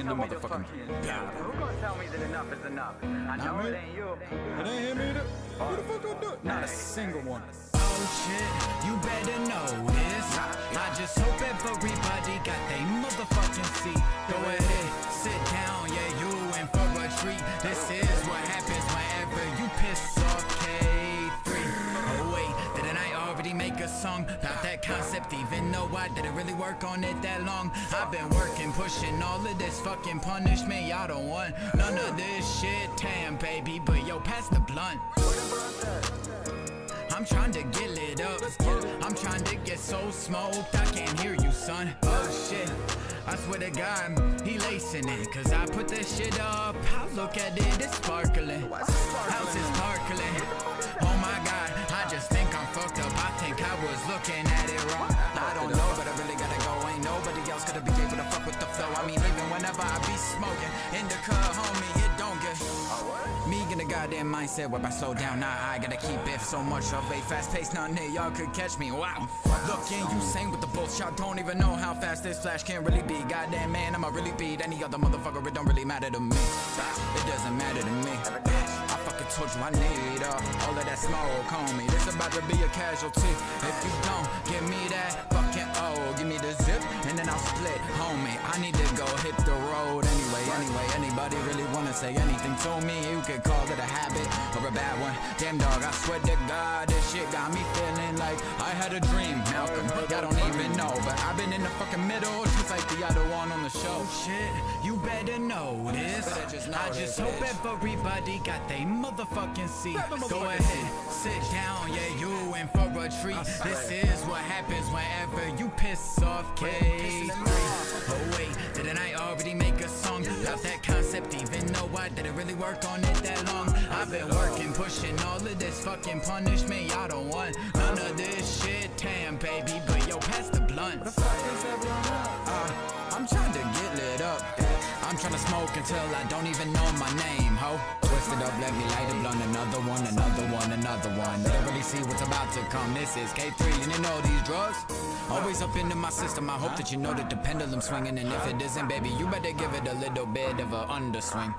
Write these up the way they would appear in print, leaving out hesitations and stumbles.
in the motherfucking battle. Who gonna tell me that enough is enough? I know it ain't you. It ain't him either. Who the fuck gonna do it? Not a single one. Oh shit, you better know this. I just hope everybody got they motherfucking seat. Go ahead, sit down, yeah, you in for a treat. This is what happens whenever you piss off K3. Oh wait, didn't I already make a song about that concept? Even though I didn't really work on it that long. I've been working, pushing all of this fucking punishment. Y'all don't want none of this shit, damn baby. But yo, pass the blunt. I'm trying to get lit up. I'm trying to get so smoked I can't hear you, son. Oh shit, I swear to God, he lacing it. Cause I put this shit up. I look at it, it's sparkling. House is sparkling. Oh my God, I just think I'm fucked up. I think I was looking at it wrong. I don't know, but I really gotta go. Ain't nobody else gonna be able to fuck with the flow. I mean, even whenever I be smoking in the cut, homie, it don't get me in the goddamn mindset where I slow down. Nah, I gotta keep it so much of a fast pace. None of y'all could catch me. Wow. Looking, you same with the bullshit. Don't even know how fast this flash can really be. Goddamn man, I'ma really beat any other motherfucker. It don't really matter to me. It doesn't matter to me. I fucking told you I need all of that smoke, homie. This about to be a casualty. If you don't give me that fucking give me the zip and then I'll split, homie. I need to go hit the road anyway. Anybody really wanna say anything to me? You could call it a habit or a bad one. Damn dog, I swear to God, this shit got me feeling like I had a dream. Malcolm, y'all don't even know, but I've been in the fucking middle just like the other one on the show. Shit, you better know this. I just hope everybody got they motherfucking seat. Go ahead, sit down, yeah, you in for a treat. This is what happens whenever you piss off K3. Oh wait, didn't I already make a song about that concept? Even though I didn't really work on it that long. I've been working, pushing all of this fucking punishment. Y'all don't want none of this shit, damn baby. But yo, pass the blunt. I'm trying to get lit up. I'm trying to smoke until I don't even know my name, ho. Twist it up, let me light a blunt. Another one. They don't really see what's about to come. This is K3, and you know these drugs always up into my system. I hope that you know that the pendulum swinging. And if it isn't, baby, you better give it a little bit of a underswing.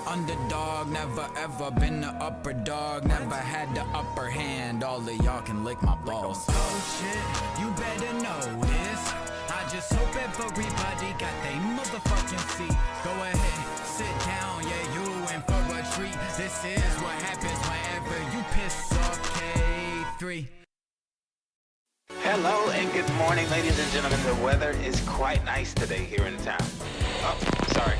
Underdog, never ever been the upper dog. Never had the upper hand. All of y'all can lick my balls. Oh shit, you better know this. I just hope everybody got they motherfucking seat. Go ahead, sit down, yeah, you in for a treat. This is what happens whenever you piss off K3. Hello and good morning, ladies and gentlemen. The weather is quite nice today here in town. Oh, sorry.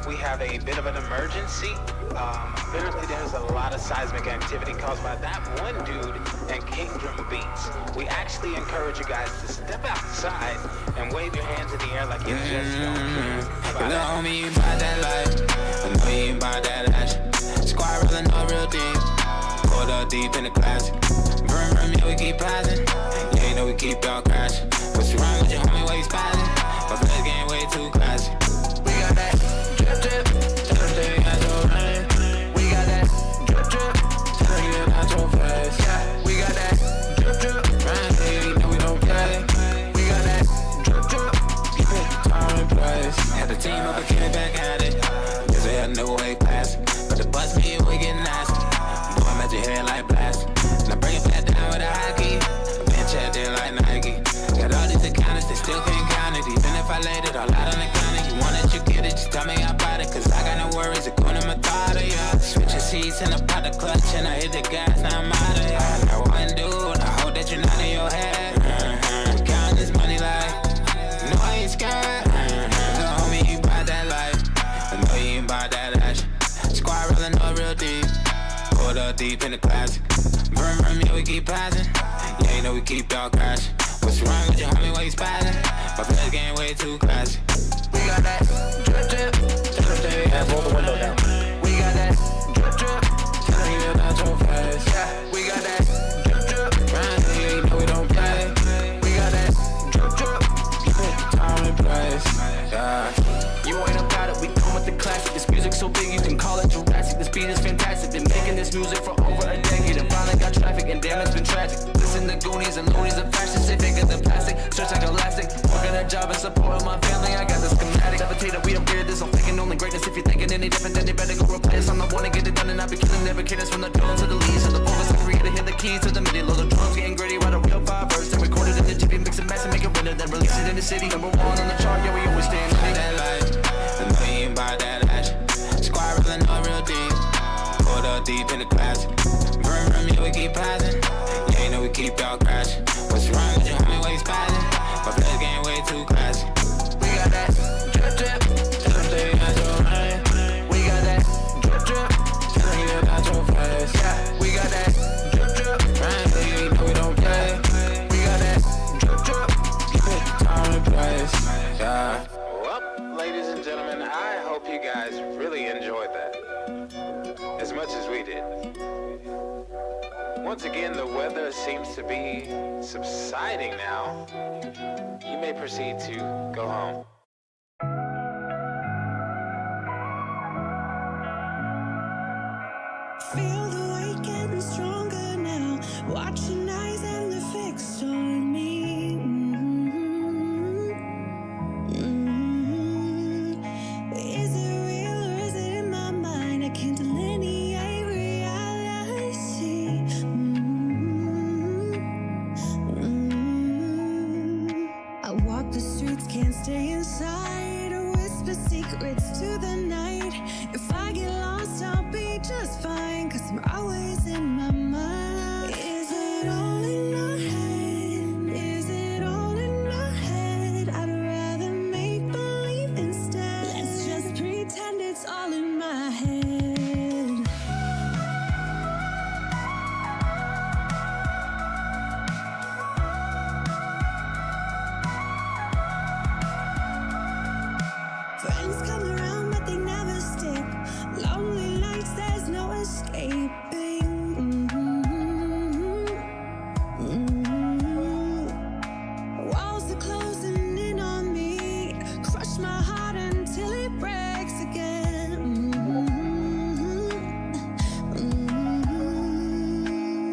We have a bit of an emergency. Apparently there's a lot of seismic activity caused by that one dude and Kingdom Beats. We actually encourage you guys to step outside and wave your hands in the air like you just don't care. Know me about that life, I know you about that ash. Squad rolling up real deep, pulled up deep in the classic. Vroom vroom, yeah, we keep passing. Yeah, you know we keep y'all crashing. What's wrong with your homie, why you spazzing? My flesh game way too classy. We got that drip drip, Thursday got your rain. We got that drip drip, tell you about your face. Yeah, we got that drip drip, round here, you know we don't play. We got that drip drip, keep it time and place. Had the team up and came back at it. Cause they had no way past. But the bus me, we get nasty. Boy, I'm at your head like blast. Now bring it back down with a hockey. Bench out there like Nike. Got all these accountants, they still can't count it. Even if I laid it all out on the counter, you want it, you get it, just tell me I bought it. Cause I got no worries, it's going to my daughter, yeah. Switching seats and I pop the clutch and I hit the gas, now I'm out of here. Now one dude, I hope that you're not in your head. Counting this money like, no I ain't scared. So homie, you bout that life, I know you ain't bout that ash. Squad rolling up real deep, pulled up deep in the classic. Vroom vroom, yeah we keep passing. Yeah, you know we keep y'all crashing. What's wrong with your homie, why you spazzing? My flesh game way too classy. We got that drip drip, Thursday, yeah, roll the window down. We got that drip drip, telling you about your face. Yeah, we got that drip drip, round here, you know we don't play. We got that drip drip, keep it time and place. Yeah. You ain't about it, we come with the classic. This music so big you can call it Jurassic. This feet is fantastic. Been making this music for over a decade and finally got traffic, and damn, it's been tragic. Listen to Goonies and Loonies and fashion shit bigger than plastic. Stretch like elastic, working a job and supporting my family. I got the schematic, levitator, we don't fear this. I'm thinking only greatness. If you're thinking any different, then you better go replace. I'm the one to get it done, and I be killing never cadence from the drums to the leads to the vocals. I created, hit the keys to the MIDI, load the drums, getting gritty, write a real 5 verse, then record it in the GP, mix and match and make it winner, then release it in the city. Number 1 on the chart, yeah, we always stand ready. That light, I know you ain't buy that ash. Squad rolling up real deep, pulled up deep in the classic. Vroom vroom, yeah, we keep passing. Yeah, you know we keep y'all crashing. What's wrong with you, homie? Why you spazzing? My flesh game way too classy. We got that drip drip, tell them they got your mind. We got that drip drip, tell them you got your face. Yeah, we got that drip drip, right? You know we don't play. We got that drip drip, keep it time and place. Yeah. Well, ladies and gentlemen, I hope you guys really enjoyed that as much as we did. Once again, the weather seems to be subsiding now. You may proceed to go home. Feel the weight getting stronger now. Watching eyes and they're fixed on me. Is it real or is it in my mind? I can't delineate reality. I walk the streets, can't stay inside. I whisper secrets to the night. If I get lost, I'll be just fine, 'cause I'm always in my mind. Is it all in my head? Is it all in my head? I'd rather make believe instead. Let's just pretend it's all in my head. Friends come around, but they never stick. Lonely nights, there's no escaping. Walls are closing in on me. Crush my heart until it breaks again.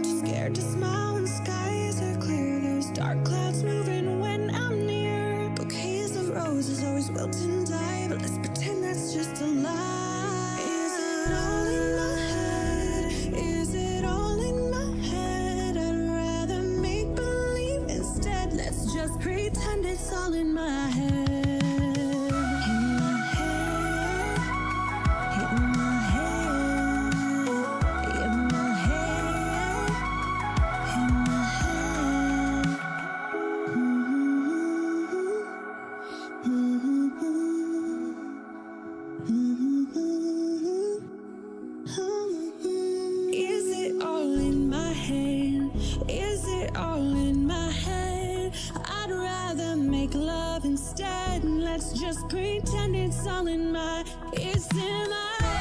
Too scared to smile when skies are clear. There's dark clouds moving when I'm near. Bouquets of roses always wilt and die, but let's pretend that's just a lie. Is it all in my head? Is it all in my head? I'd rather make believe instead. Let's just pretend it's all in my head. In my head. In my head. In my head. In my head. Is it all in my head? Is it all in my head? I'd rather make love instead. Let's just pretend it's all in my. It's in my head.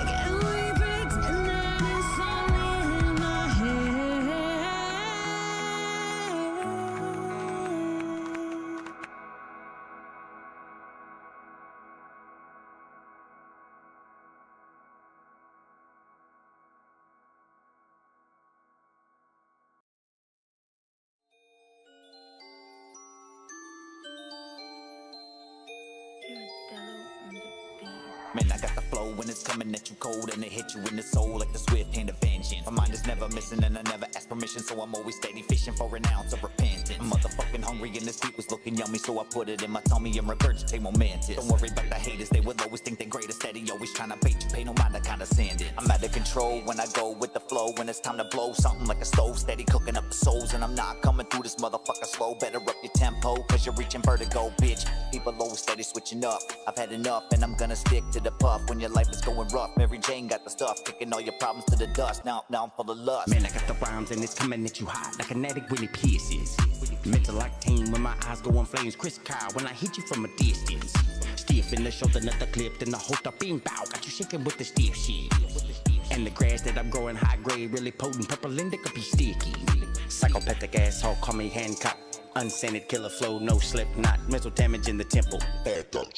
Can we pretend that it's all in my head? Man, I got the flow when it's coming at you cold, and it hit you in the soul like the swift hand of vengeance. My mind is never missing and I never ask permission, so I'm always steady fishing for an ounce of repentance. I'm motherfucking hungry and this beat was looking yummy, so I put it in my tummy and regurgitate momentous. Don't worry about the haters, they will always think they're greater, steady always trying to bait you, pay no mind, I kinda send it. I'm out of control when I go with the flow, when it's time to blow something like a stove, steady cooking up the souls, and I'm not coming through this motherfucker slow. Better up your tempo, 'cause you're reaching vertigo, bitch. People always steady switching up. I've had enough and I'm gonna stick to the puff when your life is going rough. Mary Jane got the stuff, kicking all your problems to the dust. Now I'm full of lust. Man, I got the rhymes and it's coming at you hot like kinetic when it pierces. Mental octane when my eyes go on flames. Chris Kyle when I hit you from a distance. Stiff in the shoulder, not the clip, then the whole up being bow. Got you shaking with the stiff shit. And the grass that I'm growing high grade, really potent, purple indica be sticky. Psychopathic asshole, call me Hancock. Unscented killer flow, no slip knot. Mental damage in the temple.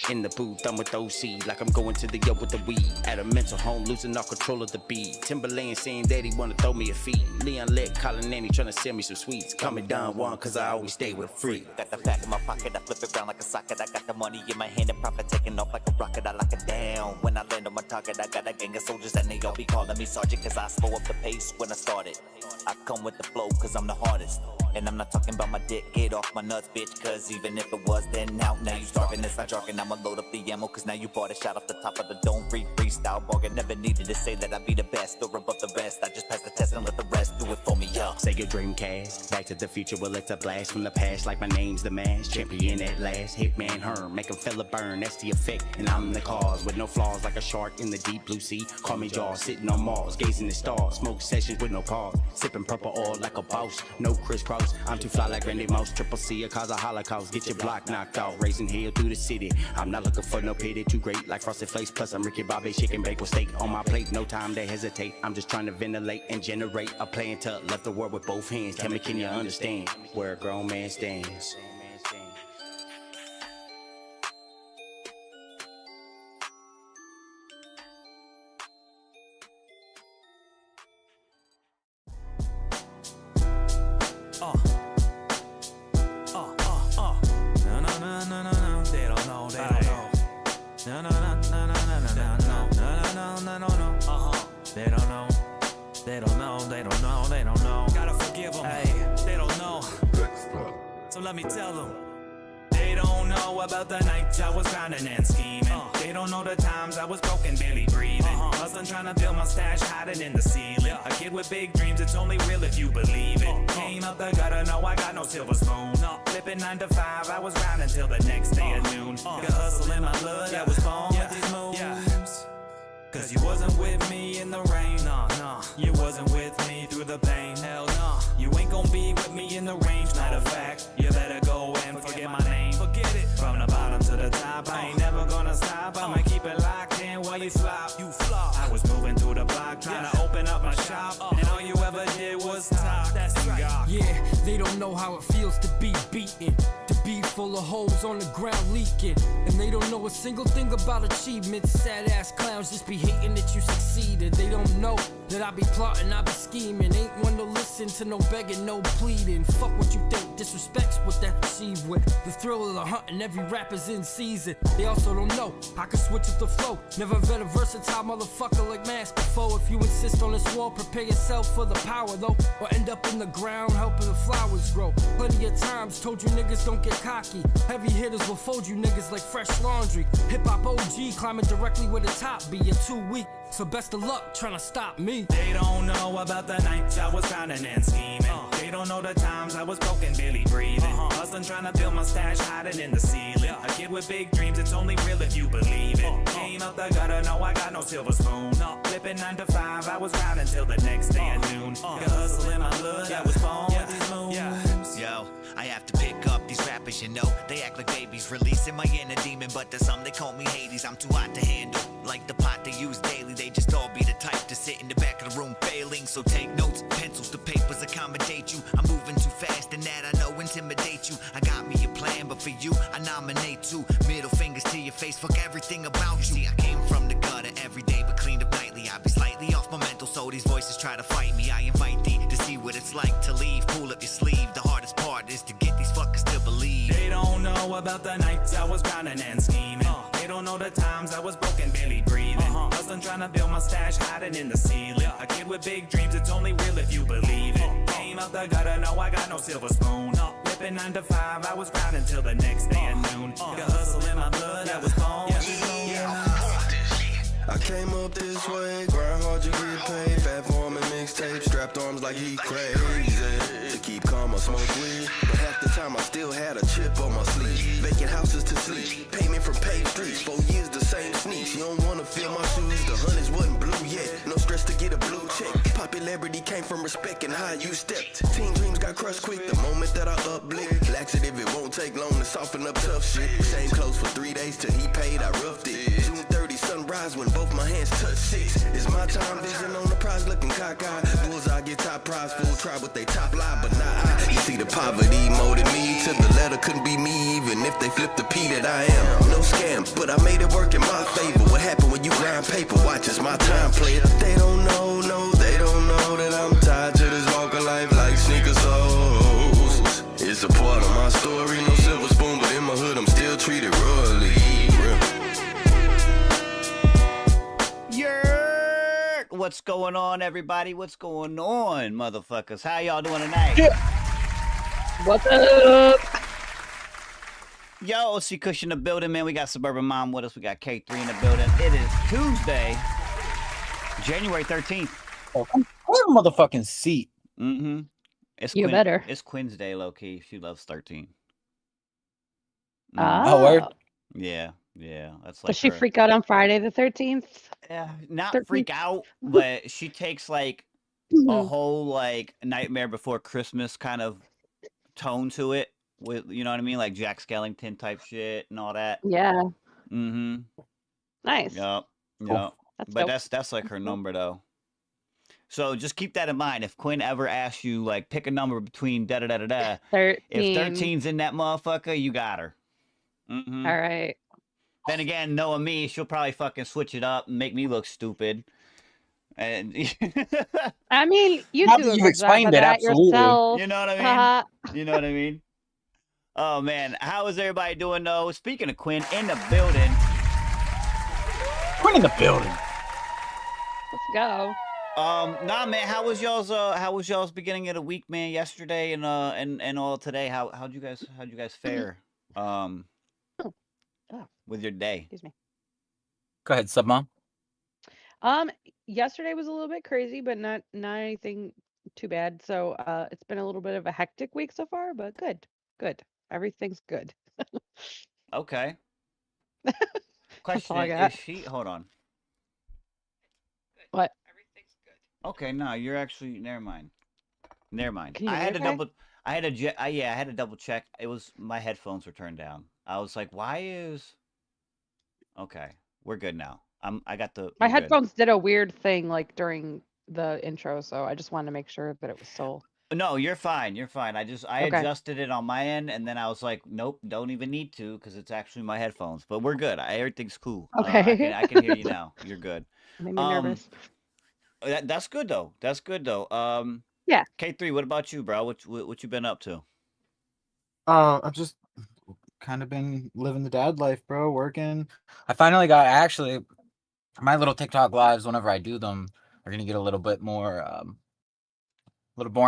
In the booth, I'm with OC. Like I'm going to the yo with the weed. At a mental home, losing all control of the beat. Timberland saying that he wanna throw me a feed. Leon Lett calling Nanny trying to sell me some sweets. Call me Don Juan, cause I always stay with a freak. Got the back in my pocket, I flip it round like a socket. I got the money in my hand and profit taking off like a rocket. I lock it down. When I land on my target, I got a gang of soldiers and they all be calling me sergeant. Cause I slow up the pace when I started. I come with the flow cause I'm the hardest. And I'm not talking about my dick, get off my nuts, bitch. Cause even if it was, then now you starving. It's not jargon, I'ma load up the ammo. Cause now you bought a shot off the top of the dome. Freestyle bargain, never needed to say that I'd be the best or above the rest. I just pass the test and let the rest do it for me, yo. Say your dream cast, back to the future, well it's a blast from the past. Like my name's the mask, champion at last. Hitman Herm, make 'em feel a burn, that's the effect. And I'm the cause, with no flaws like a shark in the deep blue sea. Call me Jaws, sitting on Mars, gazing at stars. Smoke sessions with no pause, sipping purple oil like a boss. No crisscross, I'm too fly like Randy Moss. Triple C, a cause a holocaust, get your block knocked out. Raising hell through the city, I'm not looking for no pity. Too great like Frosted Flakes, plus I'm Ricky Bobby. Chicken bake with steak on my plate, no time to hesitate. I'm just trying to ventilate and generate a plan to left the world with both hands. Tell me, can you understand where a grown man stands? Let me tell them. They don't know about the nights I was grinding and scheming. They don't know the times I was broken, barely breathing. Hustling, trying to build my stash, hiding in the ceiling. A kid with big dreams, it's only real if you believe it. Came up the gutter, no, I got no silver spoon. Flipping 9 to 5, I was grinding till the next day at noon. Got hustle in my blood, I was born with these moves. Cause you wasn't with me in the rain, you wasn't with me through the pain, hell no. You ain't gon' be with me in the range, matter of fact. You better go and forget my name. Forget it. From the bottom to the top, I ain't never gonna stop. I'ma keep it locked in while you flop. I was moving through the block, trying to open up my shop, and all you ever did was talk. That's right. Yeah, they don't know how it feels to be beaten, to be full of holes on the ground leaking, and they don't know a single thing about achievements. Sad ass clowns just be hating that you succeeded. They don't know that I be plotting, I be scheming. Ain't one to listen to no begging, no pleading. Fuck what you think, disrespect's what that's achieved with. The thrill of the hunt and every rapper's in season. They also don't know I can switch up the flow. Never met a versatile motherfucker like Mass before. If you insist on this wall, prepare yourself for the power though, or end up in the ground helping the flowers grow. Plenty of times told you niggas don't get cocky. Heavy hitters will fold you niggas like fresh laundry. Hip hop OG climbing directly where the top be. You're too weak, so best of luck trying to stop me. They don't know about the nights I was grinding and scheming. They don't know the times I was broken, barely breathing. Hustling, trying to build my stash, hiding in the ceiling. A kid with big dreams, it's only real if you believe it. Came up the gutter, no, I got no silver spoon. Flipping 9 to 5, I was grinding till the next day at noon. Got hustle in my blood, I was born with these moves. Yo, I have to pick up these rappers, you know. They act like babies, releasing my inner demon. But to some, they call me Hades, I'm too hot to handle. Like the pot they use daily, they just all be the type to sit in the back of the room failing. So take notes, pencils to papers accommodate you. I'm moving too fast and that I know intimidate you. I got me a plan, but for you, I nominate two. Middle fingers to your face, fuck everything about you. See, I came from the gutter every day, but cleaned up nightly. I be slightly off my mental, so these voices try to fight me. I invite thee to see what it's like to leave. Pull up your sleeve, the hardest part is to get these fuckers to believe. They don't know about the nights I was grinding and scheming. They don't know the times I was broken, barely breathing. Hustling, trying to build my stash, hiding in the ceiling. A kid with big dreams, it's only real if you believe it. Came out the gutter, no, I got no silver spoon. Flipping 9 to 5, I was grinding till the next day at noon. Got hustle in my blood, I was born with these moves. I came up this way, grind hard, you get paid. Fat form and mixtape, strapped arms like he crazy. To keep calm, I smoke weed, but half the time I still had a chip on my sleeve. Vacant houses to sleep, payment from paved streets. 4 years the same sneaks, you don't wanna feel my shoes. The hundreds wasn't blue yet, no stress to get a blue check. Popularity came from respect and how you stepped. Teen dreams got crushed quick the moment that I uplift. Laxative, it won't take long to soften up tough shit. Same clothes for 3 days till he paid, I roughed it. June 30, sunrise when both my hands touch 6. It's my time, vision on the prize looking cockeyed. Bullseye get top prize, full try with they top lie, but not I. You see the Poverty molded me to the letter, couldn't be me even if they flipped the P that I am. No scam, but I made it work in my favor. What happened when you grind paper? Watch, it's my time, player. They don't know, no, they don't know that I'm tied to this walk of life like sneaker soles. It's a part of my story, no silver spoon, but in my hood I'm still treated royally. What's going on, everybody? What's going on, motherfuckers? How y'all doing tonight? What's up? Yo, see Kush in the building, man. We got Suburban Mom with us. We got K3 in the building. It is Tuesday, January 13th. Oh, come on, motherfucking seat. Mm-hmm. It's You better. It's Quinn's Day, low-key. She loves 13. Oh, word? Yeah. That's like Does she her. freak out on Friday the 13th? Yeah, not 13th? freak out, but she takes like a whole like Nightmare Before Christmas kind of tone to it. With, you know what I mean, like Jack Skellington type shit and all that. Yeah. Mm-hmm. Nice. Yep. Cool. But that's like her number though. So just keep that in mind. If Quinn ever asks you like pick a number between da da da da da, 13. if 13's in that motherfucker, you got her. Mm-hmm. All right. Then again, knowing me, she'll probably fucking switch it up and make me look stupid. And I mean, you Now do that a you've good explained job of it, that absolutely. yourself. You know what I mean? You know what I mean? Oh man, how is everybody doing though? Speaking of Quinn in the building. Quinn in the building. Let's go. Nah, man. How was y'all's beginning of the week, man? Yesterday and all today. How'd you guys fare? With your day. Excuse me. Go ahead, sub mom. Yesterday was a little bit crazy, but not anything too bad. So it's been a little bit of a hectic week so far, but good. Everything's good. Okay. That's Question all I got. is she? Hold on. What? Okay, no, you're actually. Never mind. Can you I had hear to okay? double. I had to double check. It was my headphones were turned down. I was like, why is? Okay, we're good now. I got the. My we're good. headphones did a weird thing like during the intro, so I just wanted to make sure that it was still. No, you're fine. You're fine. I Okay. adjusted it on my end, and then I was like, nope, don't even need to, because it's actually my headphones. But we're good. Everything's cool. Okay. I can hear you now. You're good. Made me nervous. That's good though. That's good though. Yeah. K3, what about you, bro? What you been up to? I've just kind of been living the dad life, bro. Working. I finally got actually my little TikTok lives. Whenever I do them, are gonna get a little more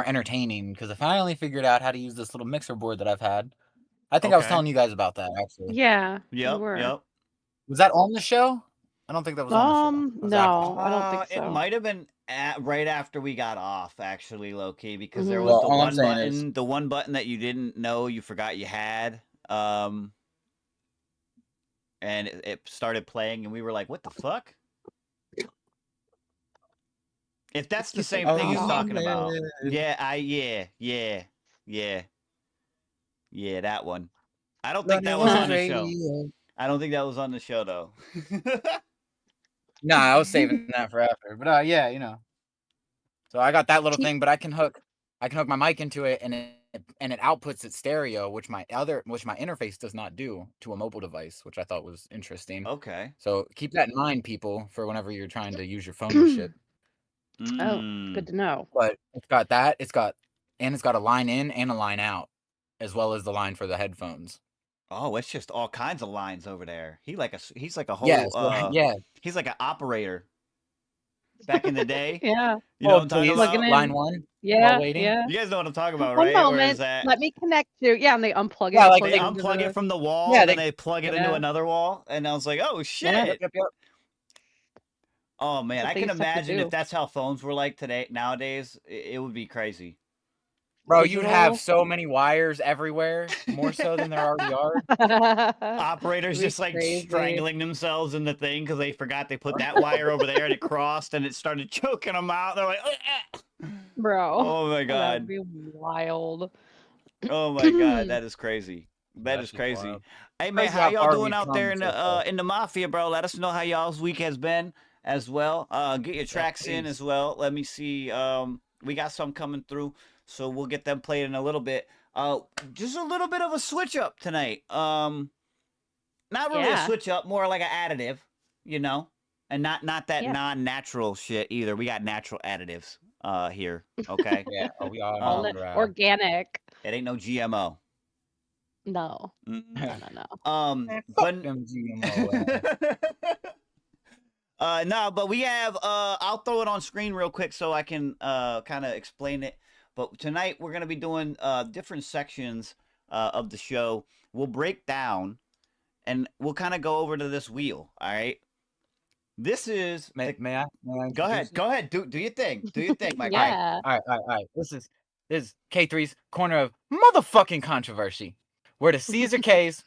entertaining because I finally figured out how to use this little mixer board that I've had. I think I was Okay. telling you guys about that actually. Yeah. you Yep. were. Yep. Was that on the show? I don't think that was on the show. Was that- No, I don't think so. It might have been right after we got off, actually, low key, because there Mhm. was Well, the all I'm one saying button, is- the one button that you didn't know you forgot you had, and it started playing, and we were like, "What the fuck?" If that's the same thing he's talking about, yeah, that one. I don't think that was on the show. I don't think that was on the show though. Nah, I was saving that for after. But yeah, you know. So I got that little thing, but I can hook my mic into it and it outputs it stereo, which my interface does not do to a mobile device, which I thought was interesting. Okay. So keep that in mind, people, for whenever you're trying to use your phone and shit. Oh, good to know. But it's got that, it's got a line in and a line out, as well as the line for the headphones. Oh, it's just all kinds of lines over there. He's like a whole Yeah, so, yeah. He's like an operator. Back in the day. Yeah. You know what I'm talking about? Plugging in. Line one. Yeah. while waiting. Yeah. You guys know what I'm talking about, One right? Where moment. is that? Let me connect to. Yeah, and they unplug it. Yeah, like They plug it into unplug the- it from the wall, Yeah, and then they- they plug it into Yeah. another wall, and I was like, "Oh shit!" Yep. Oh man, What I they can used to have to imagine do. if that's how phones were like today. Nowadays, it would be crazy. Bro, you'd have Digital. so many wires everywhere, more so than there already are. Operators It'd be just like crazy. strangling themselves in the thing because they forgot they put that wire over there and it crossed and it started choking them out. They're like, Bro. "Oh my That'd god! be wild. Oh my god! That is crazy. That That's is just crazy." wild. Hey man, Crazy how how y'all far doing we've out there come in so far. the mafia, bro? Let us know how y'all's week has been as well. Get your tracks in please. as well. Let me see. We got some coming through, so we'll get them played in a little bit. Just a little bit of a switch up tonight. Not really a Yeah. switch up, more like an additive, you know, and not that Yeah. non-natural shit either. We got natural additives here. Okay. Yeah. Oh, we all All know, the bro. organic. It ain't no GMO. No. Mm. No. Man, fuck But them GMO. no, but we have I'll throw it on screen real quick so I can kind of explain it. But tonight we're gonna be doing different sections of the show. We'll break down and we'll kind of go over to this wheel. All right. This is May I? Go ahead. Go ahead. Do your thing. Do your thing, Mike. Yeah. All right. This is K3's corner of motherfucking controversy, where the C's are K's,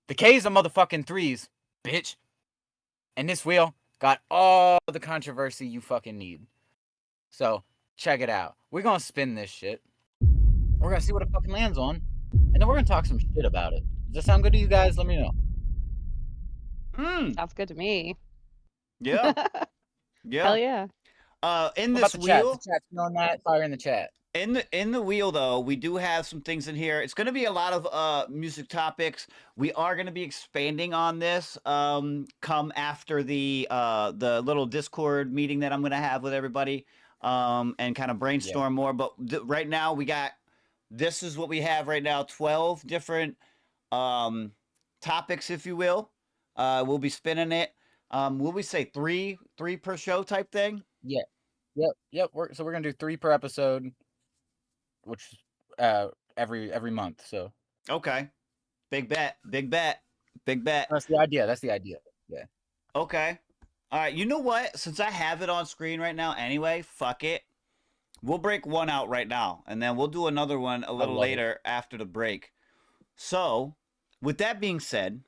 the K's are motherfucking threes, bitch. And this wheel got all the controversy you fucking need. So check it out. We're gonna spin this shit. We're gonna see what it fucking lands on, and then we're gonna talk some shit about it. Does that sound good to you guys? Let me know. Sounds good to me. Yeah. Yeah. Hell yeah. In What this about the chat? wheel, The chat's on that. Fire in the chat. in the wheel though, we do have some things in here. It's going to be a lot of music topics. We are going to be expanding on this come after the little Discord meeting that I'm going to have with everybody and kind of brainstorm more. But right now this is what we have right now, 12 different topics, if you will. We'll be spinning it. Will we say three per show type thing? Yeah. Yep. So we're gonna do 3 per episode, which every month. So Okay. Big bet. that's the idea. Yeah. Okay. All right. You know what? Since I have it on screen right now anyway, fuck it. We'll break one out right now, and then we'll do another one a little later after the break. So, with that being said,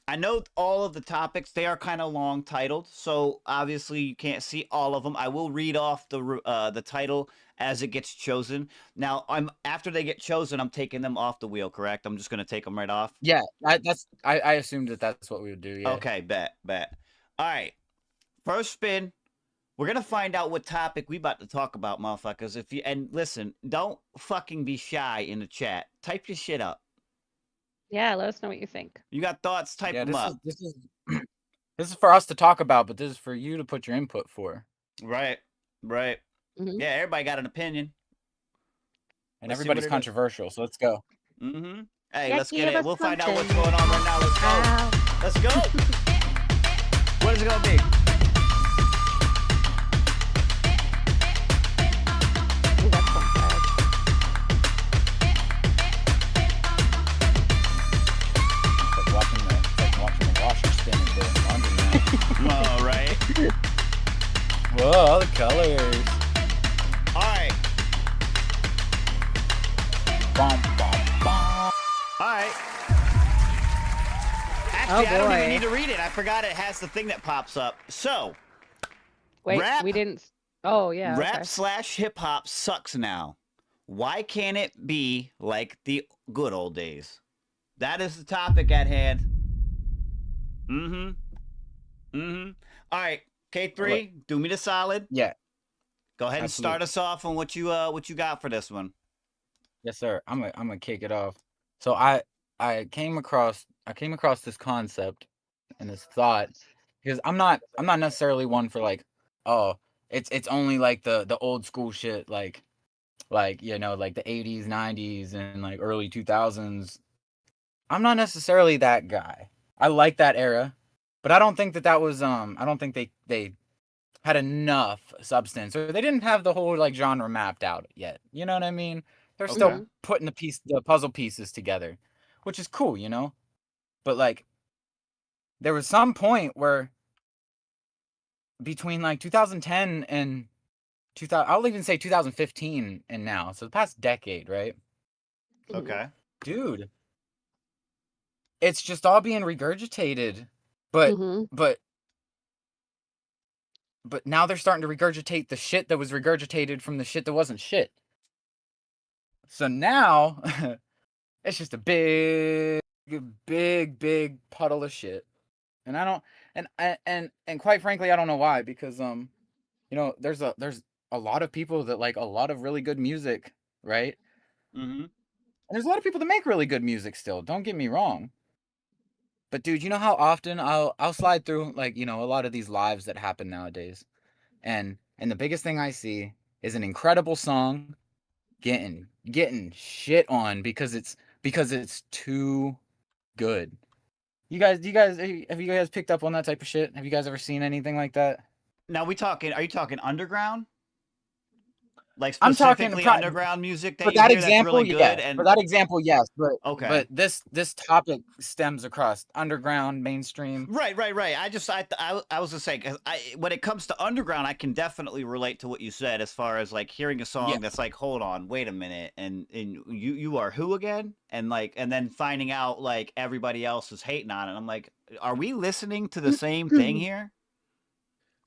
I know all of the topics, they are kind of long titled, so obviously you can't see all of them. I will read off the title as it gets chosen. Now, after they get chosen, I'm taking them off the wheel, correct? I'm just going to take them right off? Yeah, I assumed that's what we would do, yeah. Okay, bet. All right. First spin. We're going to find out what topic we about to talk about, motherfuckers. And listen, don't fucking be shy in the chat. Type your shit up. Yeah, let us know what you think. You got thoughts? Type them up. This is for us to talk about, but this is for you to put your input for. Right. Mm-hmm. Yeah, everybody got an opinion. And everybody's controversial, so let's go. Mm-hmm. Hey, Yeah, let's get give it. us We'll find out what's something. going on right now. Let's go. Let's go. What is it going to be? Ooh, that's fun. Like watching the washer spin and doing laundry now. All right. Whoa, all the colors. All right. Bum, bum, bum. All right. Actually, I don't even boy. need to read it. I forgot it has the thing that pops up. So, Wait, Rap- we didn't. Oh, yeah. rap okay. / hip hop sucks now. Why can't it be like the good old days? That is the topic at hand. All right, K3, do me the solid. Yeah. Go ahead and Absolutely. start us off on what you got for this one. Yes, sir. I'm gonna kick it off. So I came across this concept and this thought because I'm not necessarily one for like, oh, it's only like the old school shit like you know, like the 80s, 90s and like early 2000s. I'm not necessarily that guy. I like that era, but I don't think that was I don't think they had enough substance, or they didn't have the whole like genre mapped out yet. You know what I mean? They're still putting the puzzle pieces together, which is cool, you know? But like there was some point where between like 2010 and I'll even say 2015 and now, so the past decade, right? Okay. Dude, it's just all being regurgitated, but now they're starting to regurgitate the shit that was regurgitated from the shit that wasn't shit. So now it's just a big puddle of shit, and I don't, and quite frankly, I don't know why, because you know, there's a lot of people that like a lot of really good music, right? And there's a lot of people that make really good music still. Don't get me wrong. But dude, you know how often I'll slide through like, you know, a lot of these lives that happen nowadays. And the biggest thing I see is an incredible song getting shit on because it's too good. Have you guys picked up on that type of shit? Have you guys ever seen anything like that? Now are you talking underground? Like I'm talking specifically underground music that for you that hear that's example, really good? yeah. And For that example, yes. But okay. this topic stems across underground, mainstream. Right. I was gonna say, 'cause when it comes to underground, I can definitely relate to what you said as far as like hearing a song that's like, hold on, wait a minute, and you are who again? And like, and then finding out like everybody else is hating on it. I'm like, are we listening to the same thing here?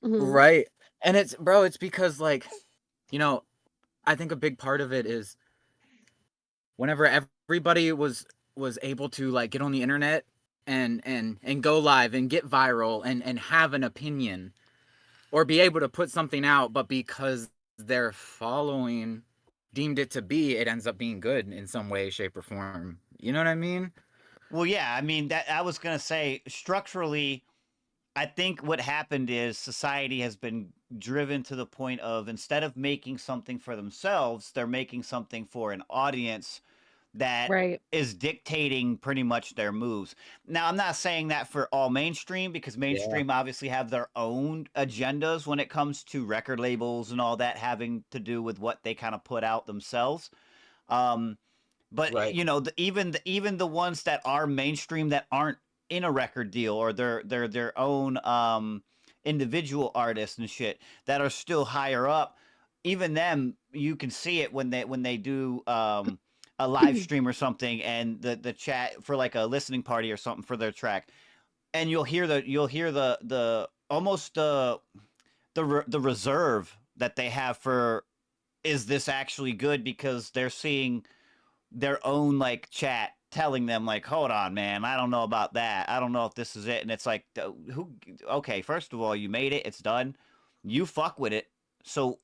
Right. And it's because like, you know, I think a big part of it is whenever everybody was able to like get on the internet and go live and get viral and have an opinion or be able to put something out, but because their following deemed it to be, it ends up being good in some way, shape, or form. You know what I mean? Well, yeah, I mean that I was gonna say structurally, I think what happened is society has been driven to the point of instead of making something for themselves, they're making something for an audience that Right. is dictating pretty much their moves. Now, I'm not saying that for all mainstream because mainstream obviously have their own agendas when it comes to record labels and all that having to do with what they kind of put out themselves. But you know, even the ones that are mainstream that aren't in a record deal or they're their own individual artists and shit that are still higher up, even them you can see it when they do a live stream or something and the chat for like a listening party or something for their track, and you'll hear the almost the reserve that they have for is this actually good because they're seeing their own like chat telling them like, hold on, man, I don't know about that, I don't know if this is it. And it's like, who? Okay, first of all, you made it, it's done, you fuck with it. So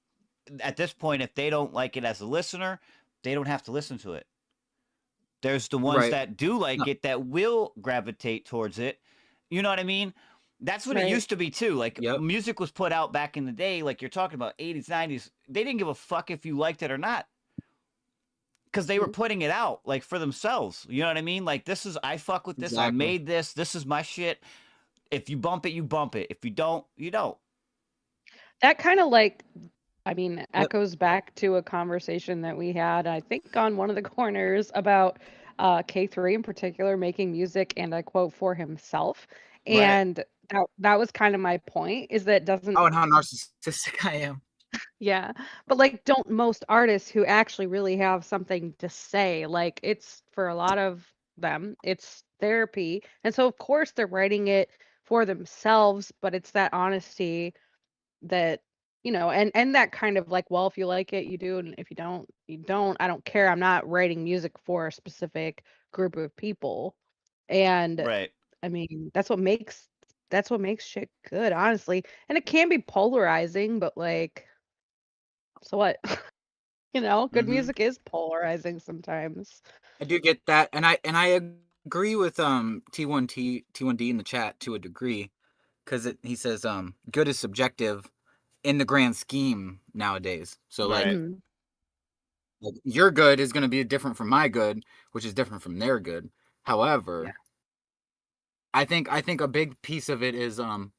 at this point, if they don't like it as a listener, they don't have to listen to it. There's the ones that do like it that will gravitate towards it. You know what I mean? That's what it used to be too. Like music was put out back in the day, like you're talking about 80s, 90s. They didn't give a fuck if you liked it or not. Because they were putting it out like for themselves. You know what I mean? Like this is I fuck with this. Exactly. I made this. This is my shit. If you bump it, you bump it. If you don't, you don't. That kind of like, I mean, echoes back to a conversation that we had, I think, on one of the corners about K3 in particular making music, and I quote, for himself. And that was kind of my point, is that it doesn't. Oh, and how narcissistic I am. Yeah, but like, don't most artists who actually really have something to say, like, it's for a lot of them, it's therapy. And so, of course, they're writing it for themselves, but it's that honesty that, you know, and that kind of like, well, if you like it, you do, and if you don't, you don't. I don't care. I'm not writing music for a specific group of people. And I mean, that's what makes shit good, honestly. And it can be polarizing, but like, so what? You know, good music is polarizing sometimes. I do get that, and I agree with T1D in the chat to a degree, because he says good is subjective in the grand scheme nowadays. So like your good is going to be different from my good, which is different from their good. However, I think a big piece of it is you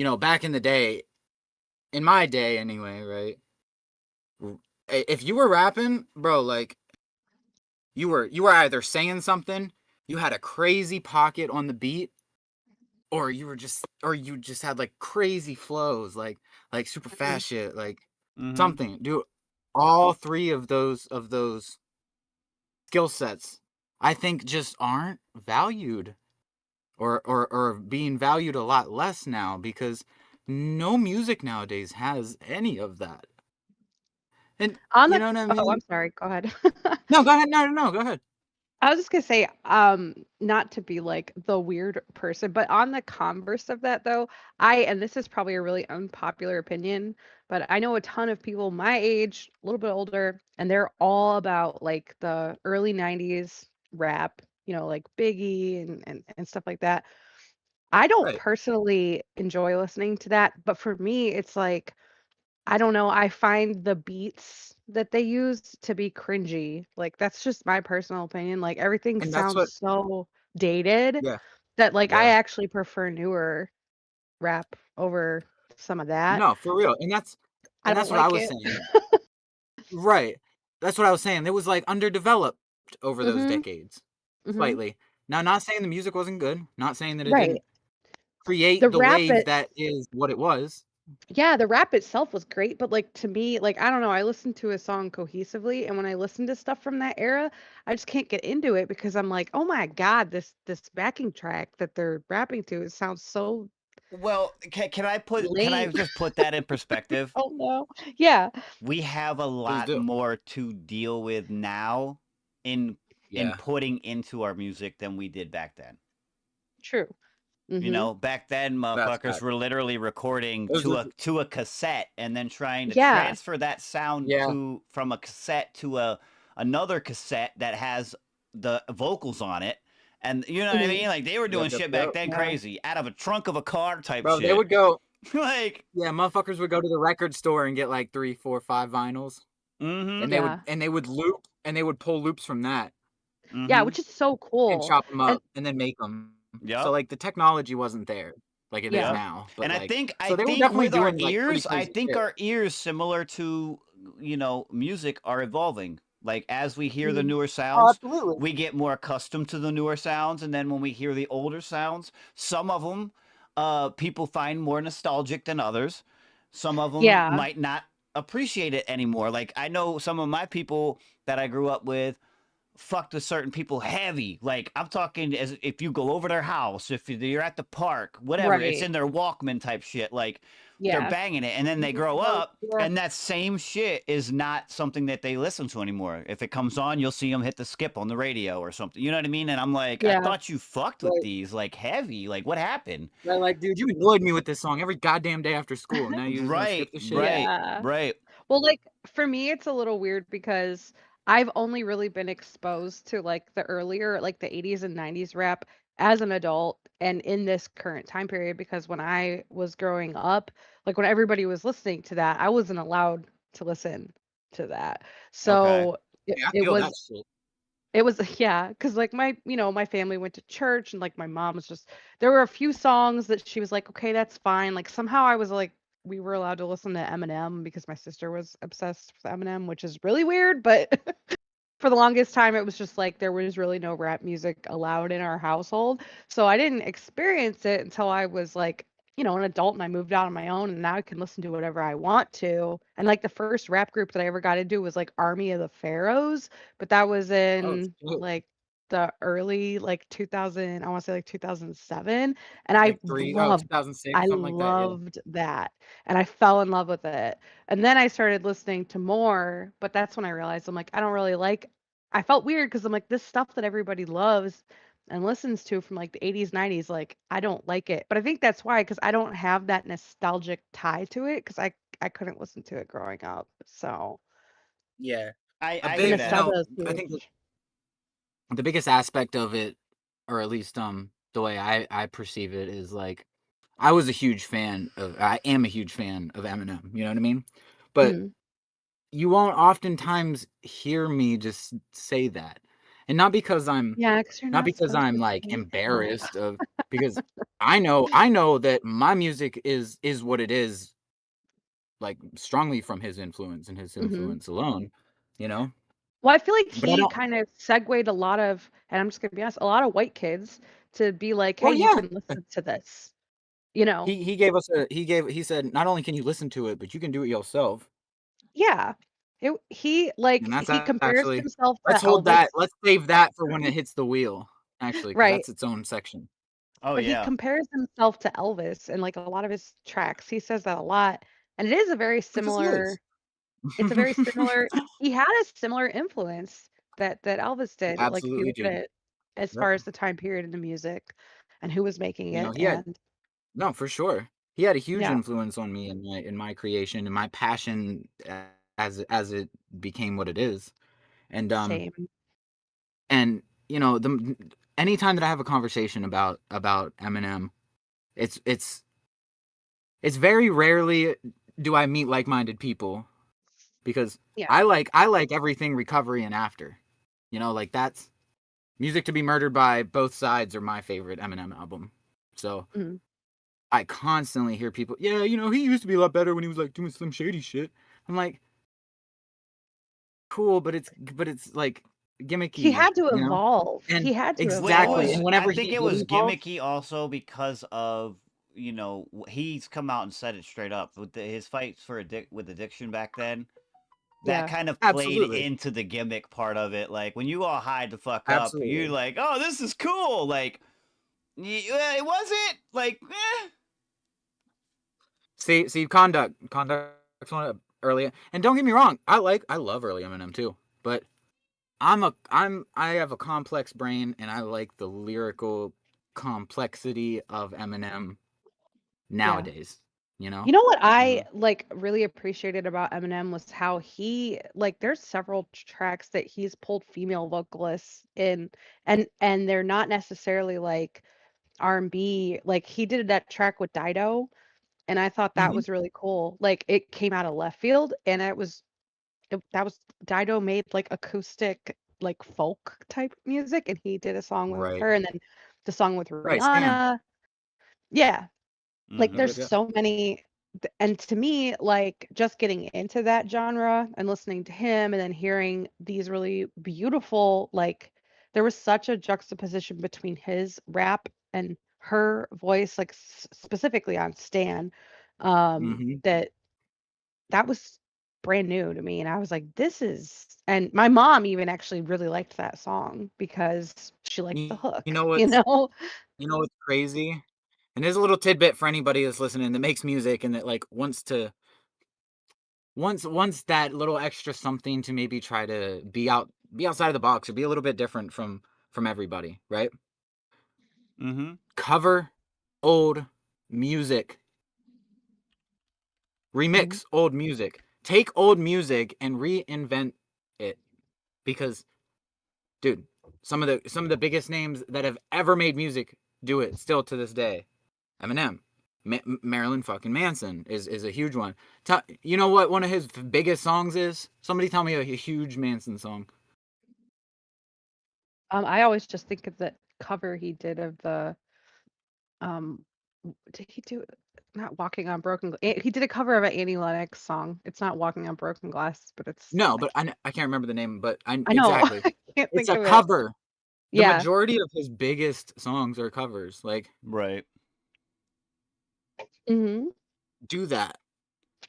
know, back in the day, in my day anyway, right? If you were rapping, bro, like you were either saying something, you had a crazy pocket on the beat, or you just had like crazy flows, like super fast shit, like something. Dude, all three of those skill sets, I think, just aren't valued, or being valued a lot less now, because no music nowadays has any of that. And you know what I mean? Oh, I'm sorry. Go ahead. No, go ahead. No, go ahead. I was just gonna say, not to be like the weird person, but on the converse of that though, and this is probably a really unpopular opinion, but I know a ton of people my age, a little bit older, and they're all about like the early 90s rap, like Biggie and stuff like that. I don't Right. personally enjoy listening to that, but for me, it's like, I don't know, I find the beats that they use to be cringy. Like, that's just my personal opinion. Like, everything And that's sounds what so dated Yeah. that, like, I Yeah. actually prefer newer rap over some of that. No, for real, and I don't what I like was it. saying. Right. That's what I was saying. It was, like, underdeveloped over those Mhm. decades, Mhm. slightly. Now, not saying the music wasn't good, not saying that it Right. didn't create The the rap wave it that is what it was. Yeah, the rap itself was great, but, like, to me, like, I don't know, I listened to a song cohesively, and when I listen to stuff from that era, I just can't get into it because I'm like, "Oh my god, this backing track that they're rapping to, it sounds so Well, can I lame." just put that in perspective? Oh, no. Yeah. We have a Please lot do. more to deal with now in Yeah. putting into our music than we did back then. True. Mhm. Back then, That's motherfuckers fact. were literally recording Those are to a cassette and then trying to Yeah. transfer that sound Yeah. from a cassette to another cassette that has the vocals on it. And you know what I Mhm. mean? Like they were Yep, doing yep, shit back yep. then Yeah. crazy out of a trunk of a car type Bro, they shit. would go Like Yeah, motherfuckers would go to the record store and get, like, 3, 4, 5 vinyls, Mhm. and Yeah. they would loop and they would pull loops from that Yeah, Mhm. which is so and cool. chop them And up and then make them. So, Yep. like, the technology wasn't there like it is yeah. Yep. now, but, And like I so they were think definitely with our doing, like, pretty ears, I crazy think shit. our ears similar to music are evolving. Like as we hear the Mhm. newer Oh, sounds, absolutely. we get more accustomed to the newer sounds, and then when we hear the older sounds, some of them people find more nostalgic than others. Some of them Yeah. might not appreciate it anymore. Like I know some of my people that I grew up with fucked with certain people heavy. Like I'm talking as if you go over their house, if you're at the park, whatever, it's Right. in their Walkman type shit. Like they're Yeah. banging it, and then they grow up, and that same shit is not something that they listen to anymore. If it comes on, you'll see them hit the skip on the radio or something. You know what I mean? And I'm like, I Yeah. thought you fucked with Right. these like heavy. Like what happened? They're like, "Dude, you annoyed me with this song every goddamn day after school. Now you just gonna Right, skip the shit?" right, Yeah. right. Well, like for me, it's a little weird because I've only really been exposed to like the earlier, like the 80s and 90s rap as an adult and in this current time period because when I was growing up, like when everybody was listening to that, I wasn't allowed to listen to that. Okay. So it, Hey, I it feel that was shit. it was yeah, because like my family went to church and like my mom was just there were a few songs that she was like, okay, that's fine. Like somehow I was like, we were allowed to listen to Eminem because my sister was obsessed with Eminem, which is really weird, but for the longest time it was just like there was really no rap music allowed in our household. So I didn't experience it until I was like, an adult and I moved out on my own and now I can listen to whatever I want to. And like the first rap group that I ever got into was like Army of the Pharaohs, but that was Oh, in shit. like the early like 2000, I want to say like 2007, and I Like 3 oh, loved 2006, I something like that, yeah. loved that. And I fell in love with it. And then I started listening to more, but that's when I realized I'm like, I don't really like I felt weird because I'm like, this stuff that everybody loves and listens to from like the 80s, 90s, like I don't like it. But I think that's why, because I don't have that nostalgic tie to it because I couldn't listen to it growing up. So Yeah. A I the hear big that. nostalgia is I think huge. the biggest aspect of it, or at least, the way I perceive it is, like, I am a huge fan of Eminem, you know what I mean? But Mhm. you won't oftentimes hear me just say that. And Yeah, because you're not not because supposed I'm, to like, say that. embarrassed of because I know that my music is what it is, like, strongly from his influence and his Hmm. influence alone, you know? Well, I feel like But I he don't kind of segued a lot of, and I'm just gonna be honest, a lot of white kids to be like, hey, Well, you yeah. can listen to this, you know? He gave us a he said, "Not only can you listen to it, but you can do it yourself." Yeah. He And like that's he compares actually himself to let's Elvis. save that for when it hits the wheel, actually, because Right. that's its own section. Oh But he yeah. compares himself to Elvis in like a lot of his tracks. He says that a lot. And it is a very Because he is. similar it's a very similar he had a similar influence that Elvis did. Like if you Absolutely look at did. it as Yep. far as the time period in the music and who was making You know, it, he had and no, for sure. He had a huge yeah, influence on me in my creation and my passion as it became what it is. And same. and you know, anytime that I have a conversation about Eminem, it's it's it's very rarely do I meet like-minded people because Yeah. I like everything recovery and after. You know, like that's Music to be Murdered by Both Sides are my favorite Eminem album. So Mhm. I constantly hear people, yeah, you know, he used to be a lot better when he was like doing Slim Shady shit. I'm like, cool, but it's like He gimmicky, had to you know? evolve. And He had to Well, it exactly. was. And evolve. I whenever think he it did was evolve, gimmicky also because of he's come out and said it straight up with his fights for with addiction back then. That Yeah. kind of played absolutely. into the gimmick part of it. Like when you all hide the fuck up, you're Absolutely. like, "Oh, this is cool." Like, it wasn't like, See, Conduct's one of early, and don't get me wrong, I love early Eminem too, but I have a complex brain, and I like the lyrical complexity of Eminem Yeah. nowadays. You know? You know what Uh, I like really appreciated about Eminem was how he like there's several tracks that he's pulled female vocalists in, and they're not necessarily like R&B. Like he did that track with Dido, and I thought that mhm. was really cool. Like it came out of left field, and that was Dido made like acoustic like folk type music, and he did a song with Right. her, and then the song with Right. Stan. Rihanna. Yeah, like Yep. mm-hmm. there's Yep. Yep. so many and to me like just getting into that genre and listening to him and then hearing these really beautiful like there was such a juxtaposition between his rap and her voice like specifically on Stan Mhm. that was brand new to me and I was like this is and my mom even actually really liked that song because she liked the You hook, know you what's know. you know what's crazy? And there's a little tidbit for anybody that's listening that makes music and that like wants to once that little extra something to maybe try to be outside of the box or be a little bit different from everybody, right? Mm-hmm. Cover old music. Mhm. Remix old music. Take old music and reinvent it because dude, some of the biggest names that have ever made music do it still to this day. Eminem, Marilyn fucking Manson is a huge one. You know what one of his biggest songs is? Somebody tell me a huge Manson song. I always just think of that cover he did of the did he do not Walking on Broken he did a cover of an Annie Lennox song. It's not Walking on Broken Glass, but it's No, but I can't remember the name, but I I know. exactly. I can't It's think a of it. cover. The Yeah. majority of his biggest songs are covers. Like, Right. Mhm. do that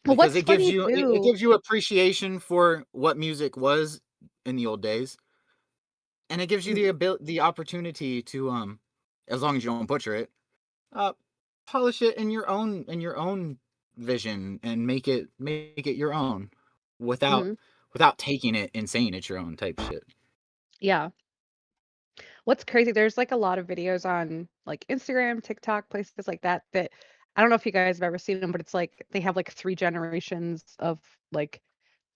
Well, because what's funny it too gives you appreciation for what music was in the old days, and it gives you Mhm. the opportunity to as long as you don't butcher it, uh, polish it in your own vision and make it your own without Mhm. without taking it and saying it's your own type shit. Yeah. What's crazy, there's like a lot of videos on like Instagram, TikTok, places like that that I don't know if you guys have ever seen them, but it's like they have like 3 generations of like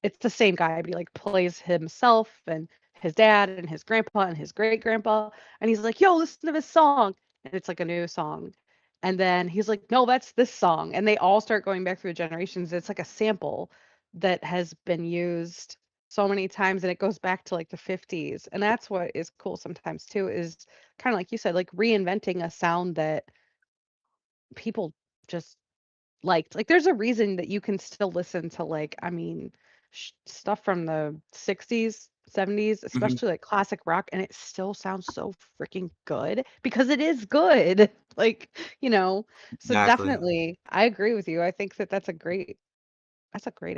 it's the same guy, but he like plays himself and his dad and his grandpa and his great grandpa. And he's like, yo, listen to this song. And it's like a new song. And then he's like, no, that's this song. And they all start going back through the generations. It's like a sample that has been used so many times and it goes back to like the 50s. And that's what is cool sometimes too, is kind of like you said, like reinventing a sound that people just liked. Like, there's a reason that you can still listen to, like, I mean, stuff from the 60s, 70s, Mhm. especially like classic rock, and it still sounds so freaking good because it is good. Like, you know, so Exactly. definitely, I agree with you. I think that that's a great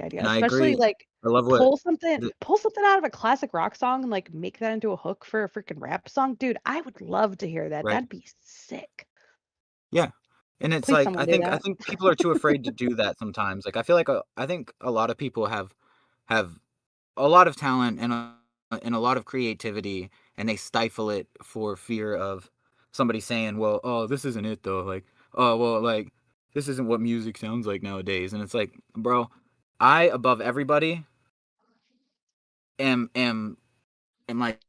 idea, And I especially agree. like I love what the pull something out of a classic rock song and like make that into a hook for a freaking rap song. Dude, I would love to hear that. right. That'd be sick. Yeah. And it's Please like someone do I that. think people are too afraid to do that sometimes. Like I feel like I think a lot of people have a lot of talent and in a lot of creativity, and they stifle it for fear of somebody saying, "Well, oh, this isn't it though." Like, "Oh, well, like this isn't what music sounds like nowadays." And it's like, bro, I above everybody am like,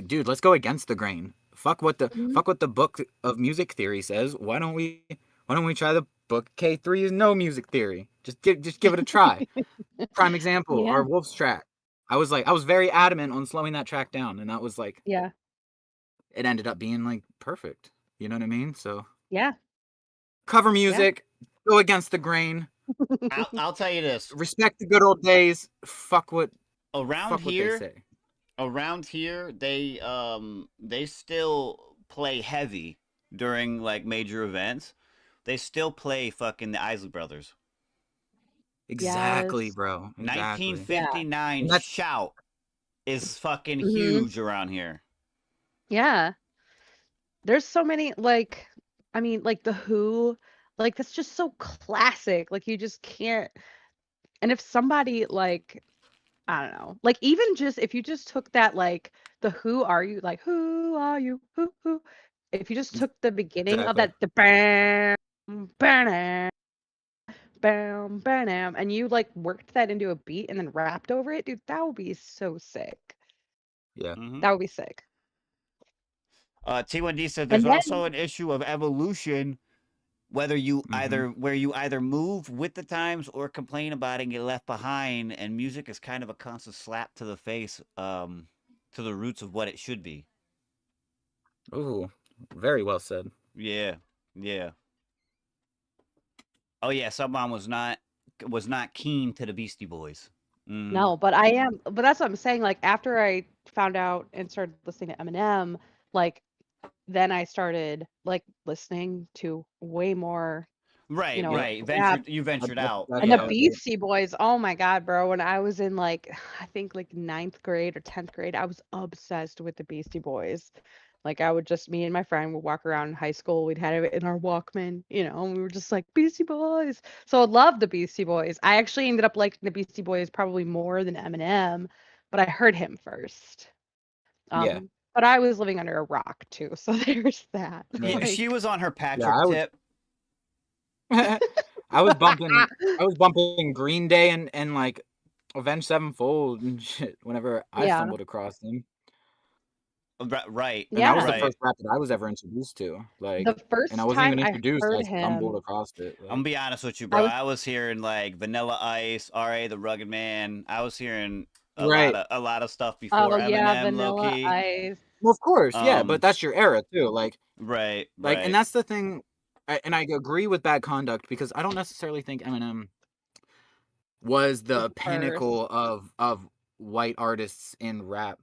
dude, let's go against the grain. Fuck what the book of music theory says. Why don't we try the book K3's no music theory? Just give it a try. Prime example, Yeah. our Wolf's track. I was very adamant on slowing that track down, and that was like, Yeah. it ended up being like perfect. You know what I mean? So Yeah. cover music, go against the grain. I'll tell you this. Respect the good old days. Fuck what Around they here, say. they still play heavy during like major events. They still play fucking the Isley Brothers. Exactly, Yes. bro. Exactly. 1959 And Shout is fucking Mhm. huge around here. Yeah. There's so many like I mean, like The Who, like that's just so classic. Like you just can't. And if somebody like I don't know, like even just if you just took that like the Who are you like who are you who if you just took the beginning of exactly. that the bam bam bam bam and you like worked that into a beat and then rapped over it, dude, that would be so sick. Yeah. That would be sick. T1D said And there's also then an issue of evolution, whether you either move with the times or complain about it and get left behind, and music is kind of a constant slap to the face, to the roots of what it should be. Ooh, very well said. Yeah, yeah. Oh yeah, someone was not keen to the Beastie Boys. no, but I am. But that's what I'm saying. Like after I found out and started listening to Eminem, like then I started like listening to way more, Right, right. rap. You ventured out. And the Yeah. Beastie Boys, oh my God, bro. When I was in like, I think like ninth grade or 10th grade, I was obsessed with the Beastie Boys. Like I would just, me and my friend would walk around in high school. We'd have it in our Walkman, and we were just like Beastie Boys. So I love the Beastie Boys. I actually ended up liking the Beastie Boys probably more than Eminem, but I heard him first. Yeah. But I was living under a rock too, so there's that. She was on her Patrick I was- tip. I was bumping Green Day and like Avenged Sevenfold and shit whenever I Yeah. stumbled across them. Right. And that was the right. first rap that I was ever introduced to. Like, The first and I wasn't even time I introduced. heard I stumbled him- across it. Like, I'm gonna be honest with you, bro. I was hearing like Vanilla Ice, R.A. the Rugged Man. I was hearing a lot of stuff before Eminem, yeah, Vanilla low-key. Ice. well, of course, yeah, but that's your era too. Like, right, like, and that's the thing. And I agree with Bad Conduct because I don't necessarily think Eminem was the pinnacle of white artists in rap.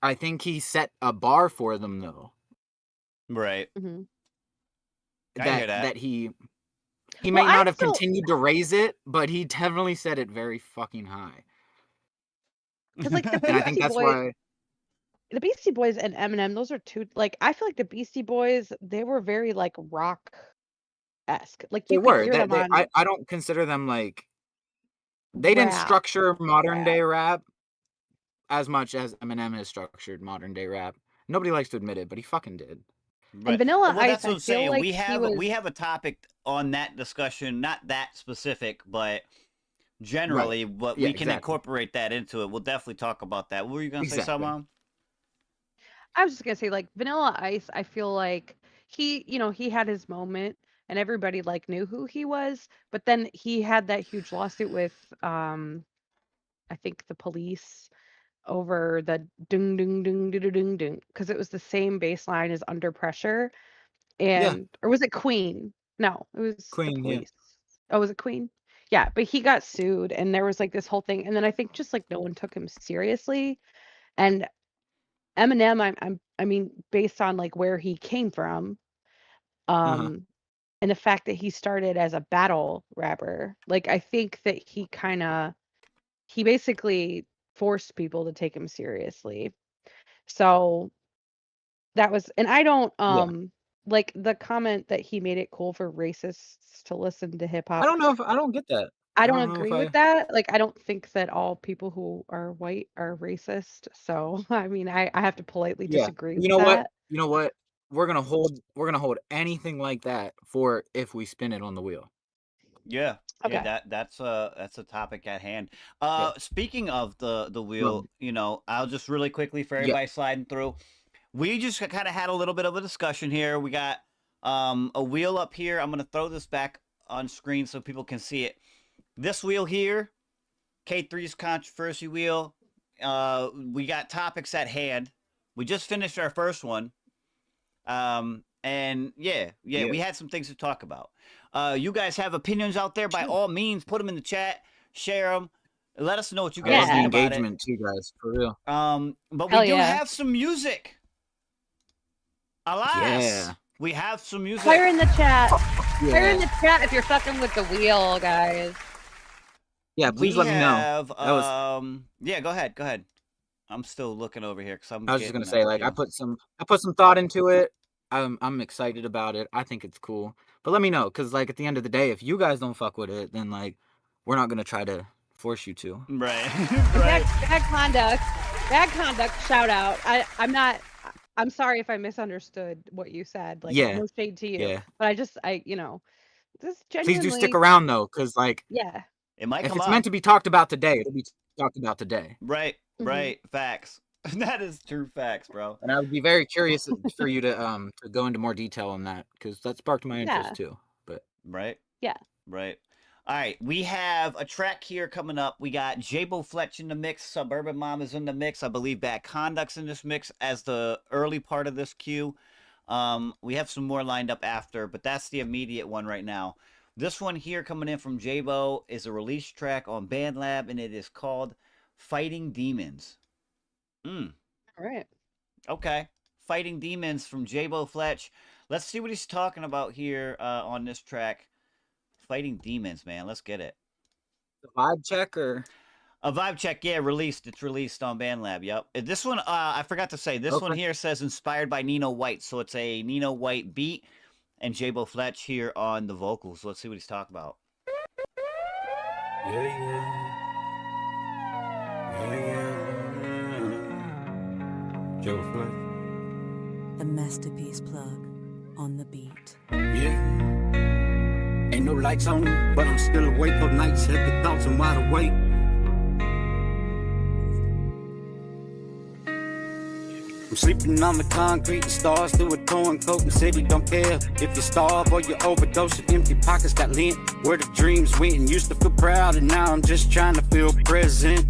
I think he set a bar for them though. Right. Mm-hmm. That he may not have continued to raise it, but he definitely set it very fucking high. Because like the and I think that's why the Beastie Boys and Eminem, those are two. Like I feel like the Beastie Boys, they were very like rock-esque. Like they you could were. hear them on. I don't consider them like they didn't structure modern day rap as much as Eminem has structured modern day rap. Nobody likes to admit it, but he fucking did. And Vanilla well, Ice, that's what I'm saying. like we have a topic on that discussion, not that specific, but generally, but we can incorporate that into it. We'll definitely talk about that. What were you gonna say, Salman? I was just gonna say, like Vanilla Ice, I feel like he had his moment and everybody like knew who he was, but then he had that huge lawsuit with I think the police over the dung dung dung dung dung dung because it was the same bass line as Under Pressure, and or was it Queen? No, it was Queen, the police. Oh, was it Queen? Yeah, but he got sued, and there was like this whole thing, and then I think just like no one took him seriously, and Eminem, I mean, based on like where he came from, and the fact that he started as a battle rapper, like I think that he basically forced people to take him seriously. So that was, and I don't like the comment that he made it cool for racists to listen to hip hop. I don't know if I don't get that. I I don't don't know if agree with that. Like, I don't think that all people who are white are racist. So, I mean, I have to politely Yeah. disagree You with know what? that. You know what? We're gonna hold anything like that for if we spin it on the wheel. Yeah. Yeah, Okay. that's a topic at hand. Yeah. Speaking of the Love wheel, I'll just really quickly for Yeah. everybody sliding through. We just kind of had a little bit of a discussion here. We got a wheel up here. I'm gonna throw this back on screen so people can see it. This wheel here, K3's controversy wheel. We got topics at hand. We just finished our first one. And yeah, we had some things to talk about. You guys have opinions out there, by all means, put them in the chat, share them, let us know what you I guys love the think about it. engagement too, guys. For real. But Hell we do yeah. have some music. Alas, Yeah. we have some music. Fire in the chat. Fire in Yeah. the chat if you're fucking with the wheel, guys. Yeah. Please We let me know. have, That was. yeah, go ahead. I'm still looking over here because I'm I was just getting gonna say, like, I notifications. put some thought into it. I'm excited about it. I think it's cool. But let me know, cause like at the end of the day, if you guys don't fuck with it, then like we're not gonna try to force you to. Right. And Right. bad conduct. Bad conduct. Shout out. I'm not. I'm sorry if I misunderstood what you said. Like, Yeah. no shade to you. Yeah. But I just, this Please do stick genuinely. around though, cause like Yeah. It might if come it's up. meant to be talked about today, it'll be talked about today. Right. Mhm. Right. Facts. That is true facts, bro. And I would be very curious for you to go into more detail on that, cause that sparked my interest Yeah. too. But Right. Yeah. Right. All right. We have a track here coming up. We got J-Bo Fletch in the mix. Suburban Mom is in the mix. I believe Bad Conduct's in this mix as the early part of this queue. We have some more lined up after, but that's the immediate one right now. This one here coming in from J-Bo is a release track on BandLab, and it is called Fighting Demons. All right. Okay. Fighting Demons from J-Bo Fletch. Let's see what he's talking about here on this track. Fighting Demons, man. Let's get it. the vibe check or A vibe check, yeah, released. It's released on BandLab, yep. This one, I forgot to say, this one Okay. here says inspired by Nino White. So it's a Nino White beat and J-Bo Fletch here on the vocals. So let's see what he's talking about. Joe Flex. The masterpiece plug on the beat. Yeah. Ain't no lights on, but I'm still awake. Those nights, heavy thoughts, and wide awake. I'm sleeping on the concrete, the stars through a torn coat and city don't care if you starve or you overdose. Your empty pockets got lint where the dreams went. Used to feel proud and now I'm just trying to feel present.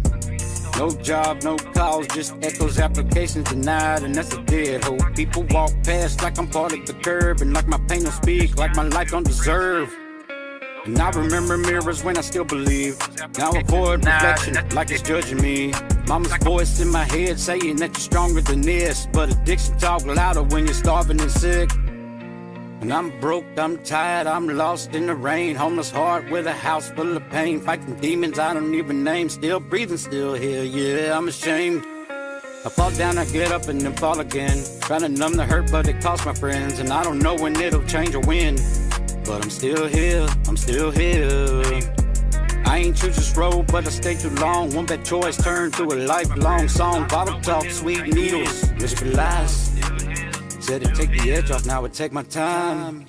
No job, no calls, just echoes, applications denied, and that's a dead hope. People walk past like I'm part of the curb, and like my pain don't speak, like my life don't deserve. And I remember mirrors when I still believe. Now avoid reflection like it's judging me. Mama's voice in my head saying that you're stronger than this, but addiction talk louder when you're starving and sick. And I'm broke, I'm tired, I'm lost in the rain. Homeless heart with a house full of pain. Fighting demons I don't even name. Still breathing, still here, yeah, I'm ashamed. I fall down, I get up and then fall again. Trying to numb the hurt, but it costs my friends. And I don't know when it'll change or when. But I'm still here, I'm still here. I ain't choose this road, but I stayed too long. One bad choice turned to a lifelong song. Bottle talk, sweet needles, wish for lies. Said it take the edge off, now it take my time.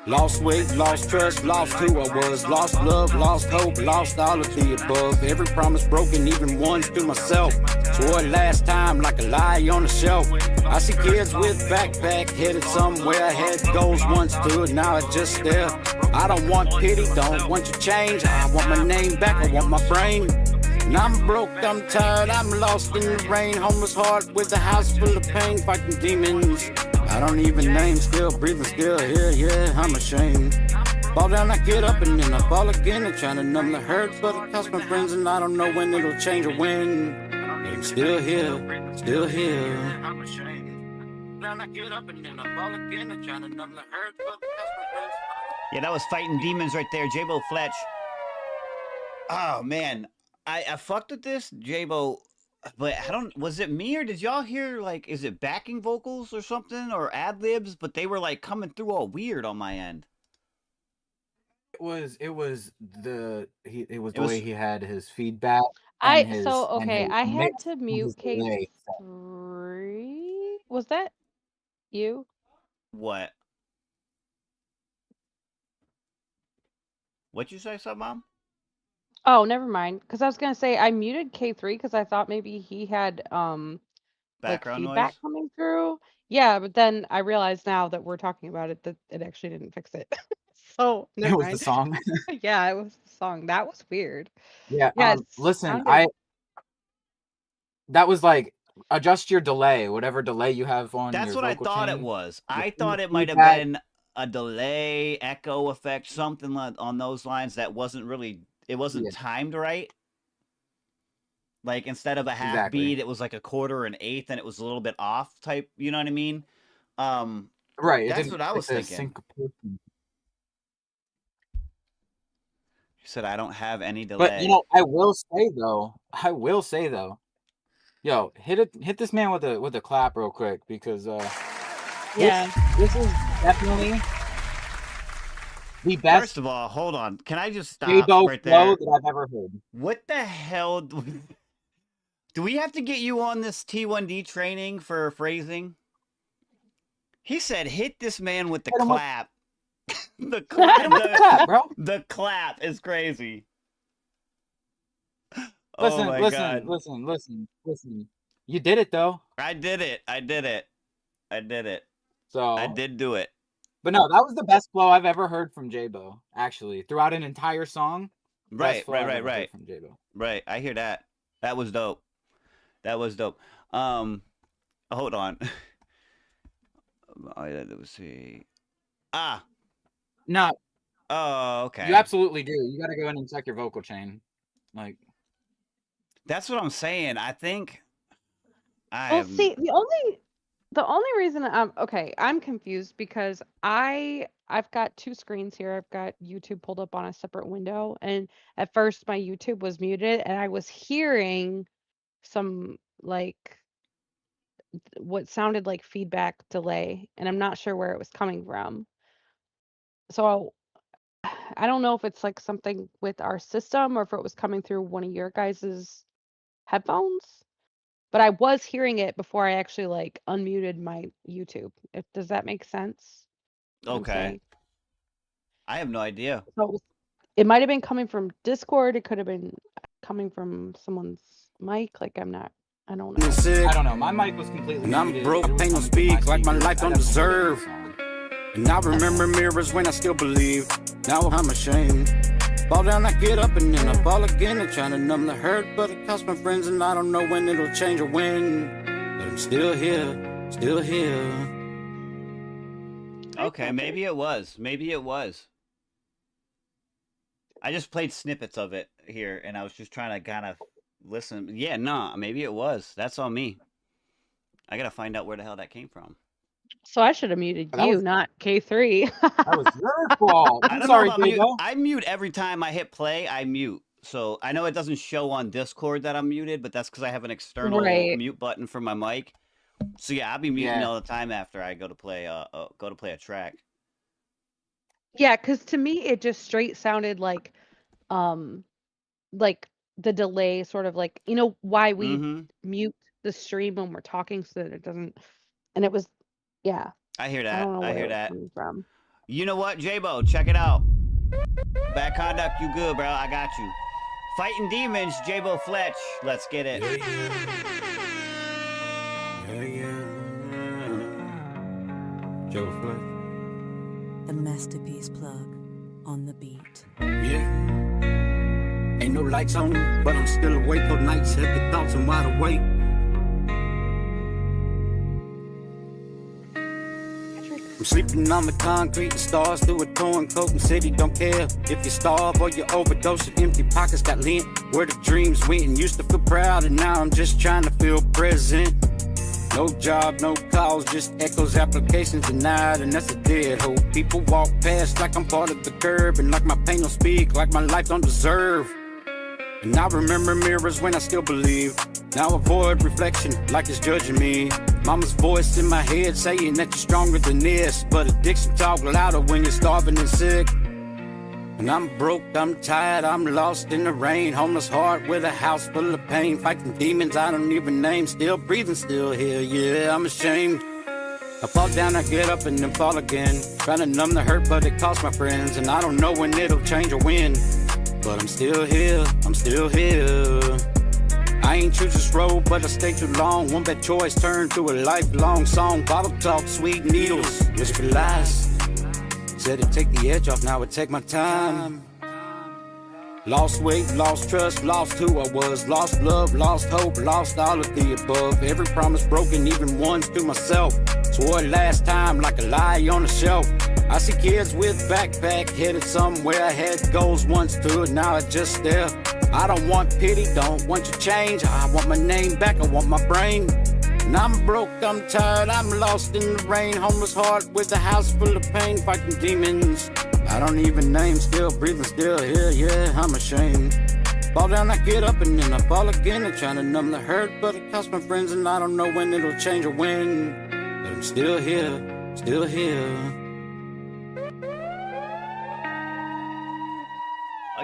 Lost weight, lost trust, lost who I was. Lost love, lost hope, lost all of the above. Every promise broken, even ones to myself. Swore last time like a lie on the shelf. I see kids with backpack headed somewhere. I had goals once to it, now I just stare. I don't want pity, don't want your change. I want my name back, I want my brain. And I'm broke, I'm tired, I'm lost in the rain. Homeless heart with a house full of pain. Fighting demons I don't even name. Still breathing, still here, yeah, I'm ashamed. Fall down, I get up and then I fall again. And trying to numb the hurt, but it costs my friends. And I don't know when it'll change or when. But I'm still here, still here. I'm ashamed. Down, I get up and then I fall again. And trying to numb the hurt, but it costs my friends. Yeah, that was Fighting Demons right there, J-Bo Fletch. Oh, man. I fucked with this, J-Bo, but I don't, was it me or did y'all hear, like, is it backing vocals or something or ad-libs? But they were, like, coming through all weird on my end. was the way he had his feedback I and his so and okay, his I had mix to and mute his delay. K3. Was that you? What? What'd you say, something, Mom? Oh, never mind. Because I was gonna say I muted K3 because I thought maybe he had like Background feedback noise? coming through. Yeah, but then I realized now that we're talking about it that it actually didn't fix it. So It never was the mind. song. Yeah, it was the song. That was weird. Yeah, Yeah, it listen, sounded that was like adjust your delay, whatever delay you have on That's your what I vocal thought it chain. was. The I thought it might have feedback. been a delay, echo effect, something on those lines that wasn't really, it wasn't Yeah. timed right. Like instead of a half Exactly. beat, it was like a quarter, an eighth, and it was a little bit off type. You know what I mean? Right. That's what I was thinking. Syncopation. He said, "I don't have any delay." But you know, I will say though, yo, hit this man with a clap real quick because Yeah. this is definitely the best. First of all, hold on. Can I just stop J-Bo right flow there? that I've ever heard. What the hell? Do we have to get you on this T1D training for phrasing? He said, "Hit this man with the clap." The clap, bro. The clap is crazy. Listen, oh my God. listen. You did it though. I did it. So I did do it. But no, that was the best flow I've ever heard from J-Bo. Actually, throughout an entire song. Right. From J-Bo. Right. I hear that. That was dope. Hold on. Let's see. No. Oh, okay. You absolutely do. You got to go in and check your vocal chain. Like. That's what I'm saying. I think. See, the only reason I'm confused because I've got two screens here. I've got YouTube pulled up on a separate window, and at first my YouTube was muted, and I was hearing some like what sounded like feedback delay, and I'm not sure where it was coming from. So I don't know if it's like something with our system or if it was coming through one of your guys's headphones. But I was hearing it before I actually like unmuted my YouTube. Does that make sense? Okay. I have no idea. So it might have been coming from Discord. It could have been coming from someone's mic. Like I don't know. I don't know. My mic was completely. And I'm broke, pain don't speak like my life don't deserve. And I remember mirrors when I still believed. Now I'm ashamed. Fall down, I get up, and then I fall again. I'm trying to numb the hurt, but it costs my friends, and I don't know when it'll change or when. But I'm still here, still here. Okay, maybe it was. I just played snippets of it here, and I was just trying to kind of listen. Yeah, no, maybe it was. That's on me. I gotta find out where the hell that came from. So I should have muted you, not K3. That was your fault. I'm sorry, J-Bo. I mute every time I hit play. I mute. So I know it doesn't show on Discord that I'm muted, but that's because I have an external mute button for my mic. So yeah, I'll be muting all the time after I go to play a track. Yeah, because to me it just straight sounded like the delay, sort of like why we mute the stream when we're talking so that it doesn't. And it was, yeah. I hear that. I don't know I where hear it that. was coming from. You know what, J-Bo? Check it out. Bad conduct, you good, bro? I got you. Fighting demons, J-Bo Fletch. Let's get it. J-Bo Fletch. The masterpiece plug on the beat. Yeah. Ain't no lights on, but I'm still awake. Those nights, heavy thoughts, I'm wide awake. I'm sleeping on the concrete, the stars through a torn coat and city don't care if you starve or you overdose. Your empty pockets got lint where the dreams went. Used to feel proud and now I'm just trying to feel present. No job, no calls, just echoes, applications denied, and that's a dead hope. People walk past like I'm part of the curb, and like my pain don't speak, like my life don't deserve. And I remember mirrors when I still believe. Now avoid reflection like it's judging me. Mama's voice in my head saying that you're stronger than this, but addiction talk louder when you're starving and sick. And I'm broke, I'm tired, I'm lost in the rain. Homeless heart with a house full of pain. Fighting demons I don't even name. Still breathing, still here, yeah, I'm ashamed. I fall down, I get up and then fall again. Trying to numb the hurt, but it costs my friends. And I don't know when it'll change or when. But I'm still here, I'm still here. I ain't choose this road, but I stay too long. One bad choice turned to a lifelong song. Bottle talk, sweet needles, music for lies. Said it'd take the edge off, now it take my time. Lost weight, lost trust, lost who I was. Lost love, lost hope, lost all of the above. Every promise broken, even ones to myself. Swore last time like a lie on the shelf. I see kids with backpack headed somewhere. I had goals once too, now I just stare. I don't want pity, don't want your change. I want my name back, I want my brain. And I'm broke, I'm tired, I'm lost in the rain. Homeless heart with a house full of pain. Fighting demons I don't even name. Still breathing, still here, yeah, I'm ashamed. Fall down, I get up and then I fall again. I'm trying to numb the hurt, but it costs my friends. And I don't know when it'll change or when. But I'm still here, still here.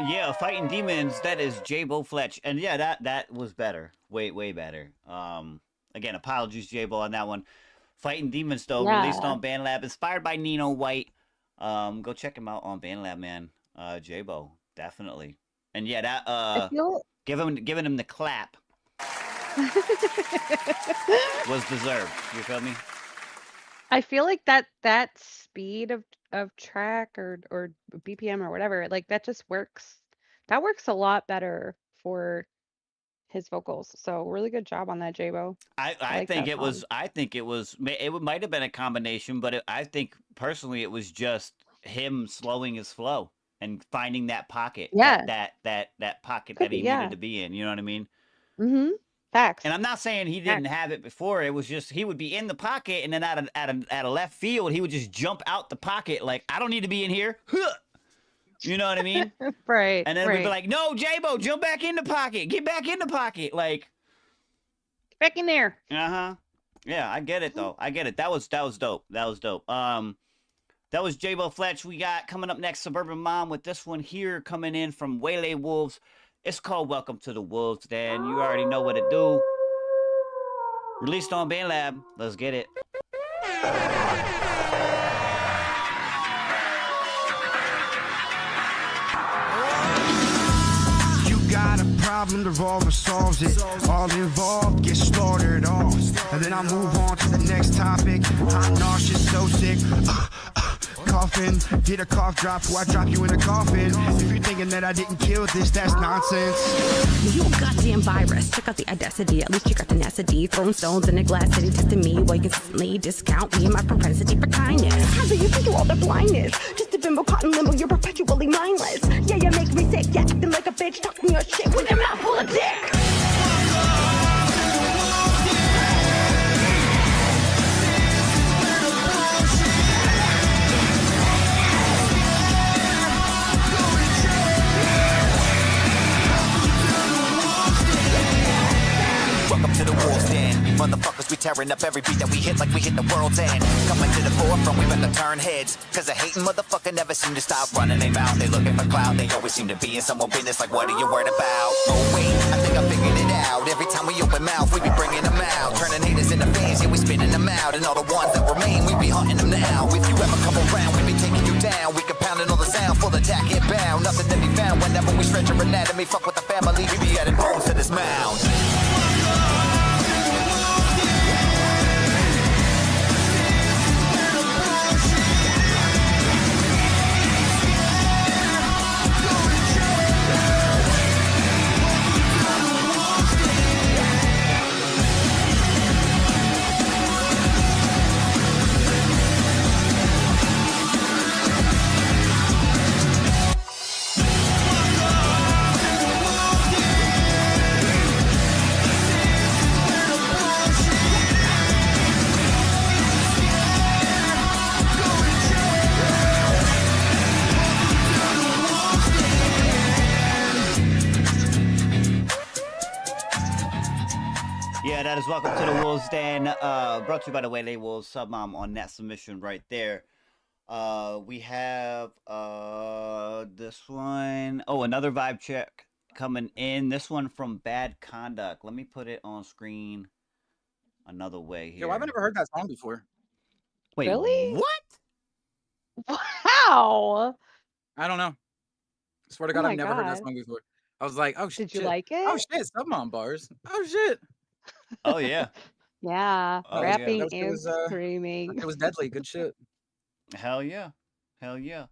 Yeah, Fighting Demons, that is J-Bo Fletch. And yeah, that was better. Way better. Again, apologies, J-Bo, on that one. Fighting Demons, though, released on BandLab, inspired by Nino White. Go check him out on BandLab, man. J-Bo, definitely. And yeah, that giving him the clap was deserved. You feel me? I feel like that speed of track or BPM or whatever, like that just works. That works a lot better for his vocals. So really good job on that, J-Bo. I think it was. It might have been a combination, but I think personally it was just him slowing his flow and finding that pocket. Yeah. That pocket that he needed to be in. You know what I mean? Mm-hmm. Facts. And I'm not saying he didn't have it before. It was just he would be in the pocket, and then at a left field, he would just jump out the pocket like, I don't need to be in here. You know what I mean? Right. And then we'd be like, no, J-Bo, jump back in the pocket. Get back in the pocket. Like, get back in there. Uh-huh. Yeah, I get it though. I get it. That was dope. That was dope. That was J-Bo Fletch. We got coming up next Suburban Mom with this one here coming in from Waylay Wolves. It's called Welcome to the Wolves, Dan. You already know what it do. Released on BandLab. Let's get it. Got a problem, the revolver solves it. All involved, get slaughtered off. And then I move on to the next topic. I'm nauseous, so sick. Coughing, did a cough drop before I drop you in a coffin. If you're thinking that I didn't kill this, that's nonsense. You a goddamn virus. Check out the audacity, at least check out tenacity. Throwing stones in a glass city, testing me while you consistently discount me and my propensity for kindness. How do you think you're all the blindness? Just a bimbo caught in limbo, you're perpetually mindless. Yeah, you make me sick, yeah, acting like a bitch, talking your shit with your mouth full of dick. Welcome to the Wolves Den. Motherfuckers, we tearing up every beat that we hit like we hit the world's end. Coming to the forefront, we better turn heads. Cause a hating motherfucker never seem to stop running their mouth. They looking for clout, they always seem to be in someone's business. Like, what are you worried about? Oh wait, I think I figured it out. Every time we open mouth, we be bringing them out. Turning haters into fans, yeah, we spinning them out. And all the ones that remain, we be hunting them now. If you ever come around, we be taking you down. We compounding all the sound, full attack, get bound. Nothing to be found whenever we stretch your anatomy. Fuck with the family, we be adding bones to this mound. Yeah, that is Welcome to the Wolves Den. Brought to you by the Waylay Wolves. Submom on that submission right there. We have this one. Oh, another vibe check coming in. This one from Bad Conduct. Let me put it on screen another way here. Yo, I've never heard that song before. Wait, Really? what? Wow. I don't know. I swear to Oh God, my I've never heard that God. song before. I was like, oh shit. Did you like Oh it? shit, some on bars. Oh shit. Oh yeah. Yeah, Oh, yeah. rapping That shit and was, that screaming. shit was deadly. Good shit. Hell yeah. Hell yeah.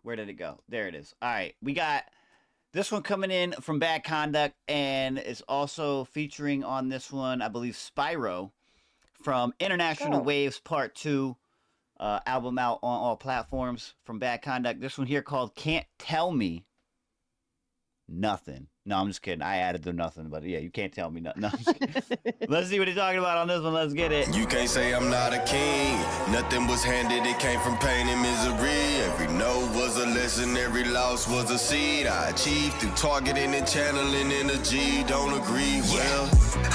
Where did it go? There it is. All right. We got this one coming in from Bad Conduct, and it's also featuring on this one, I believe, Spyro from International Waves Part 2, album out on all platforms from Bad Conduct. This one here called Can't Tell Me Nothing. No, I'm just kidding. I added the nothing, but yeah, you can't tell me nothing. No, I'm just kidding. Let's see what he's talking about on this one. Let's get it. You can't say I'm not a king. Nothing was handed, it came from pain and misery. Every no was a lesson, every loss was a seed. I achieved through targeting and channeling energy. Don't agree? Well,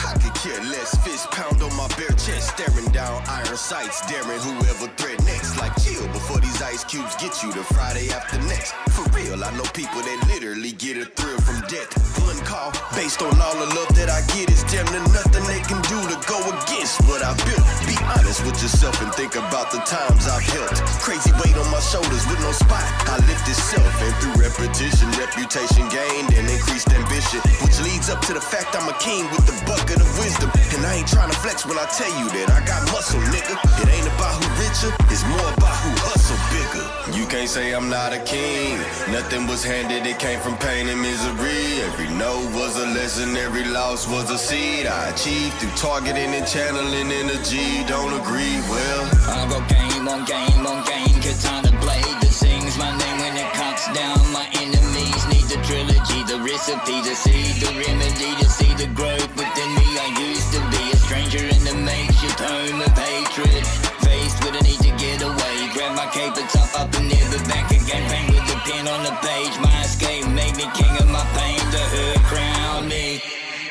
I could care less. Fist pound on my bare chest, staring down iron sights, daring whoever threat next. Like chill before these ice cubes get you to Friday after next. For real, I know people that literally get a thrill from death. One call, based on all the love that I get, is damn near nothing they can do to go against what I built. Be honest with yourself and think about the times I've helped. Crazy weight on my shoulders with no spot. I lift itself, and through repetition, reputation gained and increased ambition, which leads up to the fact I'm a king with the bucket of wisdom. And I ain't trying to flex when I tell you that I got muscle, nigga. It ain't about who richer, it's more about who hustle bigger. You can't say I'm not a king. Nothing was handed, it came from pain and misery. Every no was a lesson, every loss was a seed. I achieved through targeting and channeling energy. Don't agree? Well, I go game on game on game. Katana blade that sings my name when it cuts down. My enemies need the trilogy, the recipe to see, the remedy to see the growth within me. I used to be a stranger in the makeshift home of hatred, faced with a need to get away. Grab my cape and top up and never back again. Pain with the pen on the page. My escape made me king of my pain. The hurt crown me.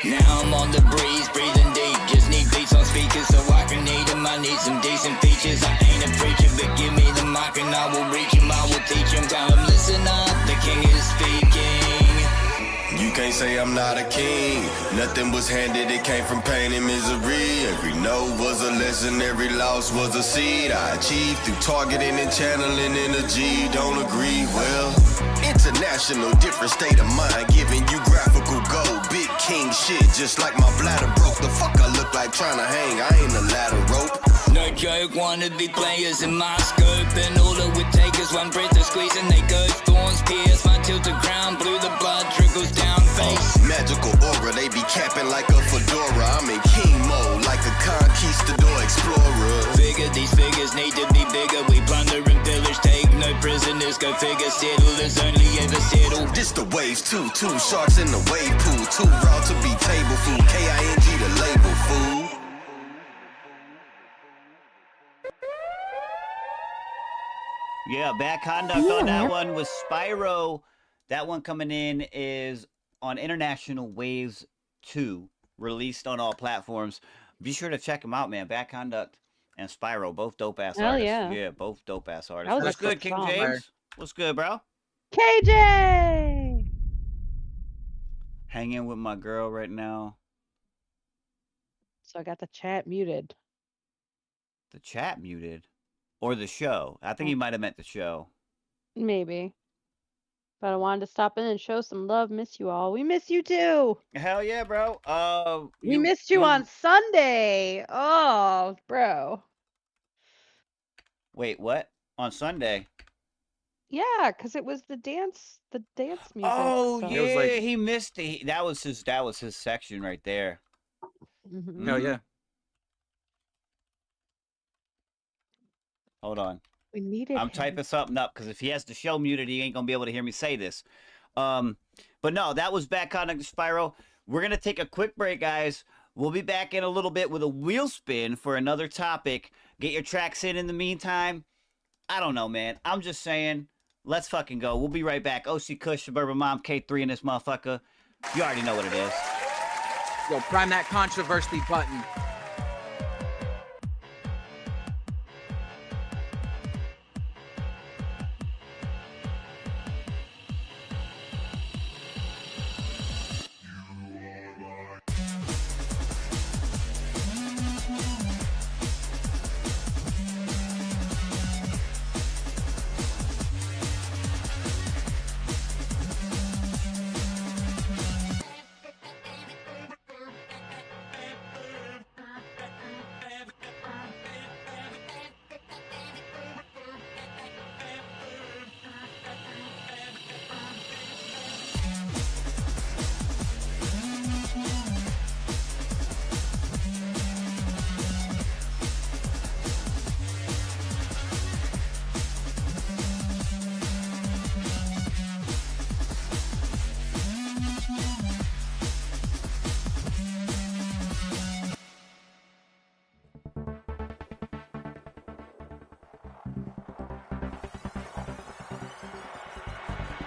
Now I'm on the breeze, breathing deep. Just need beats on speakers so I can need them. I need some decent features. I ain't a preacher, but give me the mic and I will reach him. I will teach him. Tell him, listen up, the king is speaking. you can't say I'm not a king. Nothing was handed, it came from pain and misery. Every no was a lesson, every loss was a seed. I achieved through targeting and channeling energy. Don't agree? Well, international, different state of mind, giving you graphical gold. Big king shit, just like my bladder broke. The fuck I look like trying to hang, I ain't a ladder rope. No joke, wanna be players in my scope. And all it would take is one breath to squeeze and they go. Thorns pierce my tilted crown, blue the blood trickles down face. Magical aura, they be capping like a fedora. I'm in king mode, like a conquistador explorer. Figure these figures need to be bigger. We plunder and pillage, take no prisoners. Go figure, settlers only ever settle. This the waves too, two sharks in the wave pool. Too raw to be table food, K-I-N-G the label food. Yeah, Bad Conduct on that one was Spyro. That one coming in is on International Waves 2, released on all platforms. Be sure to check them out, man. Bad Conduct and Spyro, both dope ass artists. Yeah, both dope ass artists. That was What's a good, quick King song. James? What's good, bro? KJ! Hanging with my girl right now. So I got the chat muted. The chat muted? Or the show? I think he might have meant the show. Maybe. But I wanted to stop in and show some love. Miss you all. We miss you too. Hell yeah, bro. We missed you on Sunday. Oh, bro. Wait, what? On Sunday? Yeah, because it was the dance music. Oh stuff. yeah, he missed it. That was his section right there. Mhm. Oh yeah. Hold on. We needed I'm him. typing something up because if he has the show muted, he ain't gonna be able to hear me say this. But no, that was Bad Conduct Spyro. We're gonna take a quick break, guys. We'll be back in a little bit with a wheel spin for another topic. Get your tracks in the meantime. I don't know, man. I'm just saying, let's fucking go. We'll be right back. OC Kush, Suburban Mom IIK3 in this motherfucker. You already know what it is. Yo, prime that controversy button.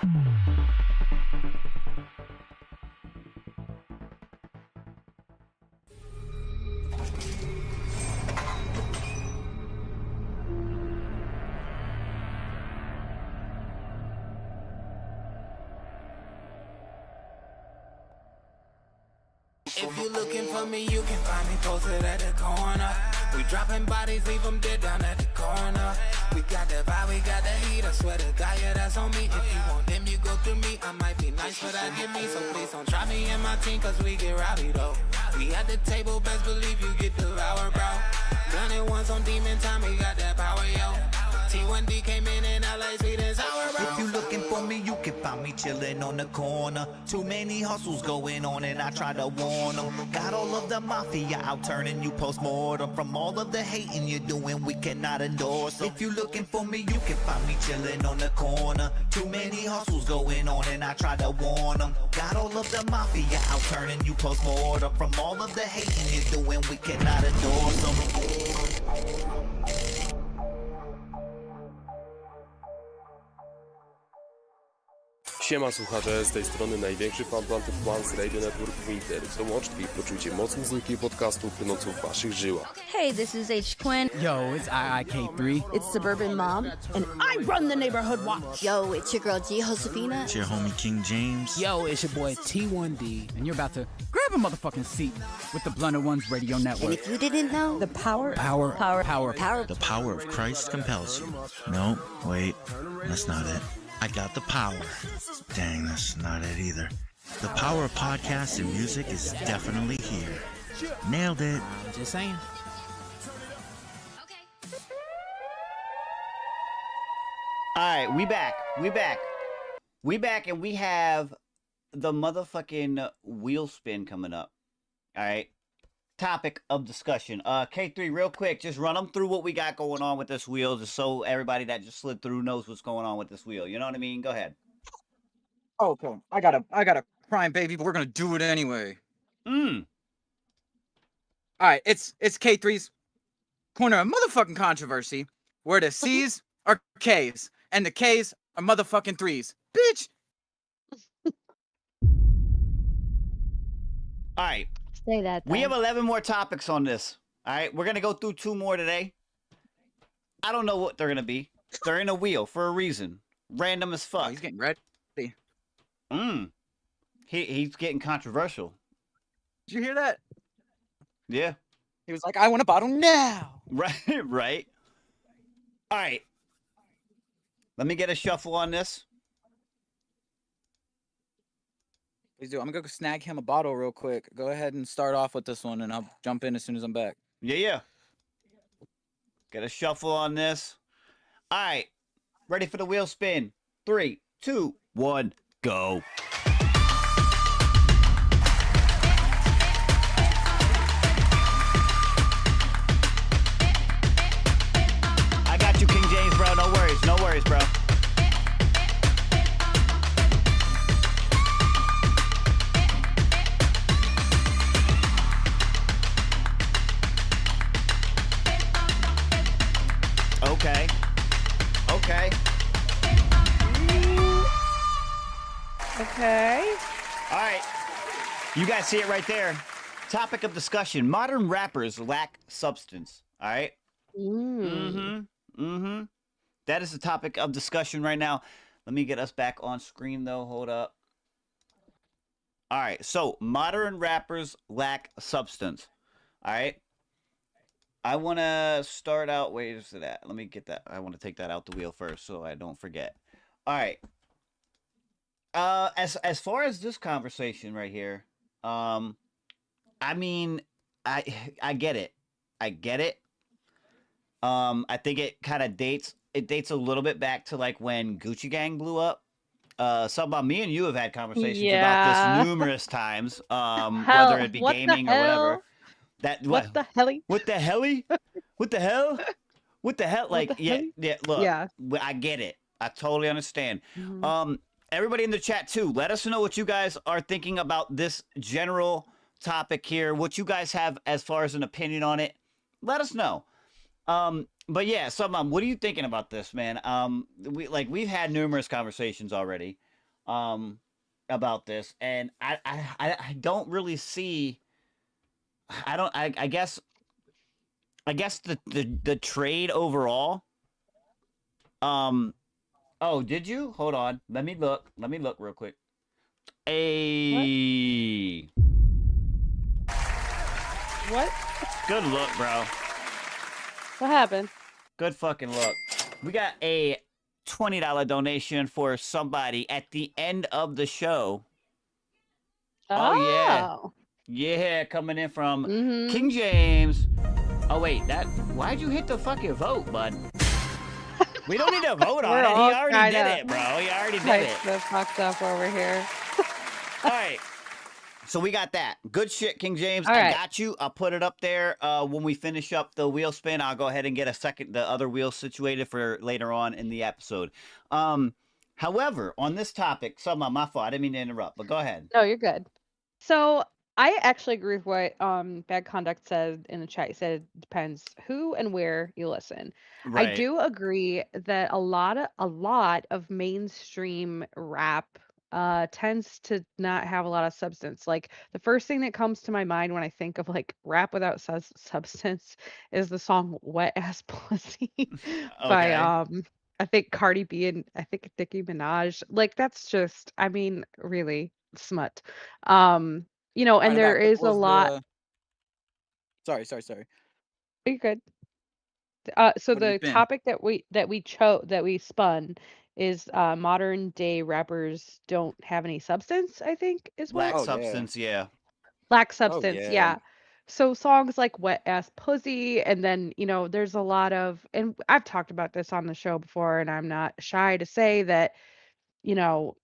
If you're looking for me, you can find me posted at the corner. We dropping bodies, leave them dead down at the corner. We got the vibe, we got the heat. I swear to God, yeah, that's on me. If you want them, you go through me. I might be nice, but I give me. So please don't try me and my team, cause we get rowdy though. We at the table, best believe you get devoured, bro. Done it once on demon time, we got that power, yo. T1D came in and LA sweet and sour, bro. If you looking for me, you can find me chilling on the corner. Too many hustles going on and I try to warn them. Got all of the mafia out turning you post-mortem. From all of the hating you're doing, we cannot endorse. If you looking for me, you can find me chilling on the corner. Too many hustles going on and I try to warn them. Got all of the mafia out turning you post-mortem. From all of the hating you're doing, we cannot endorse them. Siema słuchacze, z tej strony największy fan One z Radio Network Winter. Dołączcie i poczujcie moc muzyki podcastu płynącą w waszych żyłach. Hey, this is H. Quinn. Yo, it's IIK3. It's Suburban Mom, and I run the neighborhood watch. Yo, it's your girl G. Josefina. It's your homie King James. Yo, it's your boy T1D. And you're about to grab a motherfucking seat with the Blunted Ones Radio Network. And if you didn't know, the power. The power of Christ compels you. No, wait, that's not it. I got the power. Dang, that's not it either. The power of podcasts and music is definitely here. Nailed it. I'm just saying. All right, we back, and we have the motherfucking wheel spin coming up. All right, topic of discussion. K3, real quick, just run them through what we got going on with this wheel, just so everybody that just slid through knows what's going on with this wheel. You know what I mean? Go ahead. Okay, I got a crime, baby, but we're gonna do it anyway. All right, it's K3's corner of motherfucking controversy, where the C's are K's and the K's are motherfucking threes, bitch. All right. Say that. We have 11 more topics on this. All right, we're gonna go through 2 more today. I don't know what they're gonna be. They're in a wheel for a reason. Random as fuck. Oh, he's getting ready. He's getting controversial. Did you hear that? Yeah. He was like, I want a bottle now. Right. All right. Let me get a shuffle on this. Please do. I'm gonna go snag him a bottle real quick. Go ahead and start off with this one, and I'll jump in as soon as I'm back. Yeah. Get a shuffle on this. All right. Ready for the wheel spin. 3, 2, 1, go. I got you, King James, bro. No worries, bro. Okay. All right. You guys see it right there. Topic of discussion. Modern rappers lack substance. All right. That is the topic of discussion right now. Let me get us back on screen, though. Hold up. All right. So, modern rappers lack substance. All right. I want to start out. Wait, is that? Let me get that. I want to take that out the wheel first so I don't forget. All right. As far as this conversation right here, I mean, I get it. I think it kind of dates a little bit back to like when Gucci Gang blew up. Something me and you have had conversations about this numerous times. Whether it be gaming or whatever. What the hell? What the hell? Like, yeah. Look, I get it. I totally understand. Everybody in the chat too, let us know what you guys are thinking about this general topic here. What you guys have as far as an opinion on it. Let us know. But yeah, so what are you thinking about this, man? We've had numerous conversations already. about this, and I don't really see. I guess the trade overall. Oh, did you? Hold on. Let me look real quick. What? Good look, bro. What happened? Good fucking look. We got a $20 donation for somebody at the end of the show. Oh yeah. Yeah, coming in from King James. Oh wait, why'd you hit the fucking vote, bud? We don't need to vote on it. He already did it, bro. He already did it. The fucked up over here. All right. So we got that. Good shit, King James. All I right. got you. I'll put it up there. When we finish up the wheel spin, I'll go ahead and get the other wheel situated for later on in the episode. However, on this topic, my fault. I didn't mean to interrupt, but go ahead. No, you're good. So I actually agree with what Bad Conduct said in the chat. He said it depends who and where you listen. I Right. do agree that a lot of mainstream rap tends to not have a lot of substance. Like the first thing that comes to my mind when I think of like rap without substance is the song "Wet Ass Pussy" by Okay. I think Cardi B and I think Nicki Minaj. Like that's just, I mean, really smut. You know, All and right, there about what is a was lot. the? Sorry. Are you good? So What did you the spin? topic that we spun is modern day rappers don't have any substance, I think is Lack what? Oh yeah. substance, yeah. Lack Oh substance, yeah. yeah. So songs like Wet Ass Pussy, and then, you know, there's a lot of, and I've talked about this on the show before, and I'm not shy to say that, you know,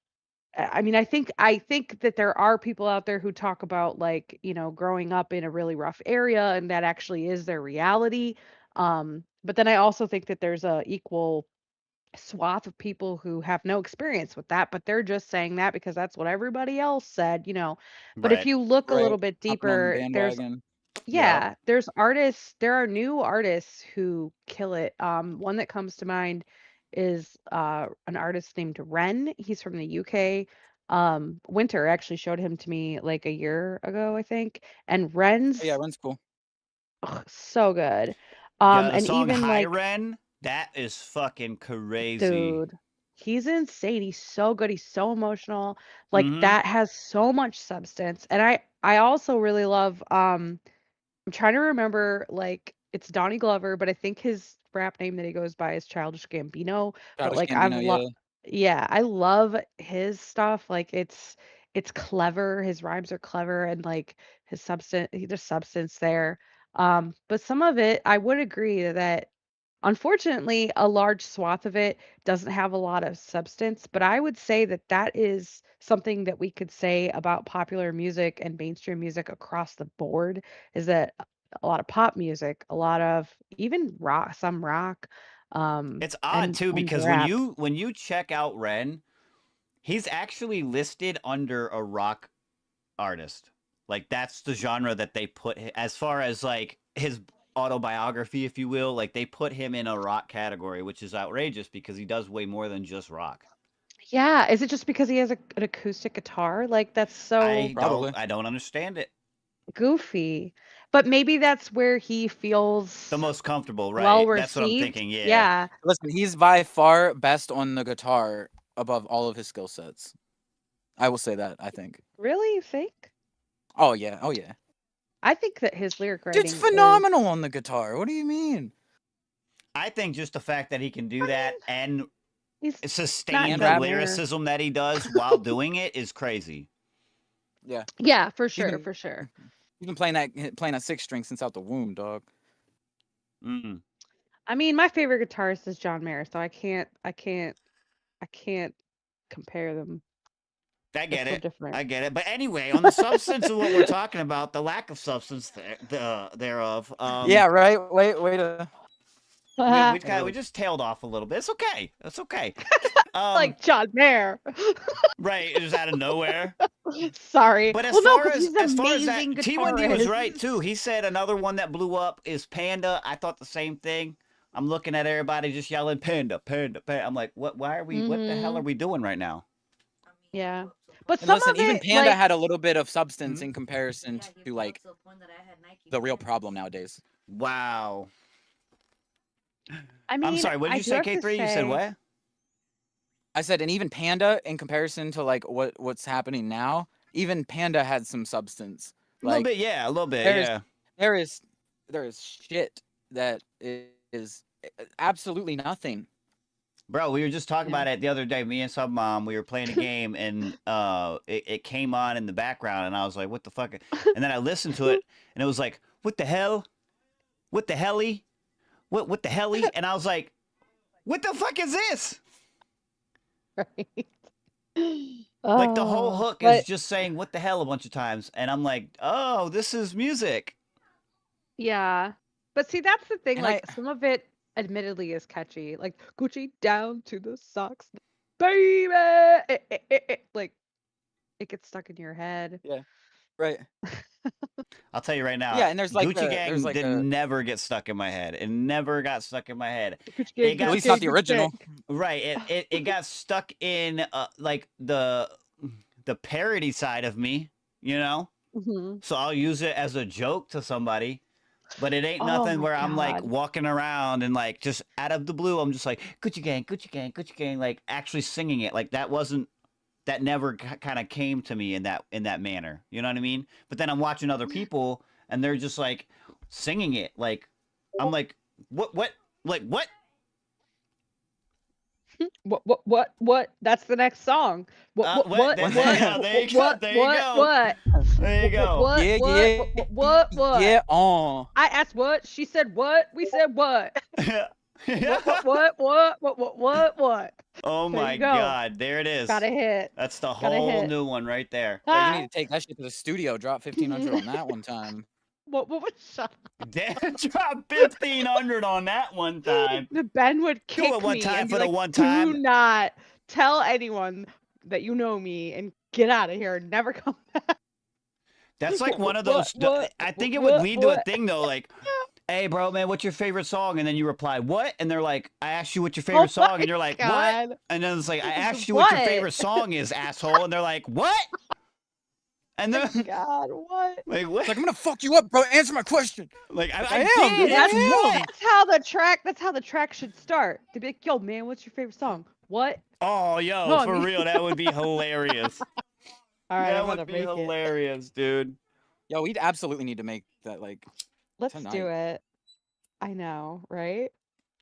I mean, I think that there are people out there who talk about like, you know, growing up in a really rough area and that actually is their reality. But then I also think that there's a equal swath of people who have no experience with that, but they're just saying that because that's what everybody else said, you know. But if Right. you look a Right. little bit Hopping on the deeper, bandwagon. Yep. there are new artists who kill it. One that comes to mind is an artist named Ren. He's from the UK. Winter actually showed him to me like a year ago, I think. And Oh, yeah, Ren's Ren's cool. so good. Yeah, the And song even High like, Ren, that is fucking crazy. dude, he's insane. He's so good. He's so emotional. Like Mm-hmm. that has so much substance. And I also really love I'm trying to remember, like, it's Donnie Glover, but I think his rap name that he goes by is Childish Gambino. But Childish like Gambino, yeah. yeah, I love his stuff. Like it's clever. His rhymes are clever and like there's substance there. But some of it I would agree that unfortunately a large swath of it doesn't have a lot of substance, but I would say that that is something that we could say about popular music and mainstream music across the board is that a lot of pop music, a lot of even rock, some rock, It's odd too and because rap. when you check out Ren, he's actually listed under a rock artist. Like that's the genre that they put as far as like his autobiography, if you will. Like they put him in a rock category, which is outrageous because he does way more than just rock. Yeah, is it just because he has an acoustic guitar? Like that's so Probably. I don't understand it. goofy. But maybe that's where he feels The most comfortable, well right? That's what I'm received. thinking. Yeah. Yeah. Listen, he's by far best on the guitar above all of his skill sets. I will say that, I think. Really, you think? Oh yeah. I think that his lyric Dude's writing phenomenal is on the guitar. What do you mean? I think just the fact that he can do that and he's sustain And the rap. lyricism that he does while doing it is crazy. Yeah. Yeah, for He's sure, been, for sure. he's been playing that six string since out the womb, dog. Mm. I mean, my favorite guitarist is John Mayer, so I can't compare them. I They're get so it. different. I get it. But anyway, on the substance of what we're talking about, the lack of substance thereof. Yeah, right. Wait. We just tailed off a little bit. It's okay. That's okay. Like John Mayer. Right, just out of nowhere. Sorry. But Well, no, 'cause he's an as far as that, amazing T1D was guitarist. right too. He said another one that blew up is Panda. I thought the same thing. I'm looking at everybody just yelling Panda, Panda, Panda. I'm like, what? Why are we? What the hell are we doing right now? Yeah. But And some listen, of even it, Panda like, had a little bit of substance in comparison to like the real problem nowadays. Wow. I I'm mean, sorry. What did I you do say, have to K3? You said say, what? I said, and even Panda, in comparison to like what's happening now, even Panda had some substance. A little Like bit, yeah. A little bit, there's yeah. there is shit that is absolutely nothing. Bro, we were just talking about it the other day. Me and some mom, we were playing a game, and it came on in the background, and I was like, "What the fuck?" And then I listened to it, and it was like, "What the hell? What the helly? What the helly?" And I was like, "What the fuck is this?" right? Like the whole hook is But just saying "what the hell" a bunch of times, and I'm like, "Oh, this is music." yeah. But see, that's the thing. And I Like, some of it, admittedly, is catchy. Like, Gucci down to the socks, baby. Like, it gets stuck in your head. yeah, right. I'll tell you right now, Yeah, and there's Gucci there's Gang like did a never get stuck in my head. It never got stuck in my head. Gucci It gang, at got Gucci least not gang, the Gucci gang. original. right. It got stuck in like the parody side of me, you know. Mhm. So I'll use it as a joke to somebody, but it ain't Oh nothing my where I'm like god. walking around and like just out of the blue, I'm just like Gucci Gang, Gucci Gang, Gucci Gang, like actually singing it. Like that never kind of came to me in that manner. You know what I mean? But then I'm watching other people and they're just like singing it. Like I'm like, what, like what? What? That's the next song. Yeah, there you go, there you go, there you go. Yeah, What? yeah. I asked what, she said what, we said what. What? Oh There my you go. God, there it is. Got a hit. That's the Got a whole hit. new one right there. Yeah, you need to take that shit to the studio. Drop 1,500 on that one time. What shut Damn, drop 1,500 on that one time. Ben would Do kick it one me time and be for the like, one do time. not tell anyone that you know me and get out of here and never come back. That's like one of What? those. I think it would lead to a thing though, like, "Hey, bro, man, what's your favorite song?" And then you reply, "What?" And they're like, "I asked you what's your favorite Oh my song," and you're like, God. "What?" And then it's like, "I asked you what your What? favorite song is, asshole," and they're like, "What?" And then God, what? like, what? It's like, I'm gonna fuck you up, bro. Answer my question. Like I I am, did. dude. That's I am. wrong. That's how the track should start. To be like, yo, man, what's your favorite song? What? Oh, yo, No, I for mean- real, that would be hilarious. All right, That I'm would gonna be make it. hilarious, dude. Yo, we'd absolutely need to make that like Let's tonight. do it. I know, right?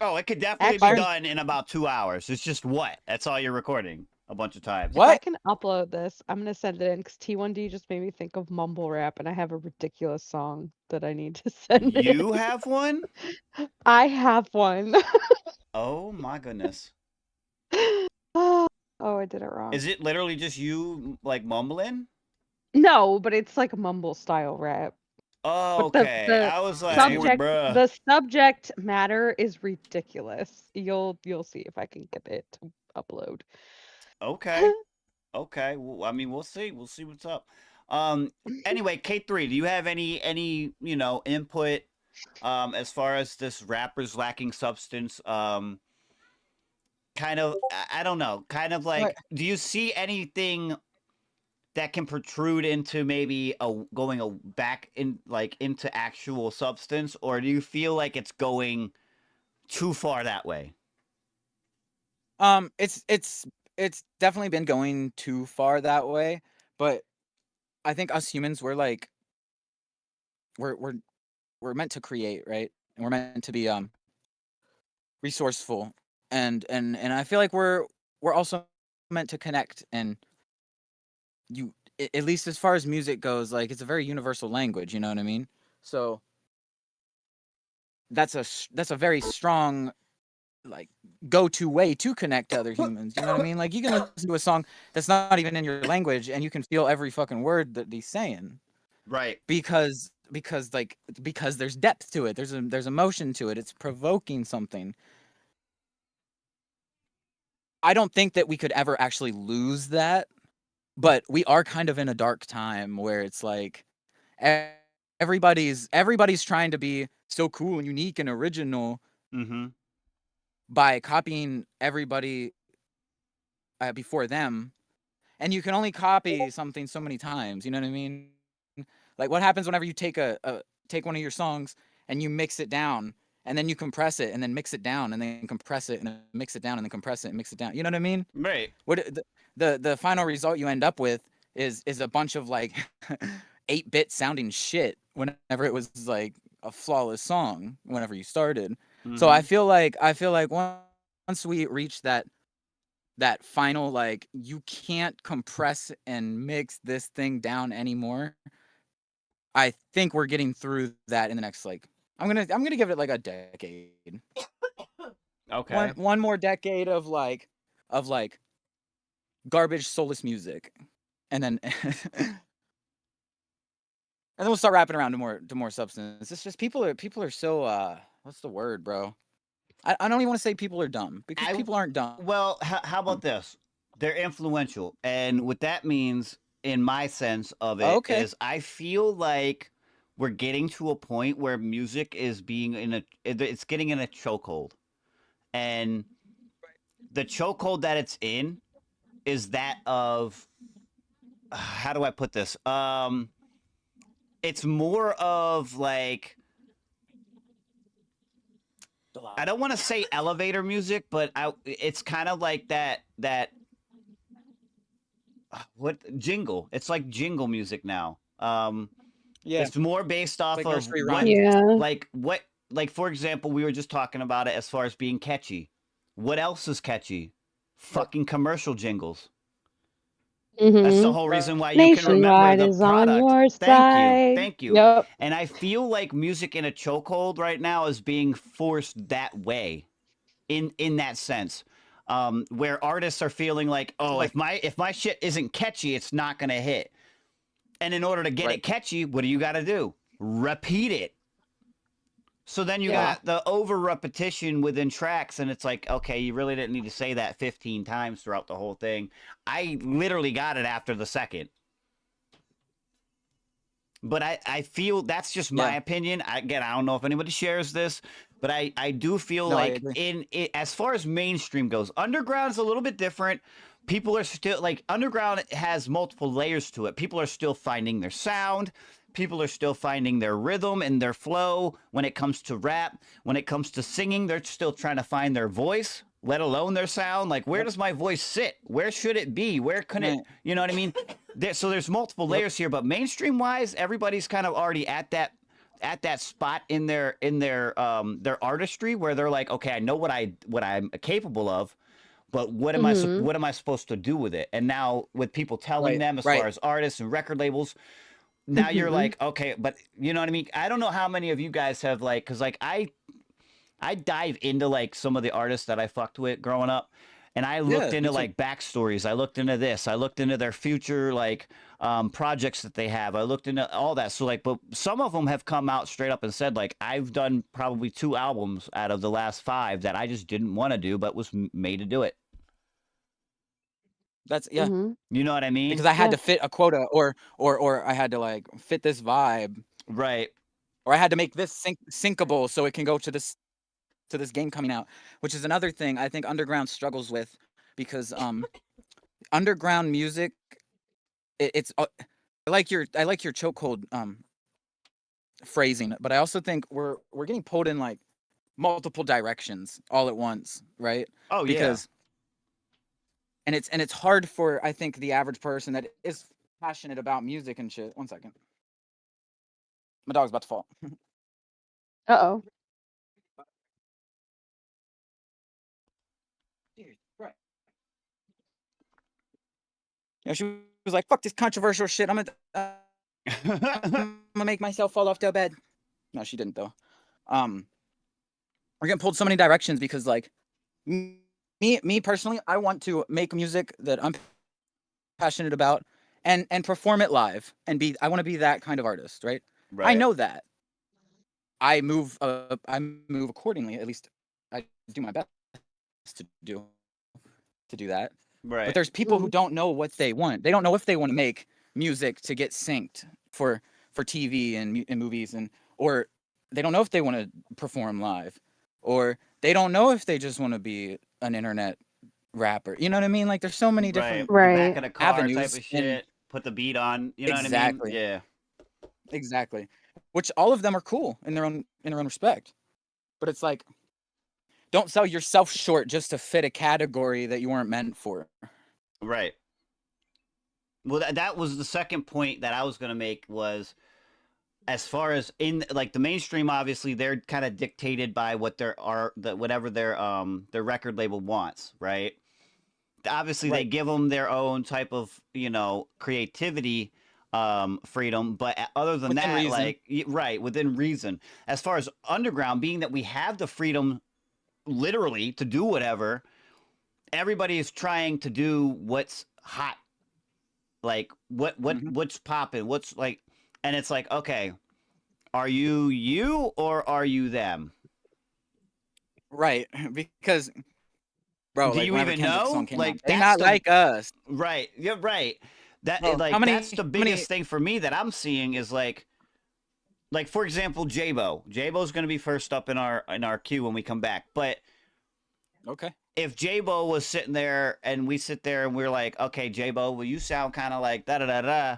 Oh, it could definitely Actually- be done in about 2 hours. It's just what? That's all you're recording a bunch of times. If I can upload this, I'm gonna send it in because T1D just made me think of mumble rap, and I have a ridiculous song that I need to send You in. have one? I have one. Oh my goodness. Oh, I did it wrong. Is it literally just you like mumbling? No, but it's like a mumble style rap. Oh, But okay. I was like, subject, bruh. the subject matter is ridiculous. You'll see if I can get it to upload. Okay. Okay. Well, I mean, we'll see. We'll see what's up. Anyway, K3, do you have any input as far as this rappers lacking substance? Kind of, I don't know. Kind of like, Right. do you see anything that can protrude into maybe going back in like into actual substance, or do you feel like it's going too far that way? It's definitely been going too far that way, but I think us humans we're meant to create, right? And we're meant to be resourceful, and I feel like we're also meant to connect, and at least as far as music goes, like it's a very universal language, you know what I mean? So that's a very strong like go-to way to connect to other humans, you know what I mean? Like you can listen to a song that's not even in your language and you can feel every fucking word that he's saying. Right. Because there's depth to it. There's emotion to it. It's provoking something. I don't think that we could ever actually lose that, but we are kind of in a dark time where it's like everybody's trying to be so cool and unique and original. Mm-hmm. By copying everybody before them, and you can only copy something so many times. You know what I mean? Like, what happens whenever you take take one of your songs and you mix it down, and then you compress it, and then mix it down, and then compress it, and then mix it down, and then compress it, and mix it down. You know what I mean? Right. What the final result you end up with is a bunch of like 8-bit sounding shit whenever it was like a flawless song whenever you started. So I feel like once we reach that final, like, you can't compress and mix this thing down anymore. I think we're getting through that in the next, like, I'm gonna give it like a decade. Okay. One more decade of like garbage soulless music, and then and then we'll start wrapping around to more substance. It's just people are so what's the word, bro? I don't even want to say people are dumb, because people aren't dumb. Well, how about this? They're influential, and what that means, in my sense of it, is I feel like we're getting to a point where music is it's getting in a chokehold, and the chokehold that it's in is that of, how do I put this? It's more of like, I don't want to say elevator music, but it's kind of like that what jingle. It's like jingle music now. Yeah. It's more based off like of nursery what, rhymes. like for example, we were just talking about it as far as being catchy. What else is catchy? Fucking commercial jingles. That's the whole reason why you can remember Nationwide the is on product. your side. Thank you. Yep. And I feel like music in a chokehold right now is being forced that way, in that sense, where artists are feeling like, oh, if my shit isn't catchy, it's not gonna hit. And in order to get it catchy, what do you got to do? Repeat it. So then you got the over repetition within tracks, and it's like, okay, you really didn't need to say that 15 times throughout the whole thing. I literally got it after the second. But I feel that's just my opinion. Again, I don't know if anybody shares this, but I do feel like as far as mainstream goes, underground's a little bit different. People are still, like, underground has multiple layers to it. People are still finding their sound. People are still finding their rhythm and their flow. When it comes to rap, when it comes to singing, they're still trying to find their voice, let alone their sound. Like, where does my voice sit? Where should it be? Where can it, you know what I mean? So there's multiple layers here, but mainstream wise, everybody's kind of already at that spot in their artistry where they're like, okay, I know what I'm capable of, but what am I supposed to do with it? And now with people telling them, as far as artists and record labels, now you're like, okay, but you know what I mean? I don't know how many of you guys have, like, because like I dive into like some of the artists that I fucked with growing up, and I looked into like backstories. I looked into this. I looked into their future like projects that they have. I looked into all that. So like, but some of them have come out straight up and said, like, I've done probably 2 albums out of the last 5 that I just didn't want to do, but was made to do it. That's You know what I mean? Because I had to fit a quota, or I had to like fit this vibe, right? Or I had to make this syncable so it can go to this game coming out, which is another thing I think underground struggles with, because underground music, it's I like your chokehold phrasing, but I also think we're getting pulled in like multiple directions all at once, right? Oh, because and it's hard for, I think, the average person that is passionate about music and shit. 1 second. My dog's about to fall. Uh-oh. Right. Yeah, she was like, fuck this controversial shit. I'm gonna make myself fall off the bed. No, she didn't though. We're getting pulled so many directions because, like, me personally, I want to make music that I'm passionate about and perform it live and I want to be that kind of artist, right? I know that. I move accordingly. At least I do my best to do that. Right. But there's people who don't know what they want. They don't know if they want to make music to get synced for TV and movies, or they don't know if they want to perform live, or they don't know if they just want to be an internet rapper. You know what I mean? Like there's so many Right. different The back Right. of the car type avenues of and shit. Put the beat on. You know what I mean? exactly. Yeah. Exactly. Which all of them are cool in their own respect. But it's like don't sell yourself short just to fit a category that you weren't meant for. Right. Well, that was the second point that I was gonna make was as far as in like the mainstream, obviously they're kind of dictated by what whatever their record label wants, right? Obviously they Right. give them their own type of creativity freedom, but other than Within that, reason. like right within reason. As far as underground, being that we have the freedom literally to do whatever, everybody is trying to do what's hot, like what's popping, what's like, and it's like, okay, are you or are you them? Right. Because bro, Do like you whenever even Kendrick's know? song came out, Like they that's not the like us. right. Yeah, right. That Bro, like how many that's the biggest thing for me that I'm seeing is like for example, J-Bo. J-Bo's going to be first up in our queue when we come back. But okay, if J-Bo was sitting there and we sit there and we're like, okay, J-Bo, well, you sound kind of like da da da da,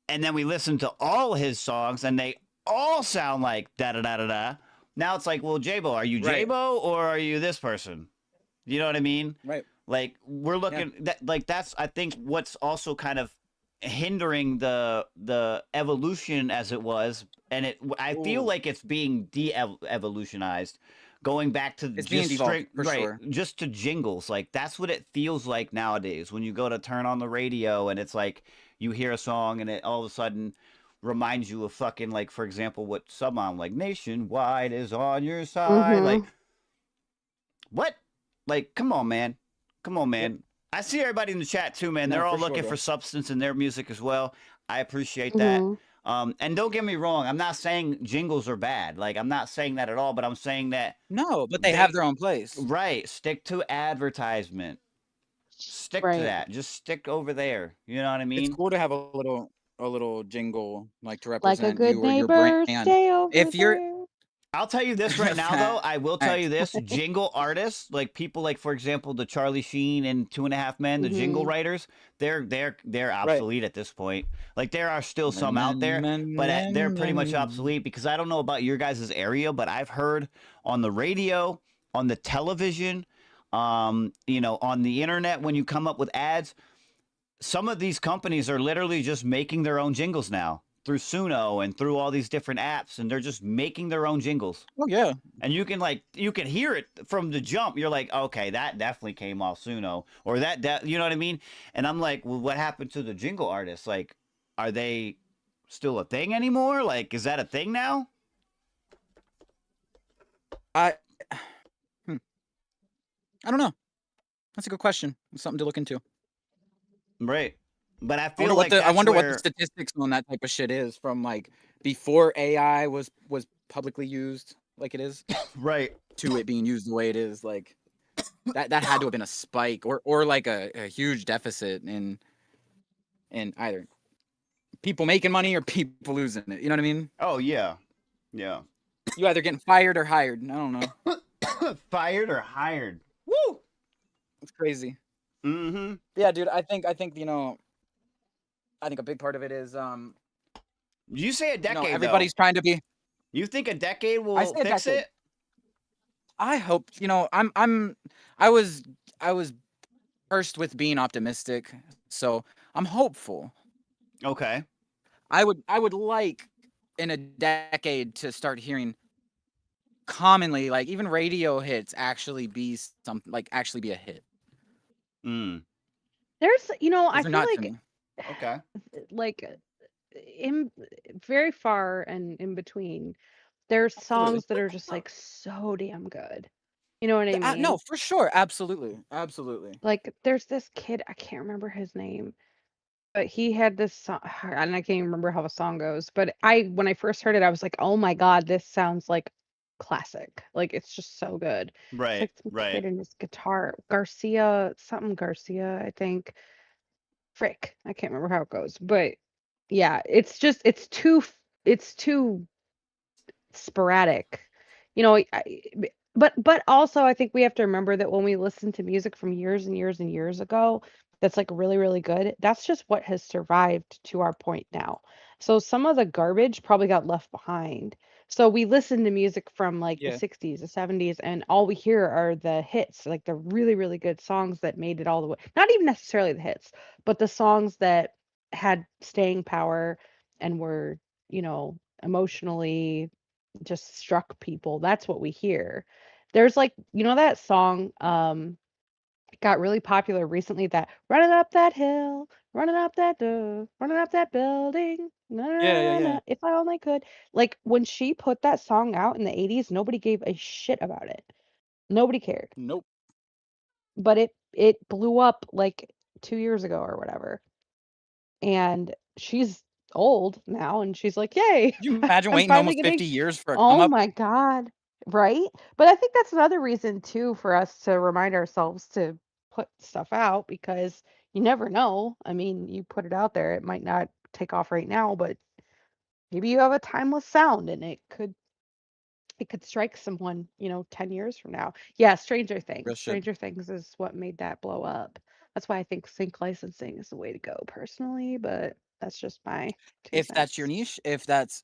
and then we listen to all his songs and they all sound like da da da da da. Now it's like, well, J-Bo, are you Right. J-Bo or are you this person? You know what I mean? Right. Like we're looking that like that's I think what's also kind of hindering the evolution as it was, and I feel Ooh. like it's being de-evolutionized, going back to It's being just devolved, straight for right, sure. just to jingles. Like that's what it feels like nowadays when you go to turn on the radio and it's like you hear a song and it all of a sudden reminds you of fucking like for example what someone like Nationwide is on your side, like Mm-hmm. what, like come on man, come on man. I see everybody in the chat too, man. No, They're all for sure, looking bro. for substance in their music as well. I appreciate that. Mm-hmm. And don't get me wrong, I'm not saying jingles are bad. Like I'm not saying that at all, but I'm saying that No, but they have their own place. right, stick to advertisement. Stick to Right. that. Just stick over there. You know what I It's mean? cool to have a little jingle like to Like a represent good you or your neighbor, brand. stay over If you're there. I'll tell you this right now, though. I will tell you Facts. this: jingle artists, like people like, for example, the Charlie Sheen and Two and a Half Men, the jingle Mm-hmm. writers, they're Right. obsolete at this point. Like there are still Men, some out there, men, but men, they're pretty much men. obsolete because I don't know about your guys' area, but I've heard on the radio, on the television, on the internet when you come up with ads, some of these companies are literally just making their own jingles now through Suno and through all these different apps, and they're just making their own jingles. Oh yeah. And you can hear it from the jump. You're like, okay, that definitely came off Suno, or you know what I mean? And I'm like, well, what happened to the jingle artists? Like, are they still a thing anymore? Like, is that a thing now? I don't know. That's a good question. It's something to look into. Right. But I I feel wonder like I that's wonder what the where statistics on that type of shit is from like before AI was publicly used like it is right to it being used the way it is. Like that had to have been a spike or like a huge deficit in either people making money or people losing it. You know what I mean? Oh yeah. Yeah. You either getting fired or hired. I don't know. Fired or hired. Woo! It's crazy. Mm-hmm. Yeah, dude. I think I think a big part of it is You say a decade. everybody's though. trying to be. You think a decade will I say a fix decade. it? I hope. I was cursed with being optimistic, so I'm hopeful. Okay. I would like in a decade to start hearing commonly, like even radio hits actually be actually be a hit. Mm. There's, I Those are feel not to like, me. Okay. like, in very far and in between, there's Absolutely. songs that are just like so damn good. You know what I mean? No, for sure, absolutely. Like, there's this kid, I can't remember his name, but he had this song, and I can't even remember how the song goes. But when I first heard it, I was like, oh my God, this sounds like classic. Like, it's just so good. It's Right. like some Right. kid in his guitar, Garcia, I think. Frick, I can't remember how it goes. But yeah, it's too sporadic. But also I think we have to remember that when we listen to music from years and years and years ago, that's like really, really good, that's just what has survived to our point now. So some of the garbage probably got left behind. So we listen to music from like the Yeah. 60s, the 70s, and all we hear are the hits, like the really, really good songs that made it all the way. Not even necessarily the hits, but the songs that had staying power and were, emotionally just struck people. That's what we hear. There's like, that song got really popular recently, that running up that hill, running up that running up that building. Na, na, Yeah, yeah, na, yeah. na, if I only could. Like when she put that song out in the 80s, nobody gave a shit about it. Nobody cared. Nope. But it blew up like 2 years ago or whatever. And she's old now and she's like, "Yay, Could you imagine I'm waiting finally almost getting." 50 years for a come Oh up? my god. Right? But I think that's another reason too for us to remind ourselves to put stuff out because you never know. I mean, you put it out there, it might not take off right now, but maybe you have a timeless sound and it could strike someone, 10 years from now. Yeah, Stranger Real Things. shit. Stranger Things is what made that blow up. That's why I think sync licensing is the way to go personally, but that's just my 2 If that's your cents. niche,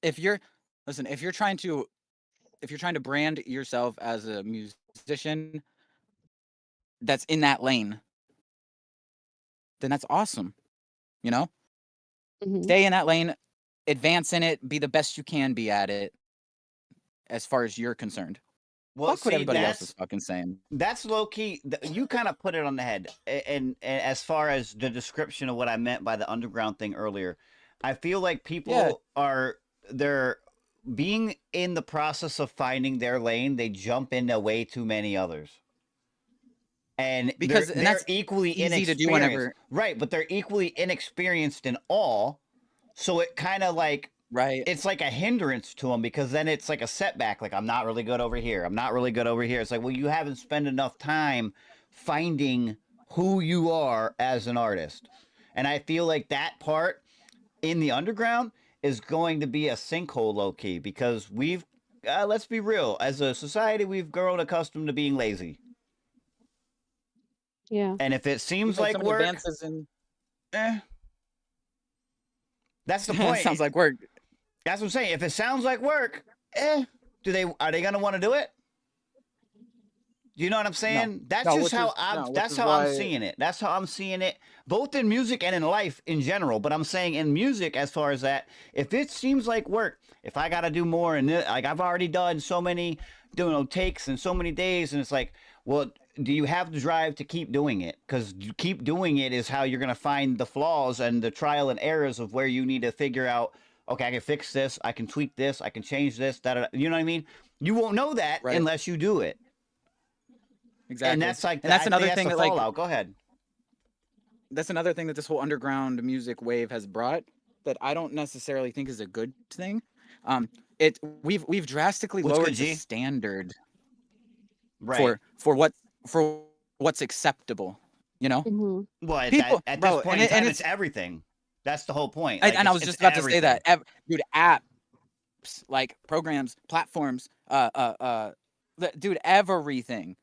if you're listen, if you're trying to brand yourself as a musician that's in that lane, then that's awesome, you know? Mhm. Stay in that lane, advance in it, be the best you can be at it as far as you're concerned. Well, Fuck what see, everybody else is fucking saying. that's low key. You kind of put it on the head. And as far as the description of what I meant by the underground thing earlier, I feel like Yeah. people they're being in the process of finding their lane. They jump into way too many others, and they're And they're that's equally easy to do inexperienced, whenever right? But they're equally inexperienced in all, so it kind of like right. it's like a hindrance to them because then it's like a setback. Like I'm not really good over here. I'm not really good over here. It's like, well, you haven't spent enough time finding who you are as an artist. And I feel like that part in the underground is going to be a sinkhole low key because let's be real, as a society, we've grown accustomed to being lazy. Yeah. And if it We've seems had so like many work, advances in that's the point. sounds like work. That's what I'm saying. If it sounds like work, are they gonna want to do it? You know what I'm saying? That's just how which that's is how I'm why seeing it. That's how I'm seeing it, both in music and in life in general. But I'm saying in music, as far as that, if it seems like work, if I got to do more, and like I've already done so many, takes in so many days, and it's like, well, do you have the drive to keep doing it? Because keep doing it is how you're gonna find the flaws and the trial and errors of where you need to figure out. Okay, I can fix this. I can tweak this. I can change this. That you know what I mean? You won't know that right. unless you do it. Exactly. And that's like and that's I think another that's thing the that like fallout. Go ahead. that's another thing that this whole underground music wave has brought that I don't necessarily think is a good thing. We've drastically What's good, lowered the G? standard Right. for what's acceptable. You know, Mhm. Well, people, at this bro, point in time, it's everything. That's the whole point. Like and I was it's just about to say everything. that, dude. Apps, like programs, platforms, dude, everything.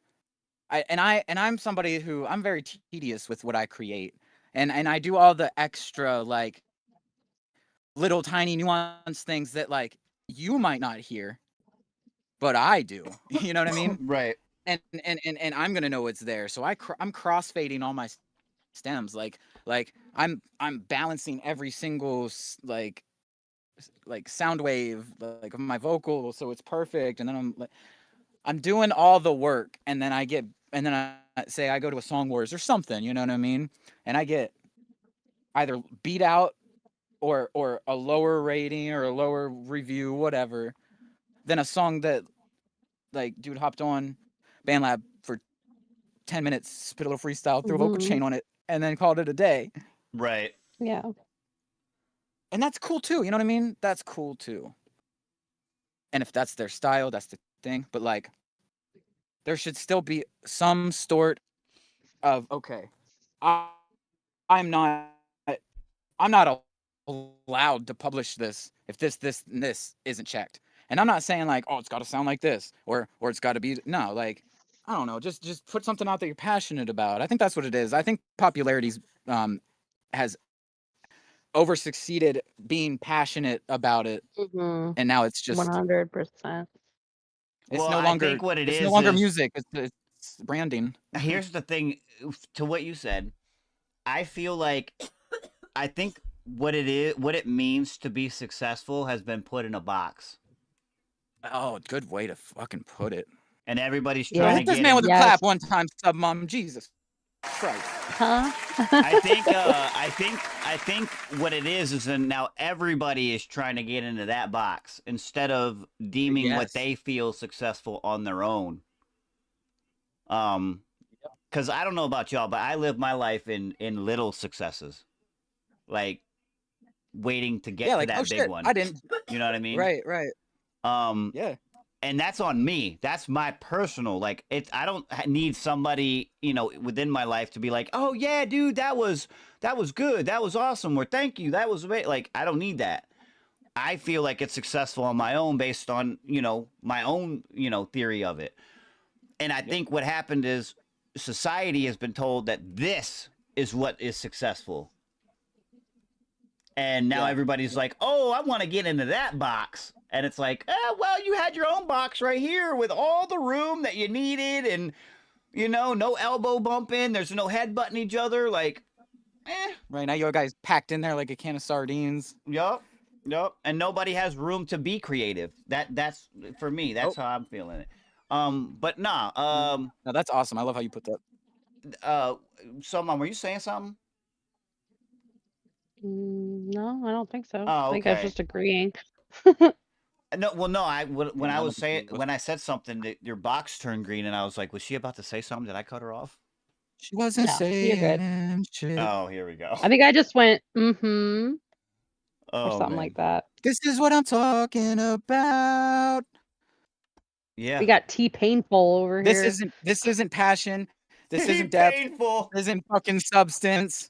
I'm somebody who I'm very tedious with what I create, and I do all the extra like little tiny nuance things that like you might not hear, but I do. You know what I mean? Right. And I'm gonna know it's there. So I'm crossfading all my stems. Like I'm balancing every single like sound wave like of my vocal, so it's perfect. And then I'm doing all the work, and then I say I go to a Song Wars or something. You know what I mean? And I get either beat out or a lower rating or a lower review, whatever, than a song that like dude hopped on BandLab for 10 minutes, spit a little freestyle, threw a vocal Mhm. chain on it, and then called it a day. Right. Yeah. And that's cool too. You know what I mean? That's cool too. And if that's their style, that's the thing. But like, there should still be some sort of okay. I, I'm not I'm not allowed to publish this if this and this isn't checked. And I'm not saying like, oh, it's got to sound like this or it's got to be no, like I don't know, just put something out that you're passionate about. I think that's what it is. I think popularity's has over succeeded being passionate about it, and now it's just 100%. it's Well, no I longer think what it it's is no longer is- music. It's branding. Here's the thing, to what you said. I feel like I think what it means to be successful has been put in a box. Oh, good way to fucking put it. And everybody's Yeah. trying Hit to this get man in- with a clap one time, sub mom. Jesus Christ. Huh? I think what it is that now everybody is trying to get into that box instead of deeming what Yes. they feel successful on their own. Because I don't know about y'all, but I live my life in little successes, like waiting to get Yeah, to like, that oh, big shit, one. I didn't. You know what I mean? Right. Yeah. And that's on me. That's my personal. Like, it's. I don't need somebody, within my life to be like, oh yeah, dude, that was good, that was awesome, or thank you, that was amazing. Like, I don't need that. I feel like it's successful on my own based on my own theory of it. And I think what happened is society has been told that this is what is successful. And now everybody's like, oh, I want to get into that box. And it's like, well, you had your own box right here with all the room that you needed and, no elbow bumping. There's no head butting each other. Like, Right now, you guys packed in there like a can of sardines. Yup. And nobody has room to be creative. That's for me. That's how I'm feeling it. But nah. No, that's awesome. I love how you put that. So, Mom, were you saying something? No, I don't think so. Oh, I think I was okay. just agreeing. No, well, no. When I said something, that your box turned green, and I was like, was she about to say something? Did I cut her off? She wasn't No, you're good. saying shit. Oh, here we go. I think I just went, or Oh, something man. like that. This is what I'm talking about. Yeah. We got T-Painful over This here. isn't passion. This isn't depth. Painful. This isn't fucking substance.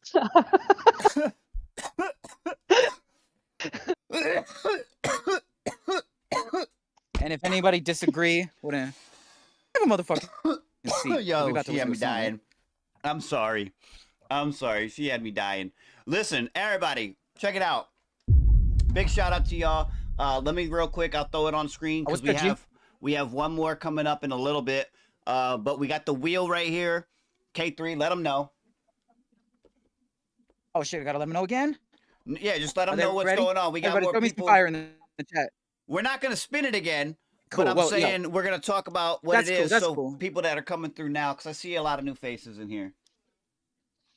And if anybody disagree, what a motherfucker. Yo, she had me dying. I'm sorry. She had me dying. Listen, everybody, check it out. Big shout out to y'all. Let me real quick. I'll throw it on screen because we have one more coming up in a little bit. But we got the wheel right here. K3, let them know. Oh shit, I gotta let them know again? Yeah, just let them know what's going on. We got Everybody more throw me people. some fire in the chat. We're not going to spin it again, Cool, but I'm well, saying we're going to talk about what That's it cool, is. that's So cool. people that are coming through now, because I see a lot of new faces in here.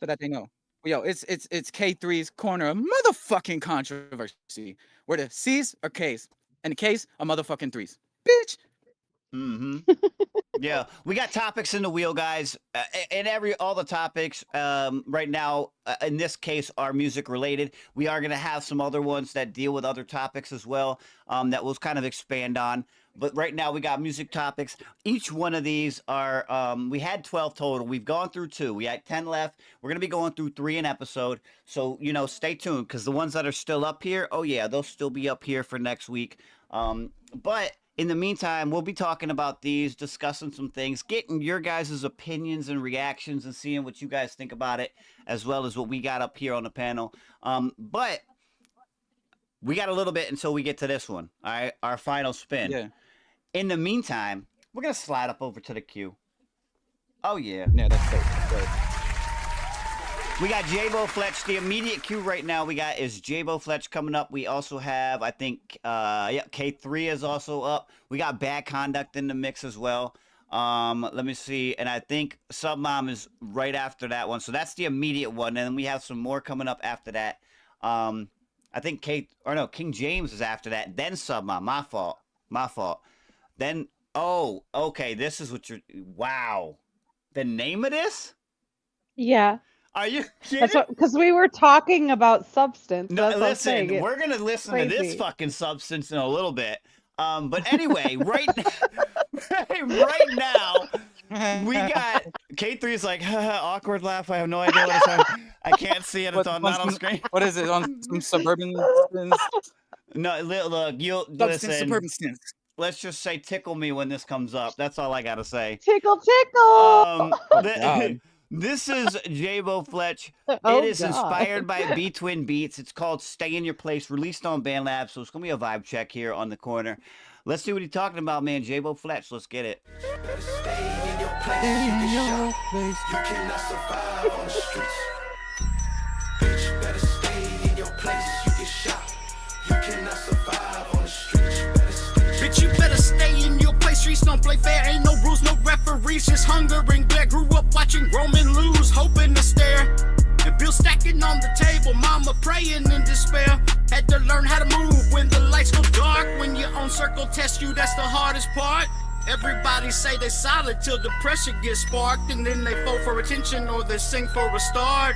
So that they know. Yo, it's K3's corner of motherfucking controversy. Where the C's are K's. And the K's are motherfucking threes. Bitch. Mm-hmm. Yeah, we got topics in the wheel, guys, and all the topics right now. In this case, are music related. We are going to have some other ones that deal with other topics as well. That we'll kind of expand on. But right now, we got music topics. Each one of these are. We had 12 total. We've gone through 2. We had 10 left. We're going to be going through 3 an episode. So stay tuned because the ones that are still up here, oh yeah, they'll still be up here for next week. But in the meantime, we'll be talking about these, discussing some things, getting your guys' opinions and reactions and seeing what you guys think about it, as well as what we got up here on the panel. But we got a little bit until we get to this one, all right? Our final spin. Yeah. In the meantime, we're going to slide up over to the queue. Oh, yeah. Yeah, that's great. We got J-Bo Fletch. The immediate queue right now we got is J-Bo Fletch coming up. We also have, I think, K3 is also up. We got Bad Conduct in the mix as well. Let me see. And I think Sub Mom is right after that one. So that's the immediate one. And then we have some more coming up after that. I think King James is after that. Then Sub Mom. My fault. Then, oh, okay. This is what wow. The name of this? Yeah. Are you kidding? Because we were talking about substance. No, that's what I'm saying. listen, we're gonna listen to this crazy. fucking substance in a little bit. But anyway, right now, we got K3's like awkward laugh. I have no idea what it's on. I can't see it. It's not on screen. What is it on some Suburban? No, look, you'll Substance, listen. superstance. Let's just say tickle me when this comes up. That's all I gotta say. Tickle, tickle. God. This is J-Bo Fletch. Oh, It is God. inspired by B.O.R.N beats. It's called Stay in Your Place, released on B.O.R.N Lab, so it's gonna be a vibe check here on the corner. Let's see what he's talking about, man. J-Bo Fletch, let's get it. Stay in your place, you get shot. You cannot survive on the streets. Bitch, better stay in your place, you get shot. You cannot survive on the streets. Bitch, you better stay in your place. Streets don't play fair. Ain't no rules, no referees. Just hunger and glare. Grew up watching Roman lose, hoping to stare. And bill stacking on the table. Mama praying in despair. Had to learn how to move when the lights go dark. When your own circle tests you, that's the hardest part. Everybody say they solid till the pressure gets sparked. And then they fall for attention or they sing for a start.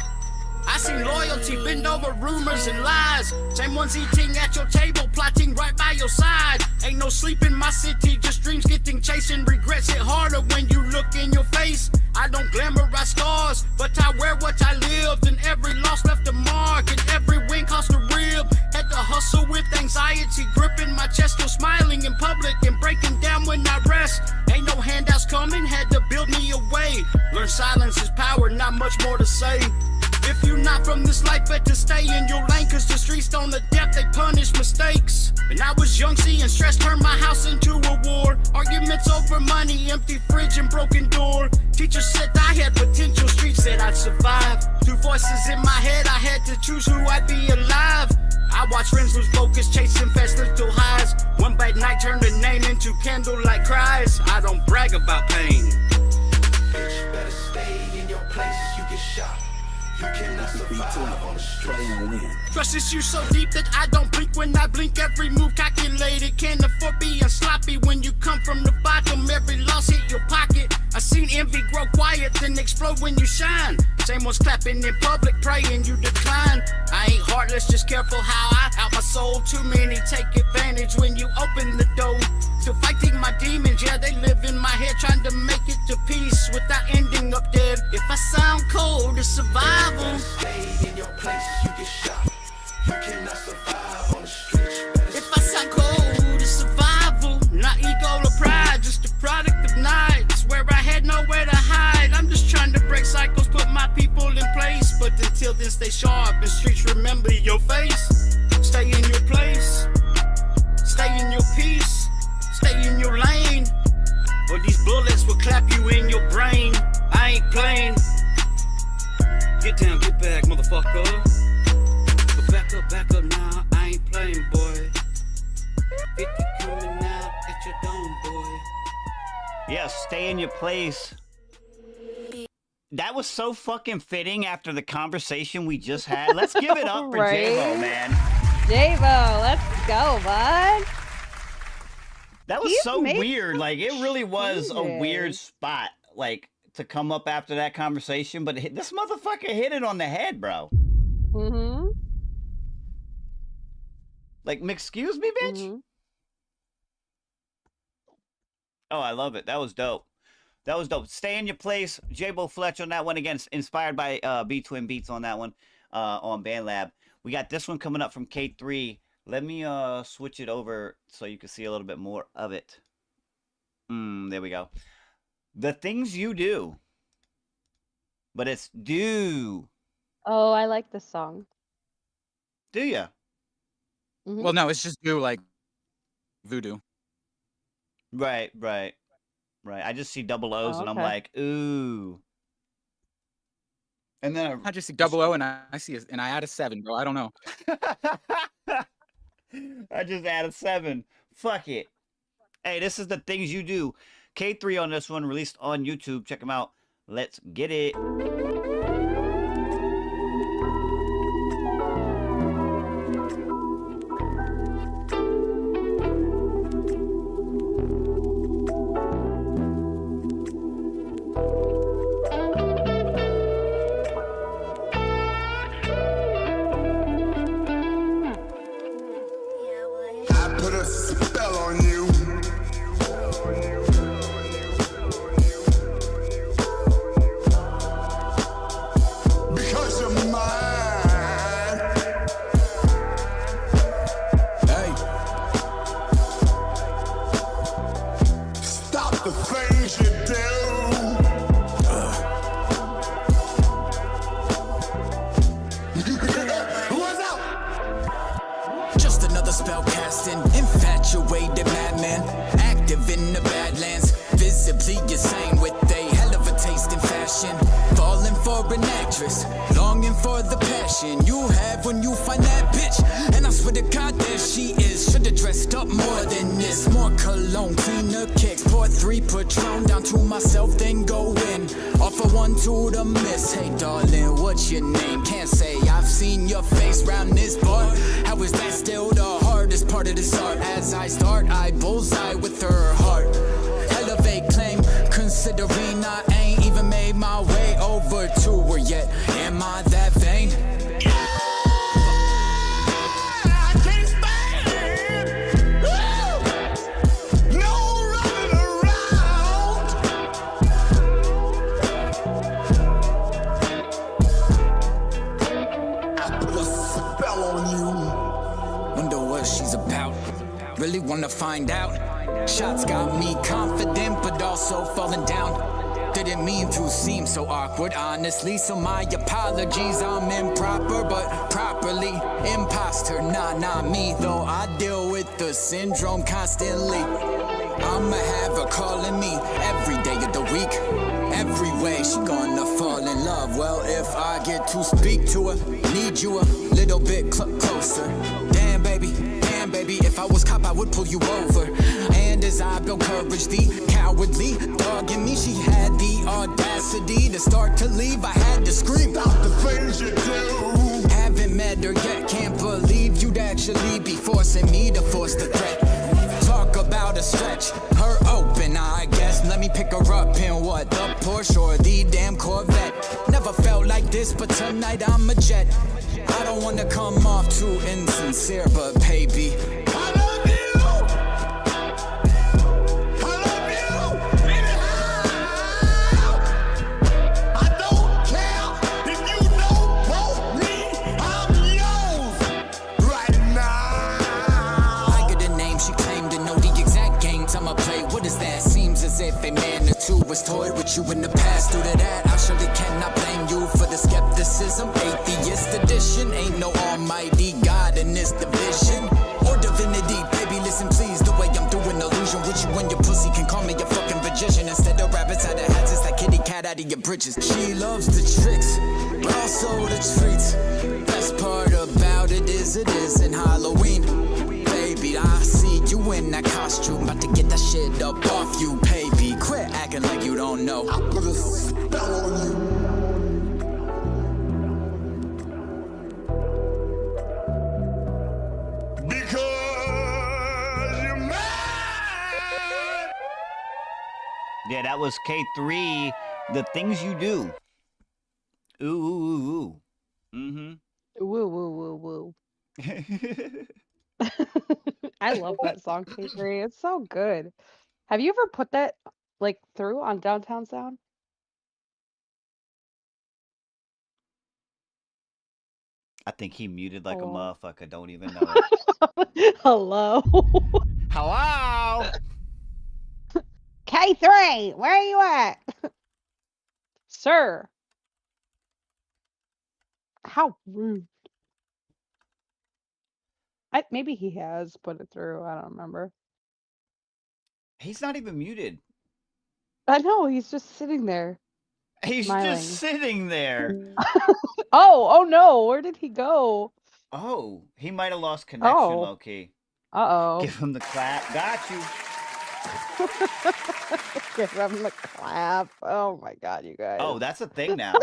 I seen loyalty bend over rumors and lies. Same ones eating at your table, plotting right by your side. Ain't no sleep in my city, just dreams getting chased and regrets hit harder when you look in your face. I don't glamorize scars, but I wear what I lived. And every loss left a mark, and every win cost a rib. Had to hustle with anxiety, gripping my chest, still smiling in public and breaking down when I rest. Ain't no handouts coming, had to build me a way. Learn silence is power, not much more to say. If you not from this life, better stay in your lane. Cause the streets don't adapt, they punish mistakes. And I was young, seeing stress turn my house into a war. Arguments over money, empty fridge and broken door. Teacher said I had potential, streets said I'd survive. Two voices in my head, I had to choose who I'd be alive. I watch friends lose focus, chasing fast little highs. One bad night turned a name into candlelight cries. I don't brag about pain. Bitch, better stay in your place, you get shot. You cannot survive on the streets. Trust issues so deep that I don't blink when I blink. Every move calculated, can't afford being sloppy. When you come from the bottom, every loss hit your pocket. I seen envy grow quiet, then explode when you shine. Same ones clapping in public, praying you decline. I ain't heartless, just careful how I out my soul. Too many take advantage when you open the door. Still fighting my demons, yeah, they live in my head, trying to make it to peace without ending up dead. If I sound cold, it's survival. Stay in your place, you get shot. You cannot survive on the streets. If I sound cold, it's survival. Not ego or pride, just a product of nights where I had nowhere to hide. I'm just trying to break cycles, put my people in place. But until then, stay sharp and streets remember your face. Stay in your place. Stay in your peace. Stay in your lane. Or these bullets will clap you in your brain. I ain't playing. Get down, get back, motherfucker. But back up now. I ain't playing, boy. 50 coming out at your dome, boy. Yeah, stay in your place. That was so fucking fitting after the conversation we just had. Let's give it up for Right? J-Bo, man. J-Bo, let's go, bud. That was He's so made weird. Like, it really was a weird changes. spot, like, to come up after that conversation. But this motherfucker hit it on the head, bro. Mm-hmm. Like, excuse me, bitch? Mm-hmm. Oh, I love it. That was dope. That was dope. Stay in your place. J-Bo Fletch on that one. Again, inspired by B.O.R.N beats on that one on B.O.R.N Lab. We got this one coming up from K3. Let me switch it over so you can see a little bit more of it. There we go. The things you do. But it's do. Oh, I like this song. Do ya? Mhm. Well, no, it's just do like voodoo. Right. I just see double O's Oh, and I'm okay. like, ooh. And then I just see double O and I see and I add a 7, bro. I don't know. I just added 7. Fuck it. Hey, this is the things you do. K3 on this one, released on YouTube. Check them out. Let's get it. I put a spell on you. action. Falling for an actress, longing for the passion you have when you find that bitch. And I swear to God there she is. Should've dressed up more than this. More cologne, cleaner kicks. Pour 3 Patron down to myself, then go in. Offer 1 to the miss. Hey darling, what's your name? Can't say I've seen your face round this bar. How is that still the hardest part of this art? As I start, I bullseye with her heart. Elevate claim, considering I ain't even made my way over to her yet. Am I that vain? Really wanna find out. Shots got me confident, but also falling down. Didn't mean to seem so awkward, honestly. So my apologies, I'm improper, but properly imposter. Nah, not me, though I deal with the syndrome constantly. I'ma have her calling me every day of the week. Every way she gonna fall in love. Well, if I get to speak to her, need you a little bit closer. Damn, baby, if I was cop, I would pull you over. And as I built courage, the cowardly dog in me, she had the audacity to start to leave. I had to scream, stop the things you do. Haven't met her yet, can't believe you'd actually be forcing me to force the threat. Talk about a stretch, her open, I guess. Let me pick her up in what, the Porsche or the damn Corvette. Never felt like this, but tonight I'm a jet. I don't wanna come off too insincere, but baby, I love you. I love you. I don't care if you don't want me. I'm yours right now. I get a name, she claimed to know the exact games I'ma play. What is that? Seems as if a man or two was toyed with you in the past. Due to that, I surely cannot blame you for the skepticism. Atheist edition, ain't no almighty God in this division or divinity. Baby, listen please, the way I'm doing illusion with you and your pussy can call me a fucking magician. Instead of rabbits out of hats, it's that kitty cat out of your britches. She loves the tricks, but also the treats. Best part about it isn't Halloween. Baby, I see you in that costume, about to get that shit up off you, baby. Quit acting like you don't know. I put a spell on you. Yeah, that was K3, The Things You Do. Ooh, ooh, ooh, ooh. Mm-hmm. Woo, woo, woo, woo. I love that song, K3. It's so good. Have you ever put that like through on Downtown Sound? I think he muted like a Hello? motherfucker. Don't even know it. Hello. Hello? K3, where are you at? Sir. How rude. Maybe he has put it through. I don't remember. He's not even muted. I know, he's just sitting there. He's smiling. just sitting there. Oh no, where did he go? Oh, he might have lost connection, Oh. low-key. Uh-oh. Give him the clap. Got you. Give him the clap. Oh my god, you guys. Oh, that's a thing now.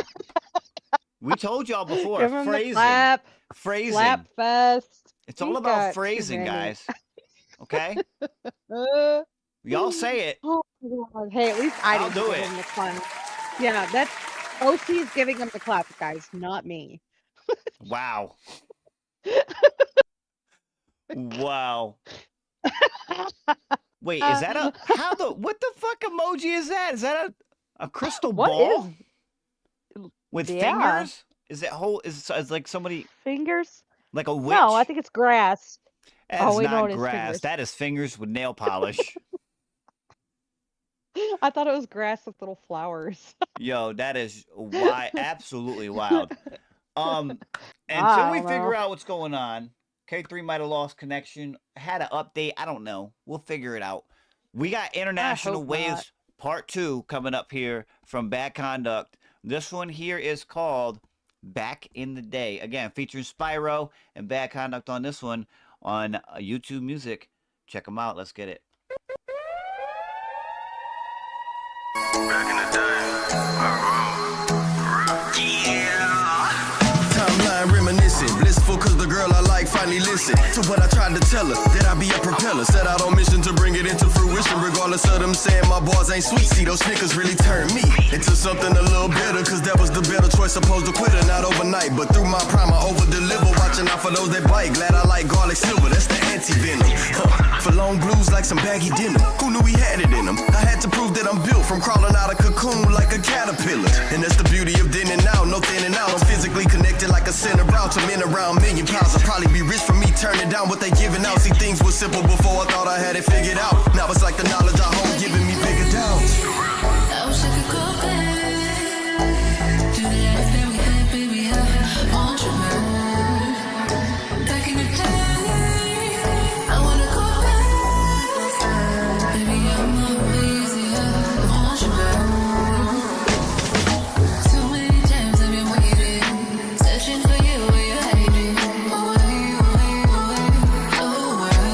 We told y'all before. Give him the Phrasing. clap. Phrasing. Slap fest. It's all He's about got too phrasing, many. guys. Okay? Y'all say it. Oh my god. Hey, at least I I'll didn't do give it. him the clap. Yeah, that's OC's giving him the clap, guys, not me. Wow. Wow. Wait, is that what the fuck emoji is that? Is that a crystal What ball? is- With Yeah. fingers? Is it whole? Is like somebody Fingers? like a witch? No, I think it's grass. That Oh, is wait, no, not it is grass. fingers. That is fingers with nail polish. I thought it was grass with little flowers. Yo, that is absolutely wild. Until I we don't figure know. out what's going on, K3 might have lost connection, had an update. I don't know. We'll figure it out. We got International hope Waves not. Part 2 coming up here from Bad Conduct. This one here is called Back in the Day. Again, featuring Spyro and Bad Conduct on this one on YouTube Music. Check them out. Let's get it. Back in the day. Timeline reminiscent, blissful cause the girl I like finally listened to what I tried to tell her, that I be a propeller, set out on mission to bring it into fruition, regardless of them saying my bars ain't sweet. See, those Snickers really turned me into something a little better, cause that was the better choice, supposed to quit her, not overnight, but through my prime I over-deliver, watching out for those that bite. Glad I like garlic silver, that's the anti-venom. For long blues like some baggy denim, who knew he had it in him? I had to prove that I'm built from crawling out of cocoon like a caterpillar, and that's the beauty of then and now, no thinning out. I'm physically connected like a center route to men around million pounds. I'll probably be rich from me turning down what they giving out. See, things were simple before, I thought I had it figured out. Now it's like the knowledge I hold giving me bigger doubts. I wish I could go back to the life that we had, baby. I want you back. Back in the day, I wanna go back. Baby, I'm not crazy. I want you back. Too many times I've been waiting, searching for you where you're hiding. Away, away, away, away.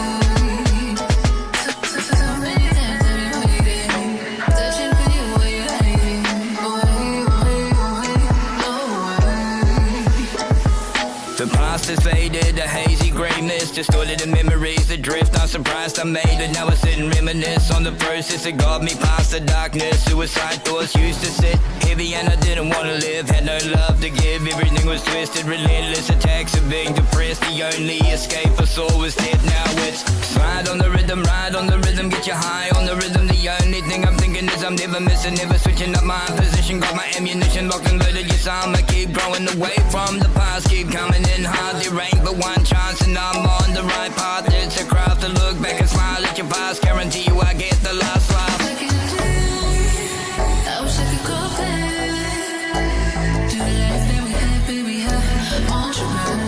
So many times I've been waiting, searching for you where you're hiding. Away, away, away. The past is faded, a hazy grey mist, distorted in memories that drift. Not surprised I made it, now I sit and reminisce on the process that got me past the darkness. Suicide thoughts used to sit heavy and I didn't want to live. Had no love to give, everything was twisted. Relentless attacks of being depressed. The only escape I saw was death. Now it's slide on the rhythm, ride on the rhythm, get you high on the rhythm. The only thing I'm thinking is I'm never missing, never switching up my position. Got my ammunition locked and loaded, yes I'ma keep growing away from the past. Keep coming in hard, there ain't but one chance and I'm on the right path. It's a craft to look back and smile at your past. Guarantee you I get the last laugh. Back in the day, I wish I could go back to the life that we had, baby. I want you back.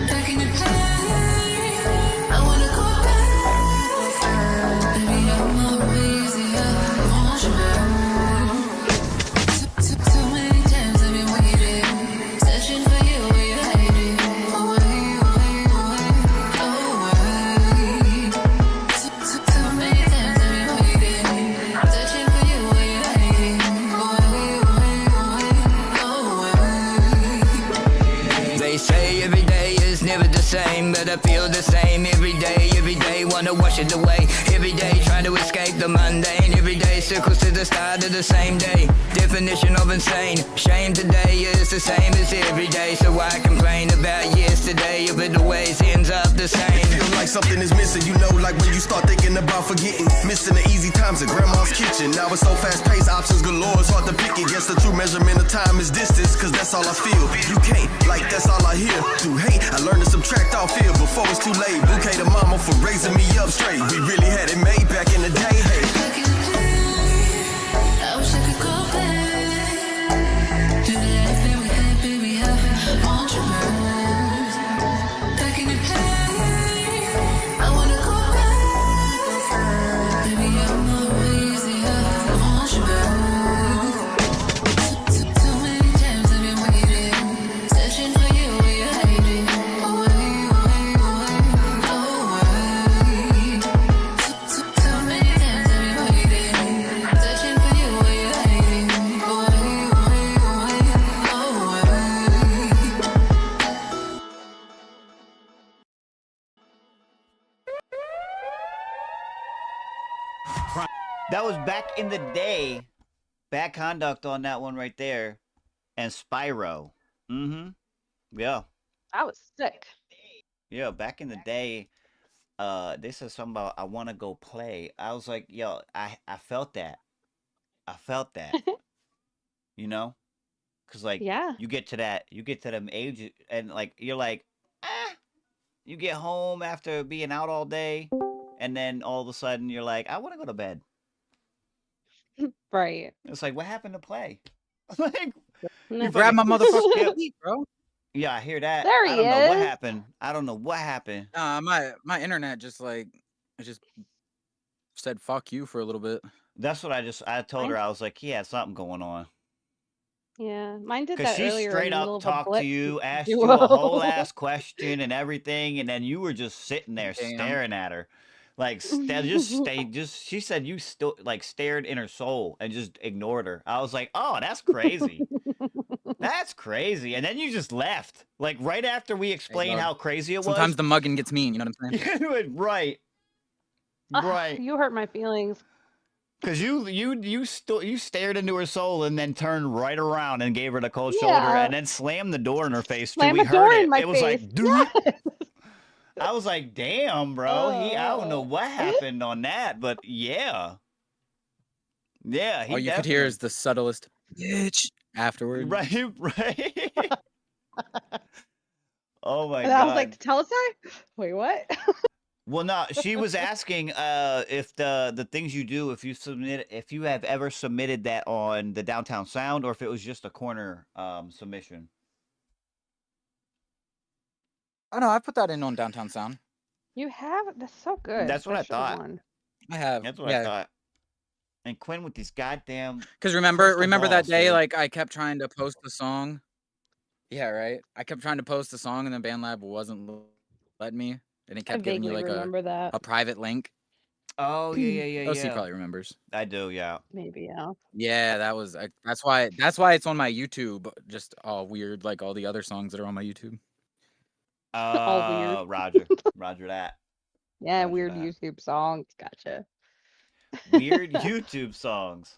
Back in the day, I wanna go back. Baby, I'm not crazy. I want you back. Too many times I've been waiting, searching for you where you're hiding. Away, away, away, away. Too many times I've been waiting, searching for you where you're hiding. Away, away, away, away. They say every day is never the same, but I feel the same every day, wanna wash it away. Every day trying to escape the mundane, every day circles to the start of the same day. Definition of insane, shame today is the same as every day. So I complain about yesterday if it always ends up the same. Feel like something is missing, you know, like when you start thinking about forgetting. Missing the easy times at grandma's kitchen. Now it's so fast paced, options galore, it's hard to pick it. Guess the true measurement of time is distance, cause that's all I feel. You can't, like that's all I hear. Through hate, I learned to subtract all fear before it's too late. Bouquet to mama for raising me up straight. We really had it made back in the day, hey. Back in the day, I wish I could go back to the life that we had, baby. I want you back. Back in the day, I wanna go back. Baby, I'm not crazy. I want you back. Too many times I've been waiting, searching for you where you're hiding. Away, away, away, away. Too many times I've been waiting, searching for you where you're hiding. Away, away, away, away. That was Back in the Day. Bad Conduct on that one right there. And Spyro. Mm-hmm. Yeah. That was sick. Yeah, back in the day, they said something about I want to go play. I was like, yo, I felt that. I felt that. You know? Cause like Yeah. you get to them age and like you're like, you get home after being out all day, and then all of a sudden you're like, I want to go to bed. Right. It's like, what happened to play? Like, No. Grab my motherfucking Yeah. feet, bro. Yeah, I hear that. There I he don't know what is. happened. I don't know what happened. My internet just like it just said fuck you for a little bit. That's what I told her. Fine. I was like, he had something going on. Yeah, mine did Because that she earlier in straight the middle up of a talked to blitz you, asked you a whole duo. ass question and everything, and then you were just sitting there Damn. staring at her, like she said you still like stared in her soul and just ignored her. I was like, oh, that's crazy. That's crazy. And then you just left, like right after we Hey, explained dog. how crazy it Sometimes was. the mugging gets mean. You know what I'm saying? Right, right. You hurt my feelings. Because you stared into her soul and then turned right around and gave her the cold shoulder Yeah. and then slammed the door in her face. Too. Slam We a heard door it. in my It was face. like, dude. Yes. I was like, damn, bro. I don't know what happened on that, but yeah. Yeah, he All you could hear is the subtlest bitch afterward. Right, right. Oh my And I was like, god. tell us that? Wait, what? Well, no, she was asking if the things you do, if you have ever submitted that on the Downtown Sound or if it was just a Korner submission. Oh no, I put that in on Downtown Sound. You have? That's so good. That's what I should've thought. won. I have. That's what yeah. I thought. And Quinn with these goddamn Because remember crystal that balls, day, dude. like I kept trying to post the song. Yeah, right. I kept trying to post the song, and then BandLab wasn't letting me, and it I kept giving you vaguely like remember that. a private link. Oh yeah. OC probably remembers. I do, yeah. Maybe, yeah. Yeah, that was. That's why it's on my YouTube. Just all weird, like all the other songs that are on my YouTube. All weird. Roger that. Yeah, Roger weird that. YouTube songs. Gotcha. Weird YouTube songs.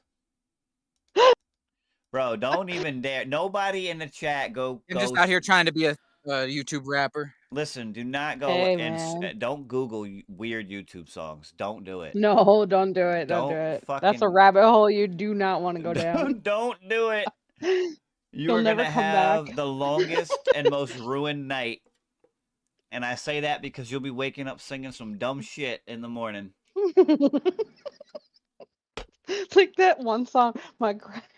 Bro, don't even dare. Nobody in the chat I'm just out here trying to be a YouTube rapper. Listen, do not go Hey, and man. don't Google weird YouTube songs. Don't do it. No, don't do it. Don't do Don't it. That's a fucking- rabbit hole you do not want to go down. Don't do it. You'll You're never gonna come have back. the longest and most ruined night. And I say that because you'll be waking up singing some dumb shit in the morning. It's like that one song. My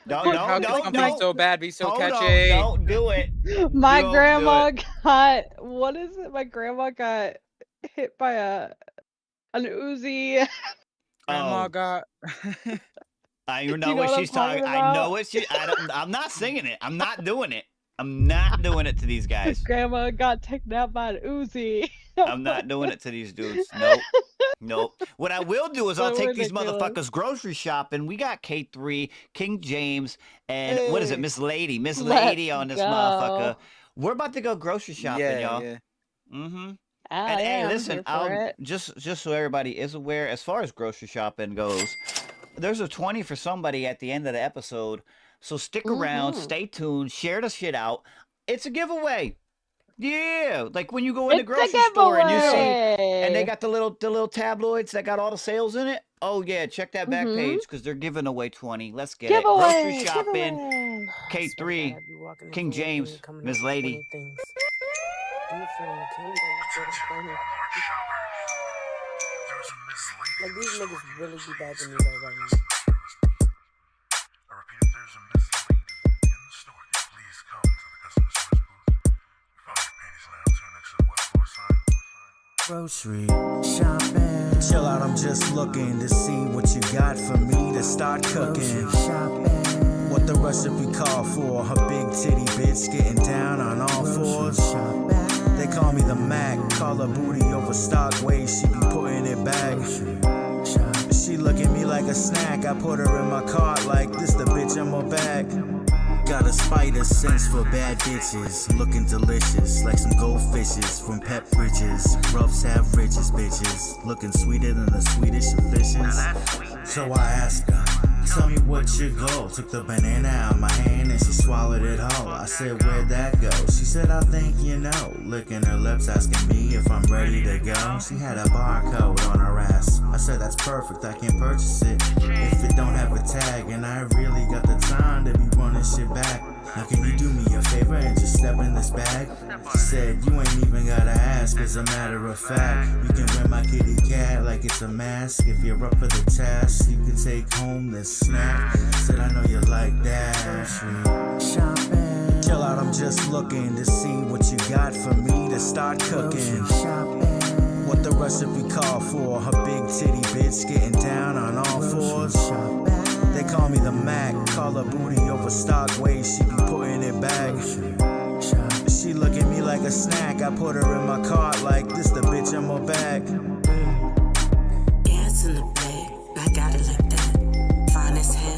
How could something so bad be so Hold catchy? on, don't do it. my Don't do grandma it. got what is it? My grandma got hit by an Uzi. Grandma Oh. got. I Do know you know what what I'm she's talking. talking I know about? what she. I'm not singing it. I'm not doing it. I'm not doing it to these guys. Grandma got taken out by an Uzi. I'm not doing it to these dudes. Nope. Nope. What I will do is I'll So take these ridiculous. motherfuckers grocery shopping. We got K3, King James, and what is it, Hey, Miss Lady? Miss let's Lady on this motherfucker. go. We're about to go grocery shopping, Yeah, y'all. yeah. Mm-hmm. Ah, And hey, yeah, I'm listen, here for it. just so everybody is aware, as far as grocery shopping goes, there's a 20 for somebody at the end of the episode. So stick around, Mhm. stay tuned, share the shit out. It's a giveaway. Yeah, like when you go in the It's a grocery store and you see, and they giveaway. got the little tabloids that got all the sales in it. Oh yeah, check that back Mhm. page because they're giving away 20. Let's get it. Grocery Giveaway. shopping. Giveaway. K3, King James, Miss Lady. Like these niggas really be bad to me though right now. Grocery shopping. Chill out, I'm just looking to see what you got for me to start cooking. What the recipe call for? Her big titty bitch getting down on all fours. They call me the Mac, call her booty over stock waist, she be putting it back. She look at me like a snack, I put her in my cart like this the bitch on my back. Got a spider sense for bad bitches, looking delicious like some goldfishes from Pep Bridges. Roughs have riches, bitches, looking sweeter than the Swedish fishes. So I asked her, tell me what's your goal? Took the banana out of my hand and she swallowed it whole. I said, where'd that go? She said, I think you know. Licking her lips, asking me if I'm ready to go. She had a barcode on her ass. I said, that's perfect, I can purchase it if it don't have a tag. And I really got the time to be running shit back. Now can you do me a favor and just step in this bag? She said, you ain't even gotta ask, as a matter of fact. You can wear my kitty cat like it's a mask. If you're up for the task, you can take home this snack. Said, I know you like that. Shopping. Chill out, I'm just looking to see what you got for me to start cooking. What the recipe call for? Her big titty bitch getting down on all fours. They call me the Mac, call her booty over stock waist, she be putting it back. She look at me like a snack, I put her in my cart like this the bitch in my bag. Yeah, it's in the bag, I got it like that. Fine as hell,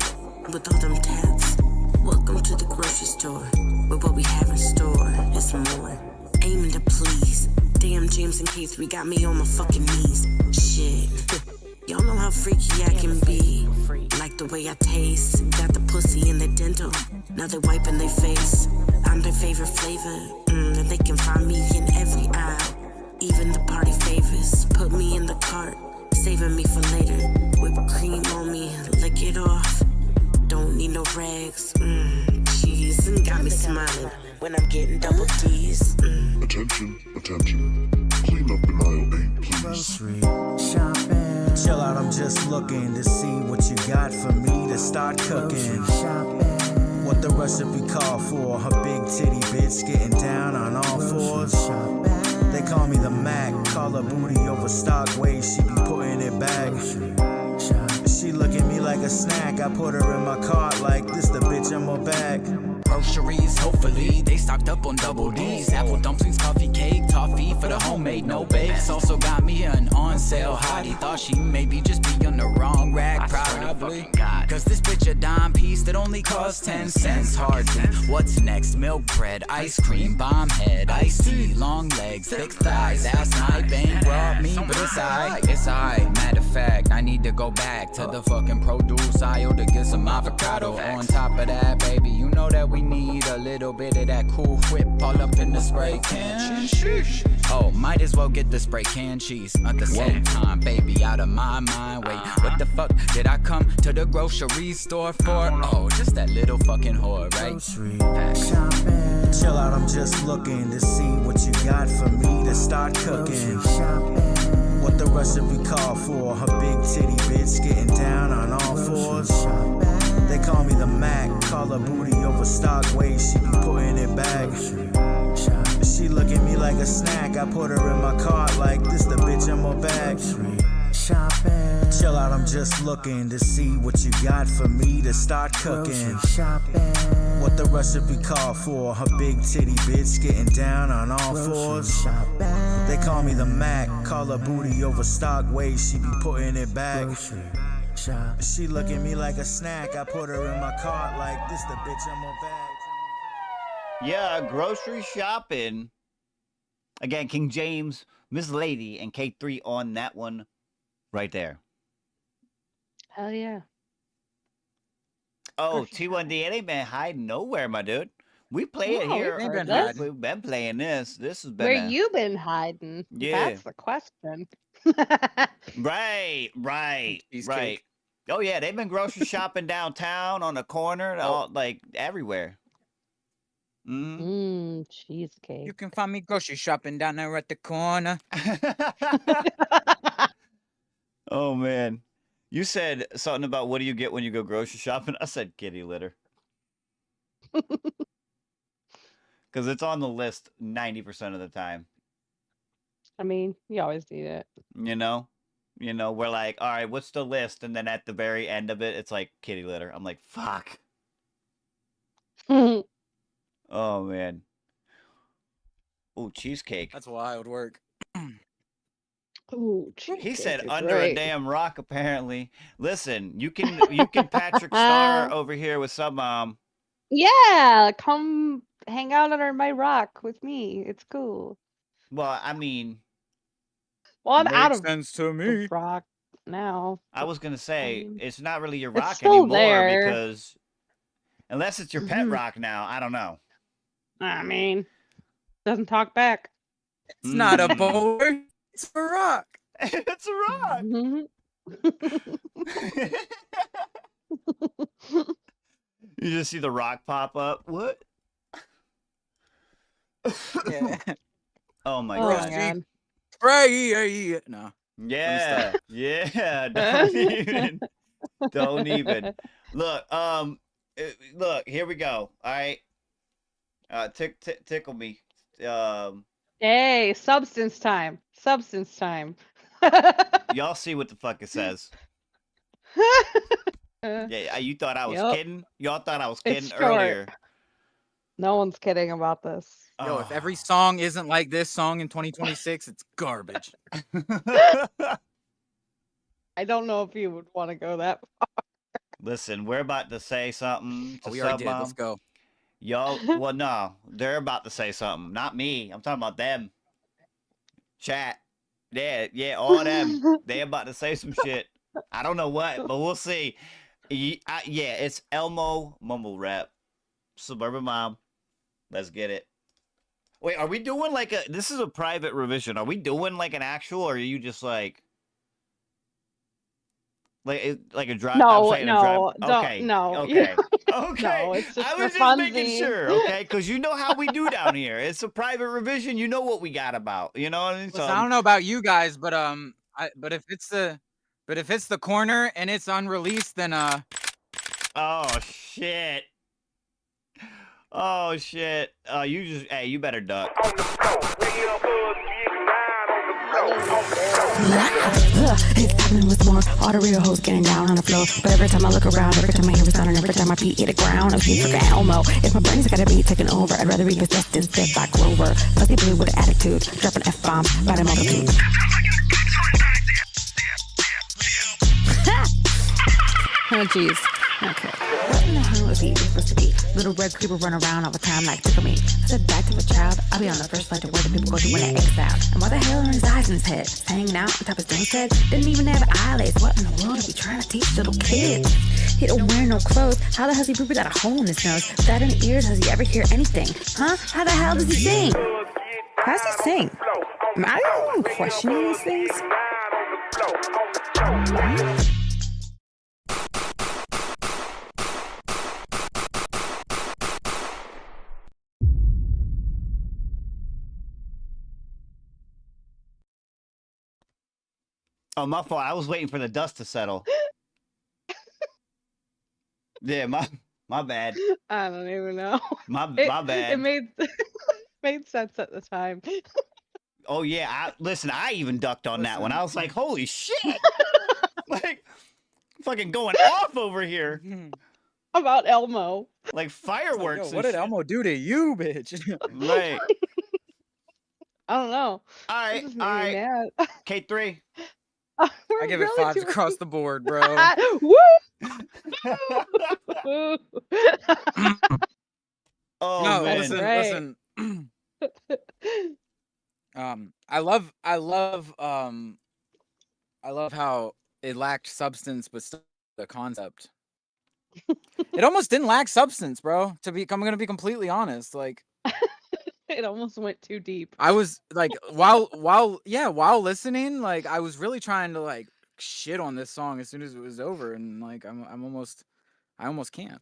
with all them tabs. Welcome to the grocery store, with what we have in store, it's more. Aiming to please, damn James and K3 got me on my fucking knees. Shit, y'all know how freaky I can be. Like the way I taste, got the pussy in the dental. Now they wiping their face. I'm their favorite flavor, and they can find me in every aisle. Even the party favors, put me in the cart, saving me for later. Whipped cream on me, lick it off. Don't need no rags, cheese, and got me smiling when I'm getting double D's. Attention, attention. Clean up in aisle 8, please. Grocery shopping. Chill out, I'm just looking to see what you got for me to start cooking. What the recipe call for? Her big titty bitch getting down on all fours. They call me the Mac, call her booty over stock waist, she be putting it back. She look at me like a snack, I put her in my cart like this the bitch in my bag. Groceries, hopefully they stocked up on double D's. Apple dumplings, coffee cake, toffee for the homemade, no bakes. Also got me an on sale hottie. Thought she maybe just be on the wrong rack, probably. Cause this bitch a dime piece that only costs 10 cents hardly. What's next? Milk bread, ice cream, bomb head, iced tea, long legs, thick thighs. Last night bang brought me, but it's alright, it's alright. Matter of fact, I need to go back to the fucking produce aisle to get some avocado. On top of that, baby, you know that we need a little bit of that cool whip all up in the spray can. Oh, might as well get the spray can cheese at the same time, baby, out of my mind. Wait, what the fuck did I come to the grocery store for? Oh, just that little fucking whore, right? Chill out, I'm just looking to see what you got for me to start cooking. What the recipe call for? Her big titty bitch getting down on all fours. They call me the Mac, call her booty over stock waist, she be putting it back. She look at me like a snack, I put her in my cart like this the bitch in my bag. Chill out, I'm just looking to see what you got for me to start cooking. What the recipe call for? Her big titty bitch getting down on all fours. They call me the Mac, call her booty over stock waist, she be putting it back. She look at me like a snack, I put her in my cart like this the bitch in my bag. Yeah, grocery shopping. Again, King James, Miss Lady, and K3 on that one right there. Hell yeah. Oh, T1D, it ain't been hiding nowhere, my dude. We play it No, here. we've been hiding. We've been playing this. This has been Where you been hiding? Yeah. That's the question. Right. Oh yeah, they've been grocery shopping downtown on the corner, all like everywhere. Cheesecake. You can find me grocery shopping down there at the corner. Oh man. You said something about what do you get when you go grocery shopping? I said kitty litter. Because it's on the list 90% of the time. I mean, you always need it. You know, we're like, all right, what's the list? And then at the very end of it, it's like kitty litter. I'm like, fuck. Oh man. Oh, cheesecake. That's wild work. Ooh, He said is under right. a damn rock. Apparently, listen, you can Patrick Star over here with some Yeah, come hang out under my rock with me. It's cool. Well, I mean, Well, I'm out Makes of sense to the me. rock now. I was gonna say it's not really your It's rock still anymore there. because unless it's your pet rock now, I don't know. I mean, doesn't talk back. It's not a boulder. It's a rock. It's a rock. You just see the rock pop up. What? Yeah. Oh my Oh, god. God. Spray. No. Yeah. Yeah. Don't even. Look, look, here we go. All right. Tickle me. Hey, substance time. Substance time. Y'all see what the fuck it says. Yeah, you thought I was Yep. kidding? Y'all thought I was It's kidding short. earlier. No one's kidding about this. Yo, if every song isn't like this song in 2026, it's garbage. I don't know if you would want to go that far. Listen, we're about to say something to we already did. Sub Let's go. Y'all, well, no, they're about to say something. Not me. I'm talking about them. Chat. Yeah, all them. They about to say some shit. I don't know what, but we'll see. Yeah, it's Elmo Mumble Rap. Suburban Mom. Let's get it. Wait, are we doing like a... This is a private revision. Are we doing like an actual, or are you just like... Like a drive? No, I'm no, don't, okay. no. Okay. Okay. No, it's just I for was just making funsies. sure, okay? Because you know how we do down here. It's a private revision. You know what we got about. You know what I mean? Listen, I don't know about you guys, but but if it's the Korner and it's unreleased, then Oh shit. Oh shit. You better duck. It's happening with more. All the real hoes getting down on the floor. But every time I look around, every time I hear a sound, and every time my feet hit the ground, I'm feeling freaking Elmo. If my brain's gotta be taken over, I'd rather be possessed instead by Grover. Fuzzy blue with an attitude, dropping F-bombs by the multitude. Oh jeez. Okay. What in the hell is he supposed to be? Little red creeper run around all the time like tickle me. I said back to a child, I'll be on the first flight to where the people go to when they X out. And what the hell are his eyes in his head? Hanging out on top of his head? Didn't even have eyelids. What in the world are we trying to teach little kids? He don't wear no clothes. How the hell's he pooping got a hole in his nose? Without any ears, does he ever hear anything? Huh? How the hell does he sing? How does he sing? Am I the one questioning these things? Oh, my fault. I was waiting for the dust to settle. Yeah, my bad. I don't even know. My bad. It made sense at the time. Oh yeah, listen, I even ducked on that one. I was like, holy shit. Like, fucking going off over here. About Elmo. Like fireworks. Yo, what did Elmo do to you, bitch? Right. I don't know. All right, This just made me mad. K3. I give it really 5s across the board, bro. Woo! Oh no, man. listen. I love how it lacked substance, but still the concept. It almost didn't lack substance, bro. I'm gonna be completely honest. Like, It almost went too deep. I was like, while listening, like, I was really trying to like shit on this song as soon as it was over, and like, I almost can't.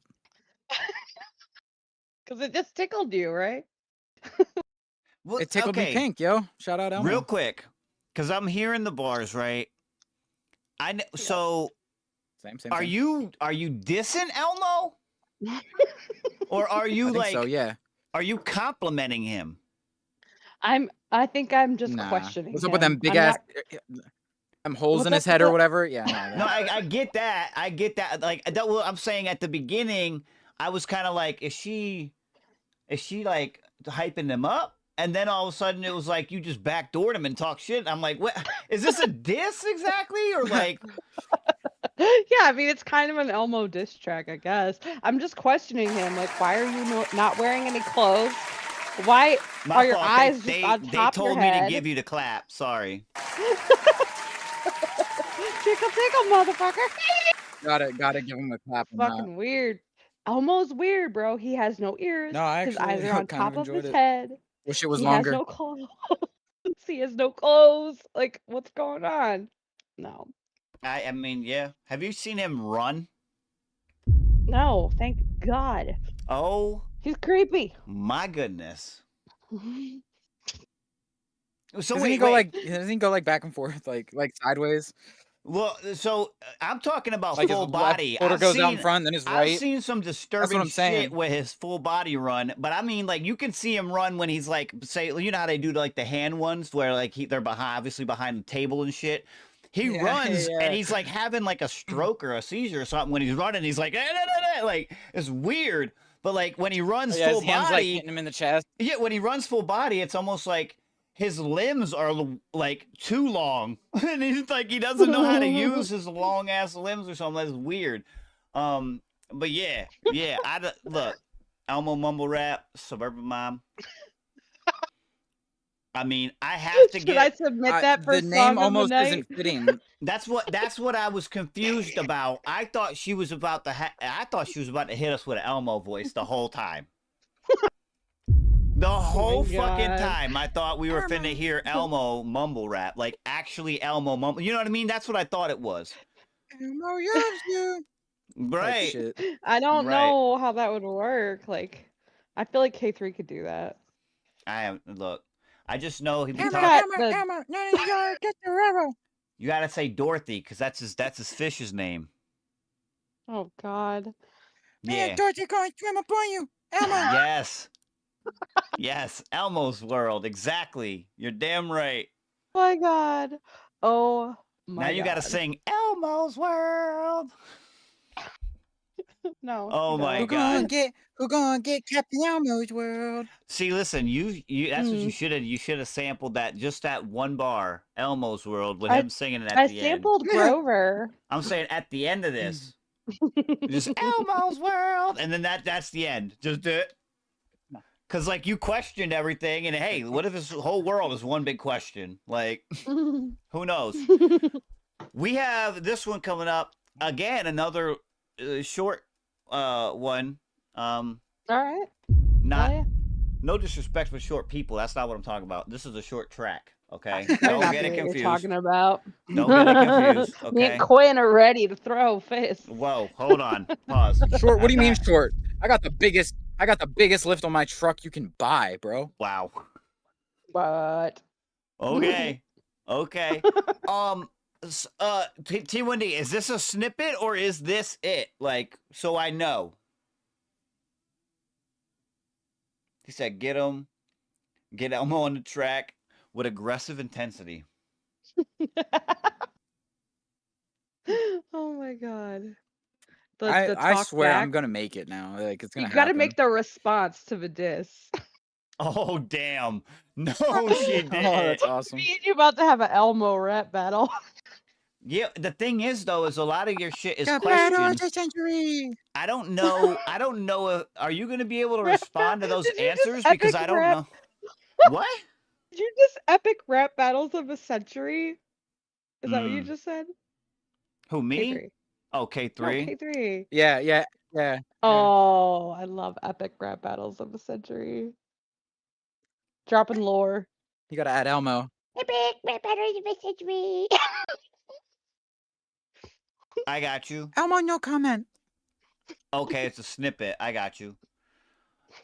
Because it just tickled you, right? Well, It tickled me pink, yo. Shout out Elmo. Real quick, because I'm hearing the bars, right? So Same. are you dissing Elmo? Or are you I think like so, yeah. Are you complimenting him? I think I'm just Nah. questioning. What's up with them him. big I'm ass not- holes Well, in his that's head or what- whatever? Yeah, No, I get that. I get that. Like that. Well, I'm saying at the beginning, I was kind of like, is she like hyping him up? And then all of a sudden, it was like you just backdoored him and talk shit. I'm like, what? Is this a diss exactly, or like? Yeah, I mean, it's kind of an Elmo diss track, I guess. I'm just questioning him. Like, why are you not wearing any clothes? Why My are your fault. eyes They just on top told of me your to head? give you the clap. Sorry. Tickle, tickle, motherfucker. Gotta give him a clap on that. Fucking weird. Elmo's weird, bro. He has no ears. No, I His actually eyes are on kind of top of enjoyed his it. head. Wish it was He longer. has no clothes. He has no clothes. Like, what's going on? No. I mean, yeah. Have you seen him run? No, thank God. Oh He's creepy. my goodness. So Doesn't wait, he go wait. doesn't he go like back and forth, like sideways? Well, so I'm talking about Like his full left body. shoulder goes out in front, then his right. I've seen some disturbing I'm saying. shit with his full body run, but I mean, like you can see him run when he's like, say, you know how they do like the hand ones where like they're obviously behind the table and shit. He Yeah, runs yeah. and he's like having like a stroke or a seizure or something when he's running. He's like, like it's weird. But like when he runs Yeah, full his hands like body, hitting him in the chest. yeah, when he runs full body, it's almost like his limbs are like too long, and he's like he doesn't know how to use his long ass limbs or something. That's weird. But yeah, look, Elmo mumble rap, Suburban Mom. I mean, I have to Should get. I submit that for the song name of almost the night? isn't fitting. That's what I was confused about. I thought she was about to hit us with an Elmo voice the whole time. The whole fucking God. time, I thought we were finna hear Elmo mumble rap, like actually Elmo mumble. You know what I mean? That's what I thought it was. Elmo loves you. Right. Shit. I don't Right. know how that would work. Like, I feel like K3 could do that. Look. I just know he be He's talking. got the- Elmo, get the river. You gotta say Dorothy, because that's his fish's name. Oh God. Yeah. Dorothy going to swim upon you. Elmo. Yes. Yes. Elmo's World. Exactly. You're damn right. Oh my God. Oh my Now you gotta God. sing Elmo's World. No. Oh you my don't. God. Who gonna get Captain Elmo's World? See, listen, you that's what you should have sampled just that one bar, Elmo's World, with him singing it at I the sampled end. Grover. I'm saying at the end of this. Just Elmo's World, and then that's the end. Just do it. Cause like you questioned everything, and hey, what if this whole world is one big question? Like, who knows? We have this one coming up again, another short one. All right. Not yeah. no disrespect for short people. That's not what I'm talking about. This is a short track. Okay, I don't know get it what you're confused. talking about. Don't get it confused. Me Okay. and Quinn are ready to throw fists. Whoa, hold on. Pause. Short? What do you mean short? I got the biggest lift on my truck you can buy, bro. Wow. But Okay. Okay. T Wendy, is this a snippet or is this it? Like, so I know. He said, get Elmo on the track with aggressive intensity. oh my God. I talk swear back. I'm gonna make it now. Like it's gonna You got to happen. make the response to the diss. Oh, damn. No, she didn't. Oh, that's awesome. Me and you about to have an Elmo rap battle. Yeah, the thing is though, is a lot of your shit is The battle of questions. the century. I don't know if are you gonna be able to respond to those Did you just answers? Because I epic don't rap? know. What? Did you just epic rap battles of a century? Is that what you just said? Who, me? K3. Oh, K3. No, K3. Yeah. Oh, I love epic rap battles of the century. Dropping lore. You gotta add Elmo. Epic rap battles of the century. I got you. Elmo, no comment. Okay, it's a snippet. I got you.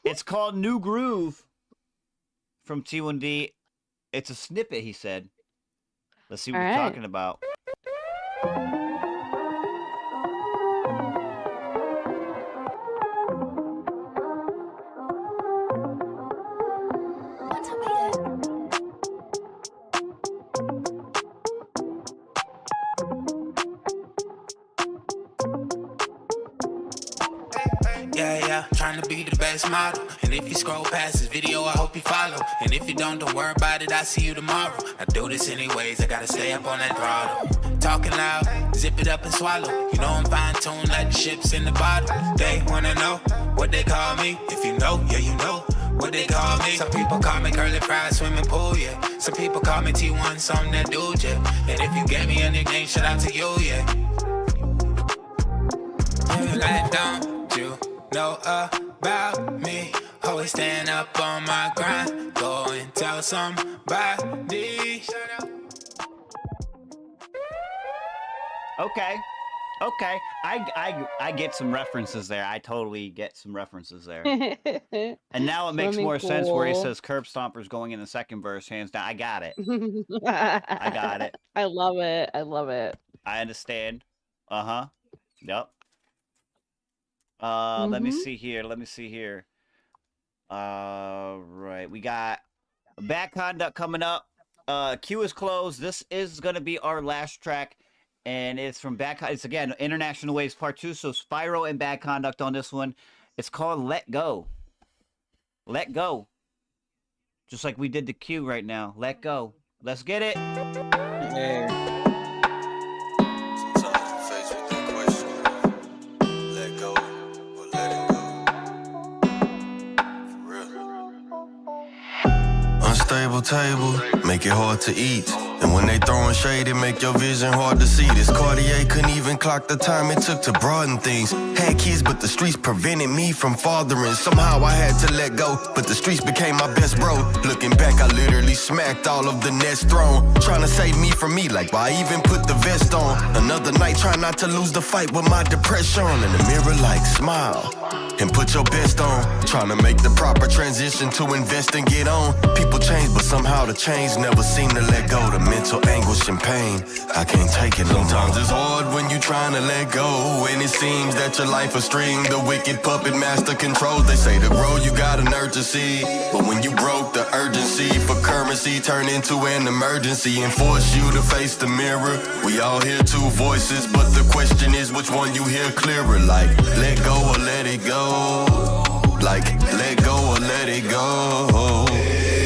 It's called New Groove from T1D. It's a snippet, he said. Let's see what All we're right. talking about. Yeah, trying to be the best model. And if you scroll past this video, I hope you follow. And if you don't worry about it, I'll see you tomorrow. I do this anyways, I gotta stay up on that throttle. Talking loud, zip it up and swallow. You know I'm fine-tuned like the ships in the bottle. They wanna know what they call me. If you know, yeah, you know what they call me. Some people call me curly fried swimming pool, yeah. Some people call me T1, something that dude, yeah. And if you gave me a nickname, shout out to you, yeah. Like, don't you know about me? Always stand up on my grind. Go and tell somebody. Okay. I get some references there. I totally get some references there. And now it makes more sense where he says curb stompers going in the second verse, hands down. I got it. I got it. I love it. I love it. I understand. Uh-huh. Yep. Let me see here. Right. We got Bad Conduct coming up. queue is closed. This is gonna be our last track, and it's from Bad. It's again International Waves Part 2. So Spyro and Bad Conduct on this one. It's called Let Go. Let Go. Just like we did the queue right now. Let go. Let's get it. Hey. Unstable table, make it hard to eat. And when they throwing shade, it make your vision hard to see. This Cartier couldn't even clock the time it took to broaden things. Had kids, but the streets prevented me from fathering. Somehow I had to let go, but the streets became my best bro. Looking back, I literally smacked all of the nets thrown. Trying to save me from me, like why I even put the vest on. Another night, trying not to lose the fight with my depression. In the mirror, like smile and put your best on. Trying to make the proper transition to invest and get on. People change, but somehow the change never seem to let go. The mental anguish and pain, I can't take it no more. Sometimes it's hard when you trying to let go, and it seems that your life a string. The wicked puppet master controls. They say to grow you got an urgency, but when you broke, the urgency for currency turned into an emergency and force you to face the mirror. We all hear two voices, but the question is which one you hear clearer. Like let go or let it go. Like let go or let it go.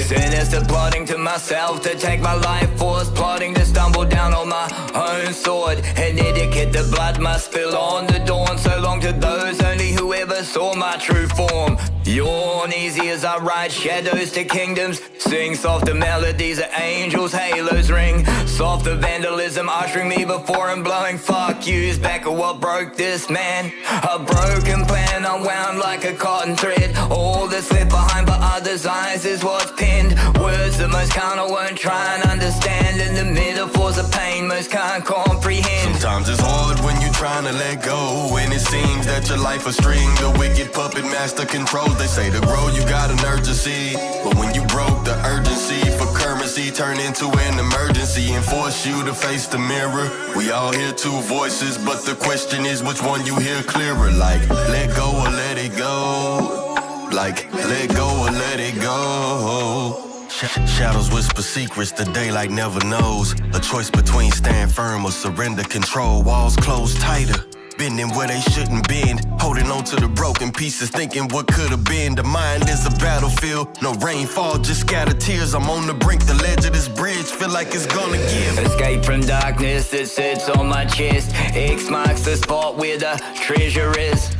Sinister plotting to myself to take my life force, plotting to stumble down on my own sword. An etiquette, the blood must spill on the dawn. So long to those only who ever saw my true form. Yawn easy as I ride shadows to kingdoms. Sing softer melodies of angels, halos ring. Softer vandalism ushering me before and blowing fuck yous back at what broke this man. A broken plan unwound like a cotton thread. All that's left behind by others' eyes is what's pinned. Words that most carnal won't try and understand, and the metaphors of pain most can't comprehend. Sometimes it's hard when you trying to let go, and it seems that your life a string. The wicked puppet master controls. They say to grow you got an urgency, but when you broke, the urgency for currency turned into an emergency and forced you to face the mirror. We all hear two voices, but the question is which one you hear clearer. Like let go or let it go. Like let go or let it go. Shadows whisper secrets, the daylight never knows. A choice between stand firm or surrender control. Walls closed tighter, bending where they shouldn't bend. Holding on to the broken pieces, thinking what could have been. The mind is a battlefield, no rainfall, just scattered tears. I'm on the brink, the ledge of this bridge, feel like it's gonna give. Escape from darkness that sits on my chest. X marks the spot where the treasure is.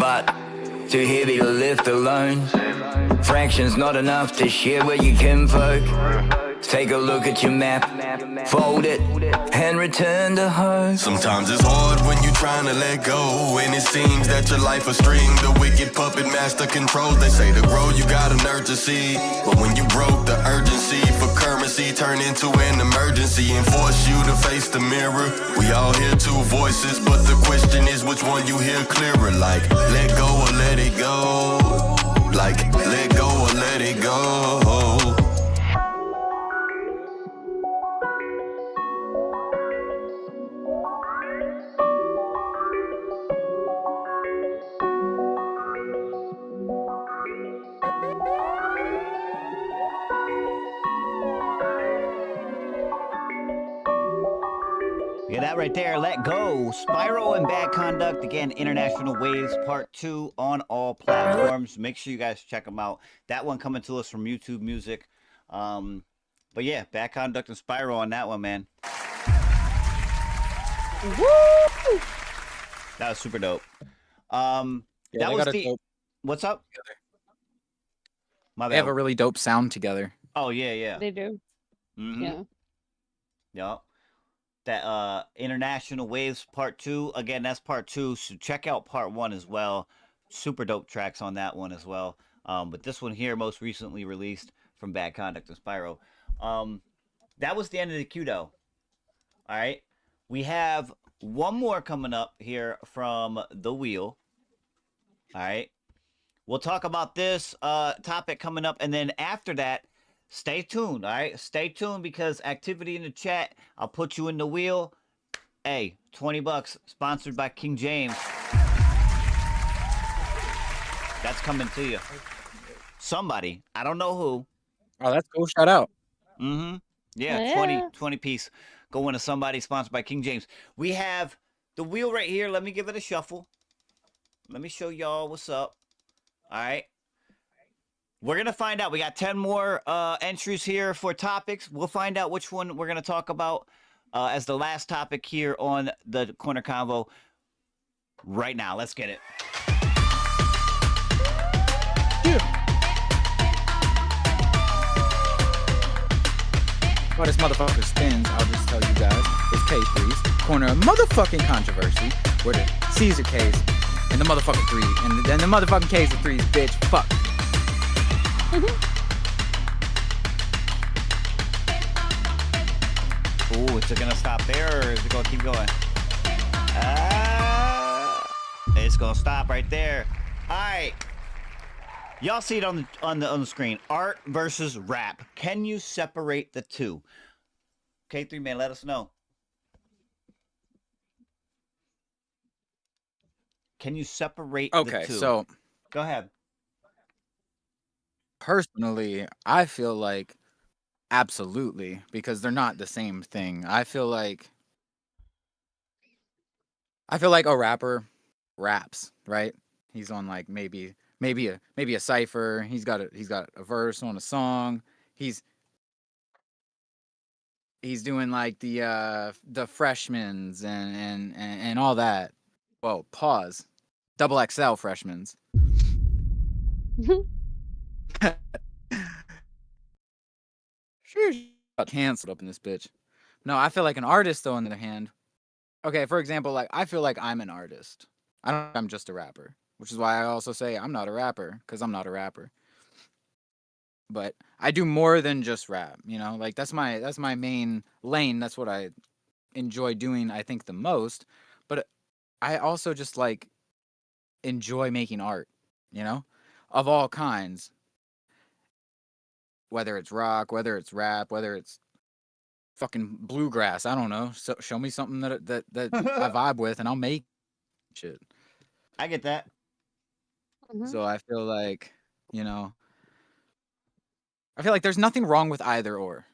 But too heavy to lift alone. Fractions not enough to share with your kinfolk. Take a look at your map, fold it, and return to home. Sometimes it's hard when you trying to let go, and it seems that your life a string. The wicked puppet master controls. They say to grow you got an urgency, but when you broke, the urgency for currency turned into an emergency and forced you to face the mirror. We all hear two voices, but the question is which one you hear clearer. Like let go or let it go. Like let go or let it go. Yeah, that right there, Let Go. Spyro and Bad Conduct. Again, International Waves Part 2 on all platforms. Make sure you guys check them out. That one coming to us from YouTube Music. But yeah, Bad Conduct and Spyro on that one, man. Woo! That was super dope. Yeah, that was the... What's up? My bad. They have a really dope sound together. Oh, yeah, yeah. They do. Mm-hmm. Yeah. Yep. That International Waves Part 2. Again, that's Part 2. So check out Part 1 as well. Super dope tracks on that one as well. But this one here, most recently released from Bad Conduct and Spyro. That was the end of the queue, though. All right. We have one more coming up here from The Wheel. All right. We'll talk about this topic coming up. And then after that, stay tuned, all right? Stay tuned because activity in the chat, I'll put you in the wheel. Hey, $20, sponsored by King James. That's coming to you. Somebody, I don't know who. Oh, that's cool. Shout out. Mm-hmm. Yeah, 20 piece going to somebody sponsored by King James. We have the wheel right here. Let me give it a shuffle. Let me show y'all what's up. All right. We're going to find out. We got 10 more entries here for topics. We'll find out which one we're going to talk about as the last topic here on the Korner Konvo right now. Let's get it. While this motherfucker spins, I'll just tell you guys, it's K3's Corner of Motherfucking Controversy, where the C's are K's, and the motherfucking 3, and then the motherfucking K's are 3's, bitch, fuck. Ooh, is it going to stop there, or is it going to keep going? It's going to stop right there. All right. Y'all see it on the screen. Art versus rap. Can you separate the two? K3 man, let us know. Can you separate the two? Okay, so go ahead. Personally, I feel like absolutely, because they're not the same thing. I feel like a rapper raps, right? He's on like maybe a cipher. He's got a verse on a song. He's doing like the freshmans and all that. Whoa, pause. Double XL freshmans. Got canceled up in this bitch. No, I feel like an artist though, on the other hand. Okay, for example, like I feel like I'm an artist. I'm just a rapper, which is why I also say I'm not a rapper, because I'm not a rapper. But I do more than just rap, you know? Like that's my main lane. That's what I enjoy doing, I think, the most. But I also just like enjoy making art, you know? Of all kinds. Whether it's rock, whether it's rap, whether it's fucking bluegrass, I don't know. So show me something that I vibe with and I'll make shit. I get that. So I feel like, you know, I feel like there's nothing wrong with either or,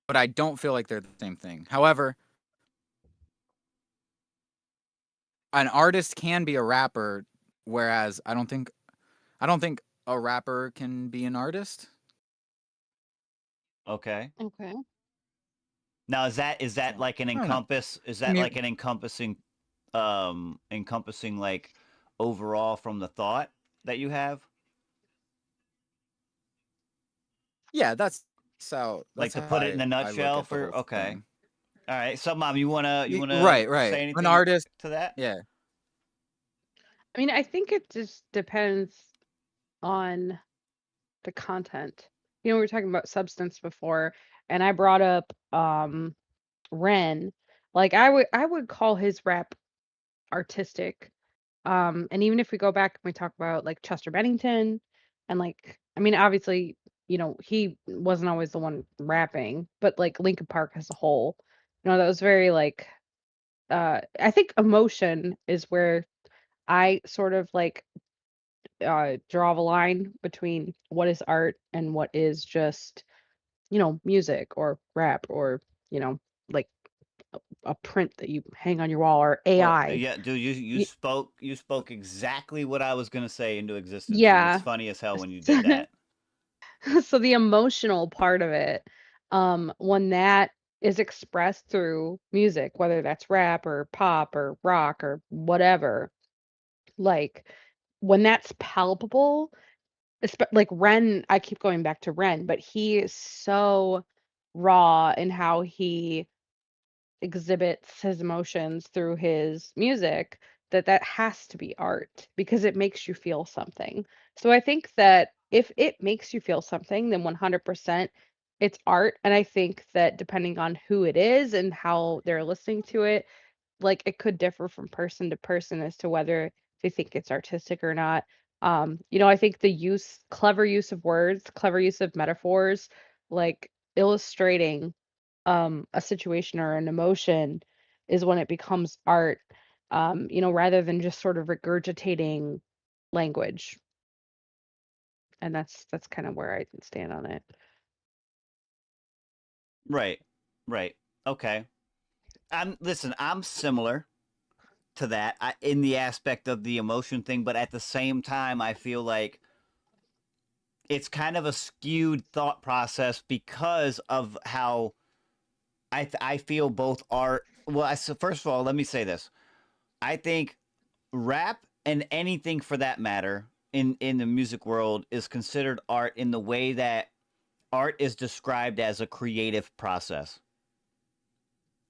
but I don't feel like they're the same thing. However, an artist can be a rapper, whereas I don't think a rapper can be an artist. Okay. Okay. Now is that like an encompass? Is that like an encompassing like overall from the thought that you have? Yeah, that's how. Like to put it in a nutshell for okay. Thing. All right. So mom, you wanna right. say anything an artist to that? Yeah. I mean, I think it just depends on the content. You know, we were talking about substance before, and I brought up Ren. Like I would call his rap artistic. And even if we go back and we talk about like Chester Bennington and like I mean, obviously, you know, he wasn't always the one rapping, but like Linkin Park as a whole, you know, that was very like I think emotion is where I sort of like draw the line between what is art and what is just, you know, music or rap or, you know, like a print that you hang on your wall or Well, AI. yeah, dude, you spoke exactly what I was gonna say into existence, and Yeah. it's funny as hell when you did that. So the emotional part of it, when that is expressed through music, whether that's rap or pop or rock or whatever, like when that's palpable, like Ren, I keep going back to Ren, but he is so raw in how he exhibits his emotions through his music that has to be art because it makes you feel something. So I think that if it makes you feel something, then 100% it's art. And I think that depending on who it is and how they're listening to it, like it could differ from person to person as to whether they think it's artistic or not. You know, I think clever use of words, clever use of metaphors, like illustrating a situation or an emotion is when it becomes art, you know, rather than just sort of regurgitating language. And that's kind of where I stand on it. Right. Right. Okay. I'm similar to that in the aspect of the emotion thing, but at the same time, I feel like it's kind of a skewed thought process because of how I feel both art. Well, so first of all, let me say this: I think rap and anything for that matter in the music world is considered art in the way that art is described as a creative process,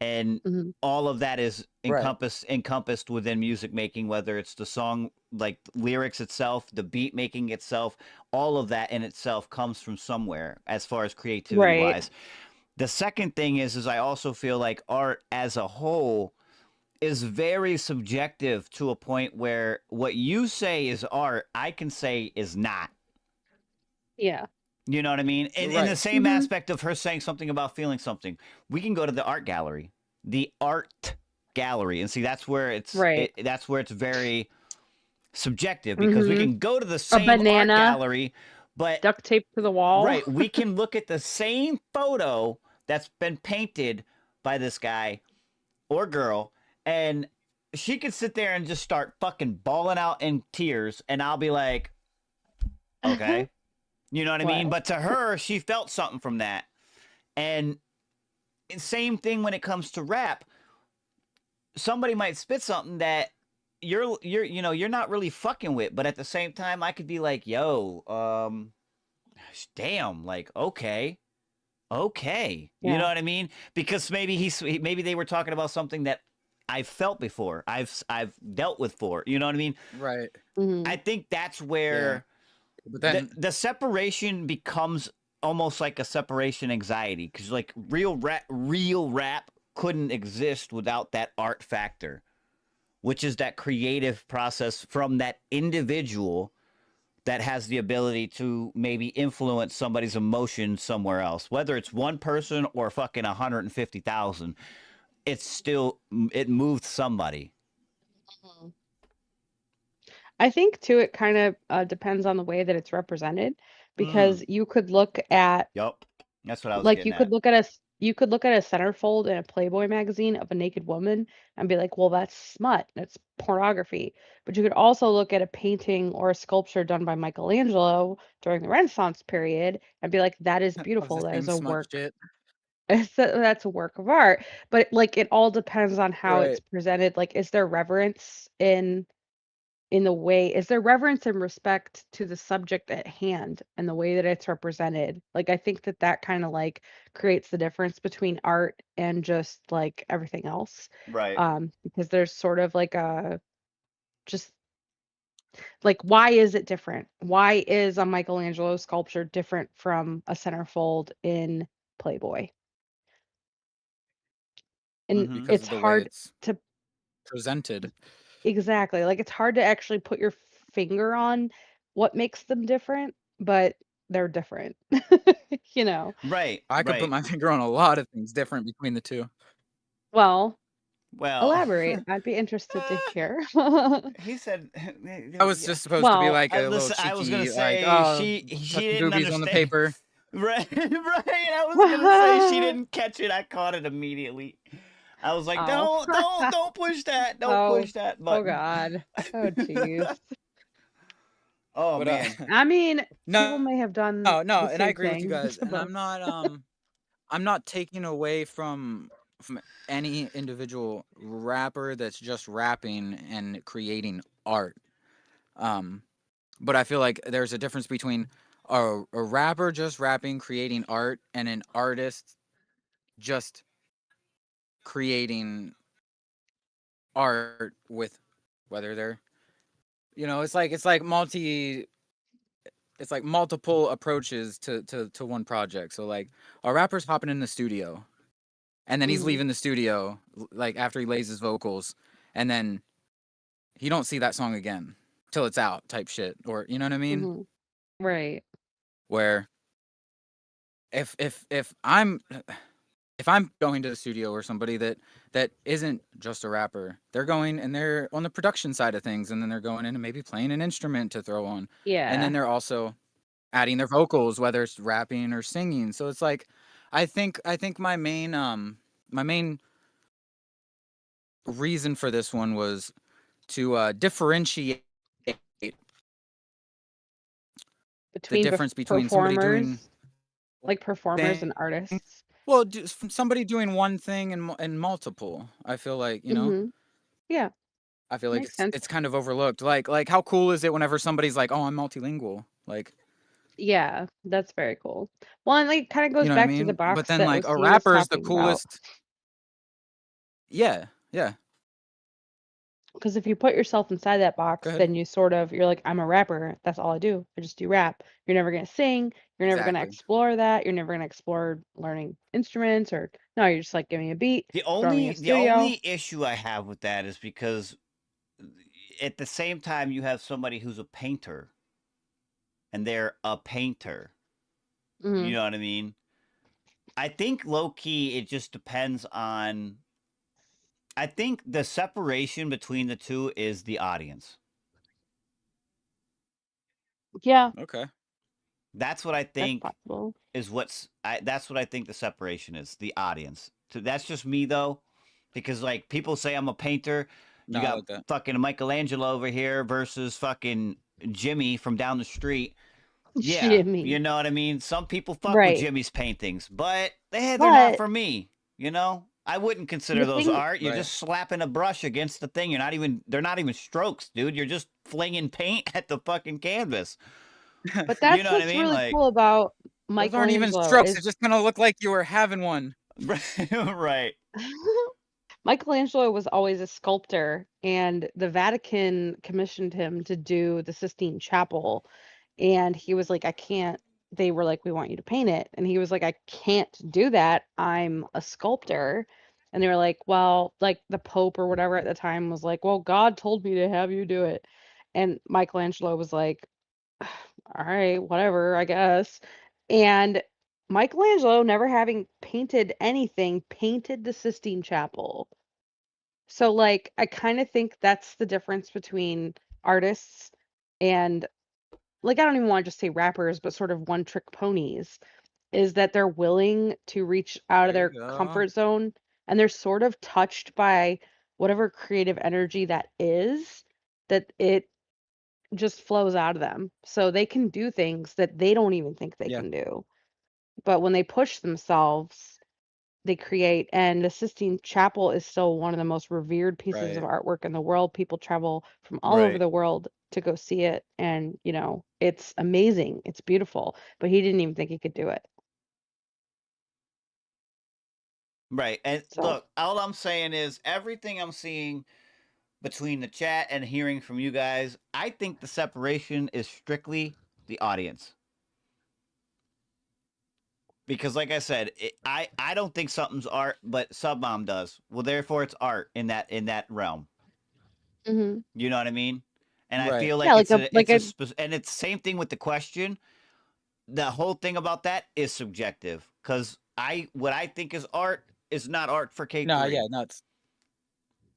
and all of that is Right. encompassed within music making, whether it's the song, like lyrics itself, the beat making itself, all of that in itself comes from somewhere as far as creativity Right. wise. The second thing is I also feel like art as a whole is very subjective to a point where what you say is art, I can say is not. Yeah. You know what I mean? In the Right. same aspect of her saying something about feeling something, we can go to the art gallery, and see that's where Right. that's where it's very subjective because we Mhm. can go to the A same art banana gallery, but duct taped to the wall. right, we can look at the same photo that's been painted by this guy or girl, and she could sit there and just start fucking bawling out in tears, and I'll be like, okay, you know what I mean? What? But to her, she felt something from that, and same thing when it comes to rap. Somebody might spit something that you're not really fucking with, but at the same time, I could be like, yo, damn, like, okay. Okay. You know Yeah. what I mean? Because maybe they were talking about something that I've felt before. I've dealt with before. You know what I mean? Right. I think that's Yeah. where But then the separation becomes almost like a separation anxiety because like real rap couldn't exist without that art factor, which is that creative process from that individual that has the ability to maybe influence somebody's emotion somewhere else, whether it's one person or fucking 150,000. It's still it moved somebody. Mhm. I think too it kind of depends on the way that it's represented because you could look at Yup. That's what I was like getting at. you could look at a centerfold in a Playboy magazine of a naked woman and be like, "Well, that's smut. That's pornography." But you could also look at a painting or a sculpture done by Michelangelo during the Renaissance period and be like, "That is of the beautiful. That is same a smut work shit. that's a work of art." But like it all depends on how it's Right. presented. Like, is there reverence in the way is there reverence and respect to the subject at hand and the way that it's represented? Like, I think that that kinda, like, creates the difference between art and just, like, everything else, Right. because there's sort of like a just like, why is it different? Why is a Michelangelo sculpture different from a centerfold in Playboy? And Mhm. Because it's of the way hard it's to presented. exactly, like, it's hard to actually put your finger on what makes them different, but they're different, you know? Right. I could put Right. my finger on a lot of things different between the two. Well, Well, elaborate, I'd be interested to hear. he said I was just supposed to be Well, like a little listen, I was gonna cheeky, like, say "Oh, she touching didn't boobies on the understand. paper." Right, right. I was gonna say she didn't catch it. I caught it immediately. I was like, oh. don't push that, don't Oh, push that oh button. god. Oh, jeez. Oh But, man. I mean, people no, may have done no, the and I same agree with you thing, guys, and but I'm not taking away from any individual rapper that's just rapping and creating art. But I feel like there's a difference between a rapper just rapping, creating art, and an artist just creating art with whether they're it's like multiple approaches to one project. So like a rapper's hopping in the studio and then he's Mhm, leaving the studio like after he lays his vocals and then he don't see that song again till it's out type shit, or you know what I mean? mhm. Right. Where if I'm going to the studio or somebody that isn't just a rapper, they're going and they're on the production side of things, and then they're going in and maybe playing an instrument to throw on, and then Yeah. they're also adding their vocals, whether it's rapping or singing. So it's like I think my main reason for this one was to differentiate the Between difference between somebody doing performers, like performers thing. and artists. Well, somebody doing one thing and multiple. I feel like, you know. Yeah, I feel like makes sense. it's kind of overlooked. Like how cool is it whenever somebody's like, "Oh, I'm multilingual." Like, Yeah, that's very cool. Well, and like kind of you goes know what I back to the mean? But box then that like a OC was rapper is the talking about. coolest. Yeah, yeah. Because if you put yourself inside that Go box, ahead. then you're like, I'm a rapper. That's all I do. I just do rap. You're never gonna sing. You're never gonna Exactly. explore that. You're never gonna explore learning instruments or no. You're just like, give me a beat, The throw me in a only the studio. only issue I have with that is because at the same time you have somebody who's a painter and they're a painter. You Mhm. know what I mean? I think low key it just depends on I think the separation between the two is the audience. Yeah, Okay. That's what I that's think possible. is that's what I think the separation is, the audience. So that's just me though, because like people say I'm a painter. No, You I got like that. fucking Michelangelo over here versus fucking Jimmy from down the street. Yeah, you Jimmy. know what I mean? Some people fuck with Right. Jimmy's paintings, but they're not But for me, you know? I wouldn't consider the those thing, art. You're Right. just slapping a brush against the thing. They're not even strokes, dude. You're just flinging paint at the fucking canvas. but You that's know what I what's mean? really Like cool about Those aren't even Michelangelo strokes. It is just kind of looked like you were having one. right. Michelangelo was always a sculptor, and the Vatican commissioned him to do the Sistine Chapel. And he was like, I can't. They were like, we want you to paint it. And he was like, I can't do that. I'm a sculptor. And they were like, well, like the Pope or whatever at the time was like, well, God told me to have you do it. And Michelangelo was like, all right, whatever, I guess. And Michelangelo, never having painted anything, painted the Sistine Chapel. So, like, I kind of think that's the difference between artists and, like, I don't even want to just say rappers, but sort of one trick ponies, is that they're willing to reach out of There you their go. comfort zone and they're sort of touched by whatever creative energy that is, that it just flows out of them. So they can do things that they don't even think they Yeah. can do. But when they push themselves, they create. And the Sistine Chapel is still one of the most revered pieces of Right. artwork in the world. People travel from all over Right. the world to go see it. And, it's amazing. It's beautiful. But he didn't even think he could do it. Right. And So, look, all I'm saying is everything I'm seeing between the chat and hearing from you guys, I think the separation is strictly the audience. Because like I said, I don't think something's art, but Submom does. Well, therefore it's art in that realm. hmm You know what I mean? And I Right. feel yeah, like like a, like a, and it's the same thing with the question. The whole thing about that is subjective because what I think is art is not art for No, yeah, K3. nuts.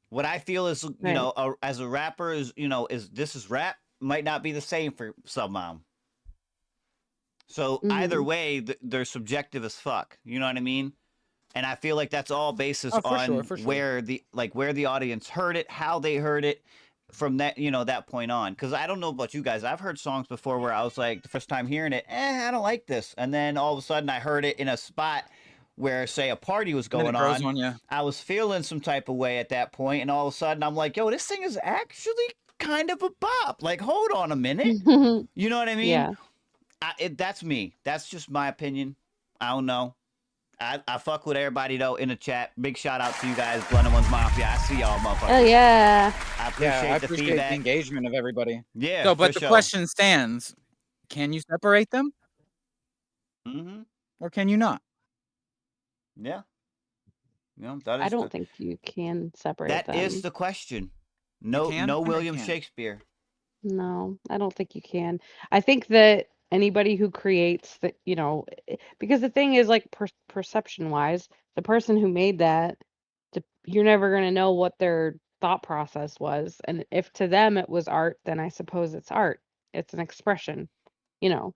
What I feel is, right. as a rapper is, is this is rap might not be the same for Submom. So either hmm way, they're subjective as fuck. You know what I mean? And I feel like that's all basis Oh, for sure, on for sure. where the audience heard it, how they heard it from that, that point on. Because I don't know about you guys, I've heard songs before where I was like, the first time hearing it, I don't like this, and then all of a sudden I heard it in a spot where, say, a party was And then going it grows on. on you. I was feeling some type of way at that point, and all of a sudden I'm like, yo, this thing is actually kind of a bop. Like, hold on a minute. You know what I mean? Yeah. That's me. That's just my opinion. I don't know. I fuck with everybody though in the chat. Big shout out to you guys, Blended Ones Mafia. I see y'all, motherfuckers. Oh, yeah. I appreciate Yeah, I the appreciate feedback. the engagement of everybody. Yeah, So, but for the sure. question stands: can you separate them, Mm-hmm. or can you not? Yeah. That I is don't think you can separate that is them. the question. You No, can no or you William can't? Shakespeare. No, I don't think you can. I think that anybody who creates that, because the thing is, like, perception wise, the person who made that, you're never going to know what their thought process was. And if to them it was art, then I suppose it's art. It's an expression, you know.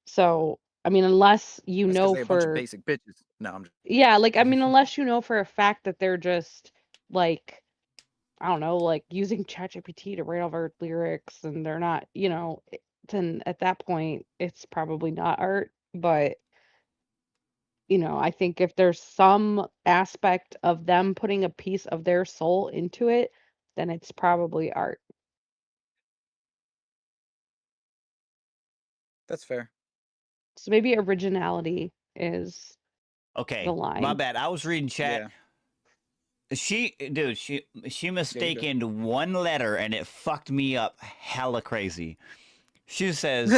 So I mean, unless you That's because know they a bunch of for basic bitches. No, I'm just. yeah, like I mean, unless you know for a fact that they're just like I don't know, like using ChatGPT to write all our lyrics and they're not, then at that point it's probably not art. But I think if there's some aspect of them putting a piece of their soul into it, then it's probably art. That's fair. So maybe originality is the Okay, my line. bad. I was reading chat. Yeah. She mistaken one letter and it fucked me up hella crazy. She says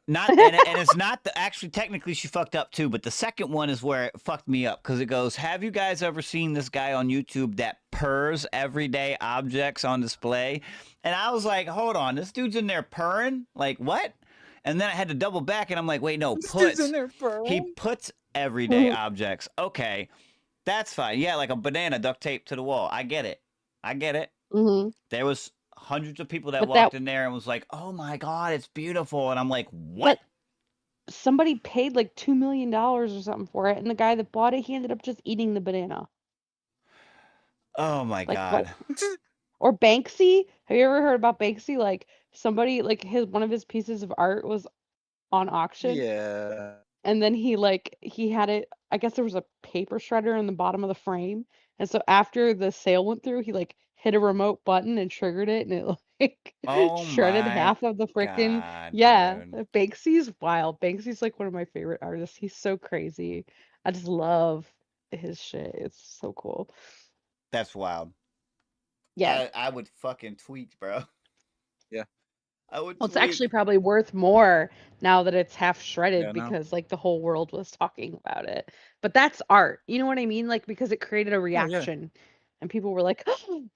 not and it's not actually technically she fucked up too, but the second one is where it fucked me up because it goes, "Have you guys ever seen this guy on YouTube that purrs everyday objects on display?" And I was like, "Hold on, this dude's in there purring? Like what?" And then I had to double back and I'm like, "Wait, no, puts." in there He purring? puts everyday objects. Okay. That's fine. Yeah, like a banana duct taped to the wall. I get it. Mhm. There was hundreds of people that But walked in there and was like, "Oh my god, it's beautiful." And I'm like, "What?" But somebody paid like $2 million or something for it, and the guy that bought it, he ended up just eating the banana. Oh my Like what? god. Or Banksy? Have you ever heard about Banksy? Like somebody like one of his pieces of art was on auction. Yeah. And then he had it, I guess there was a paper shredder in the bottom of the frame. And so after the sale went through, he hit a remote button and triggered it and it Oh shredded my half of the freaking god, yeah. dude. Banksy's wild. Banksy's like one of my favorite artists. He's so crazy. I just love his shit. It's so cool. That's wild. Yeah. I would fucking tweet, bro. Yeah. I would Well, it's tweet. actually probably worth more now that it's half shredded Yeah, no. because the whole world was talking about it. But that's art. You know what I mean? Like because it created a Oh, yeah. reaction and people were like,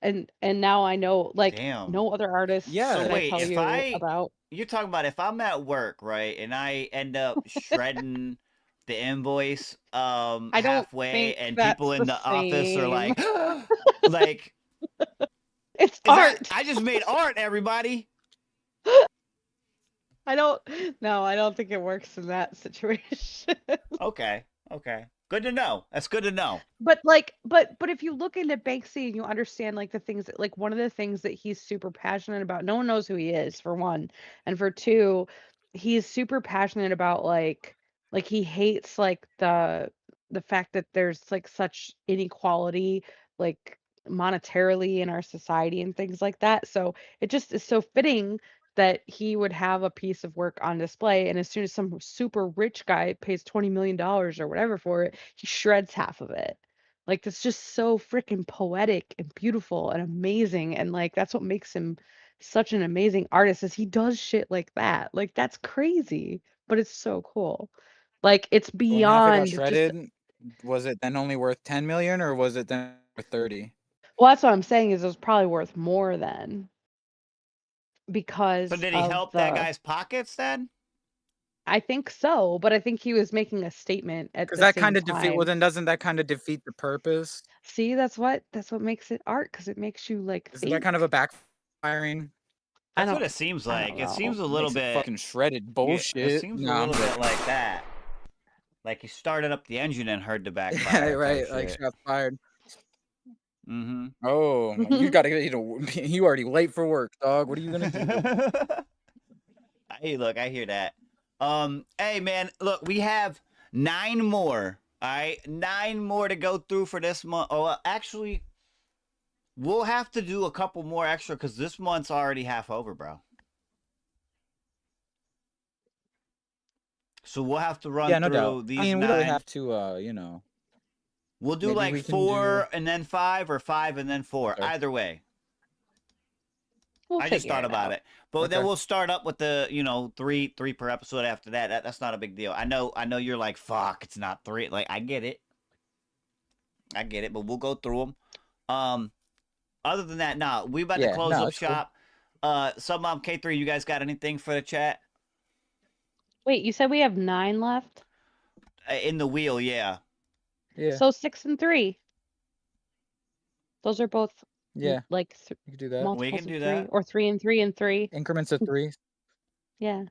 and now I know Damn. no other artists Yeah. So can I wait, tell you about. you're talking about if I'm at work, right, and I end up shredding the invoice I don't halfway think and that's people in the the office are same. like like It's art. I just made art, everybody. I don't think it works in that situation. Okay. Good to know. That's good to know. But but if you look into Banksy and you understand the things that one of the things that he's super passionate about, no one knows who he is for one, and for two, he's super passionate about he hates the fact that there's such inequality like monetarily in our society and things like that. So it just is so fitting that he would have a piece of work on display, and as soon as some super rich guy pays $20 million or whatever for it, he shreds half of it. That's just so freaking poetic and beautiful and amazing, and that's what makes him such an amazing artist is he does shit like that. That's crazy, but it's so cool. It's So when half it got beyond just shredded, was it then only worth 10 million or was it then worth 30? well, that's what I'm saying is it was probably worth more than So because did he of help that guy's pockets then? I think so, but I think he was making a statement at Because the that same kind of defeat. Well, time. then doesn't that kind of defeat the purpose? See, that's what makes it art because it makes you Isn't that think. kind of a backfiring? That's what it seems I like. don't It seems know. a little Makes it bit fucking shredded It bullshit. seems a No, I'm little bit joking. like that. Like he started up the engine and heard the Yeah, backfire. right. Type Like shit. shots fired. Mm-hmm. Oh, you gotta get you already late for work, dog. What are you gonna do? Hey, look, I hear that. Hey man, look, we have 9 more. All right, 9 more to go through for this month. Oh, actually, we'll have to do a couple more extra because this month's already half over, bro. So we'll have to run Yeah, no through doubt. these I mean, 9. we don't have to, We'll do maybe like we can 4 and then 5, or 5 and then 4. Okay. Either way. We'll I just figure thought it about out. it. But then Okay. we'll start up with the, 3 per episode after that. That's not a big deal. I know you're like, fuck, it's not 3. Like, I get it, but we'll go through them. Other than that, nah, we about to Yeah, close no, up it's cool. shop. Suburban Mom IIK3, you guys got anything for the chat? Wait, you said we have 9 left? In the wheel, yeah. Yeah. So 6 and 3. Those are both Yeah. like You can do that. We multiples can of do 3 that. or 3 and 3 and 3. Increments of 3. Yeah.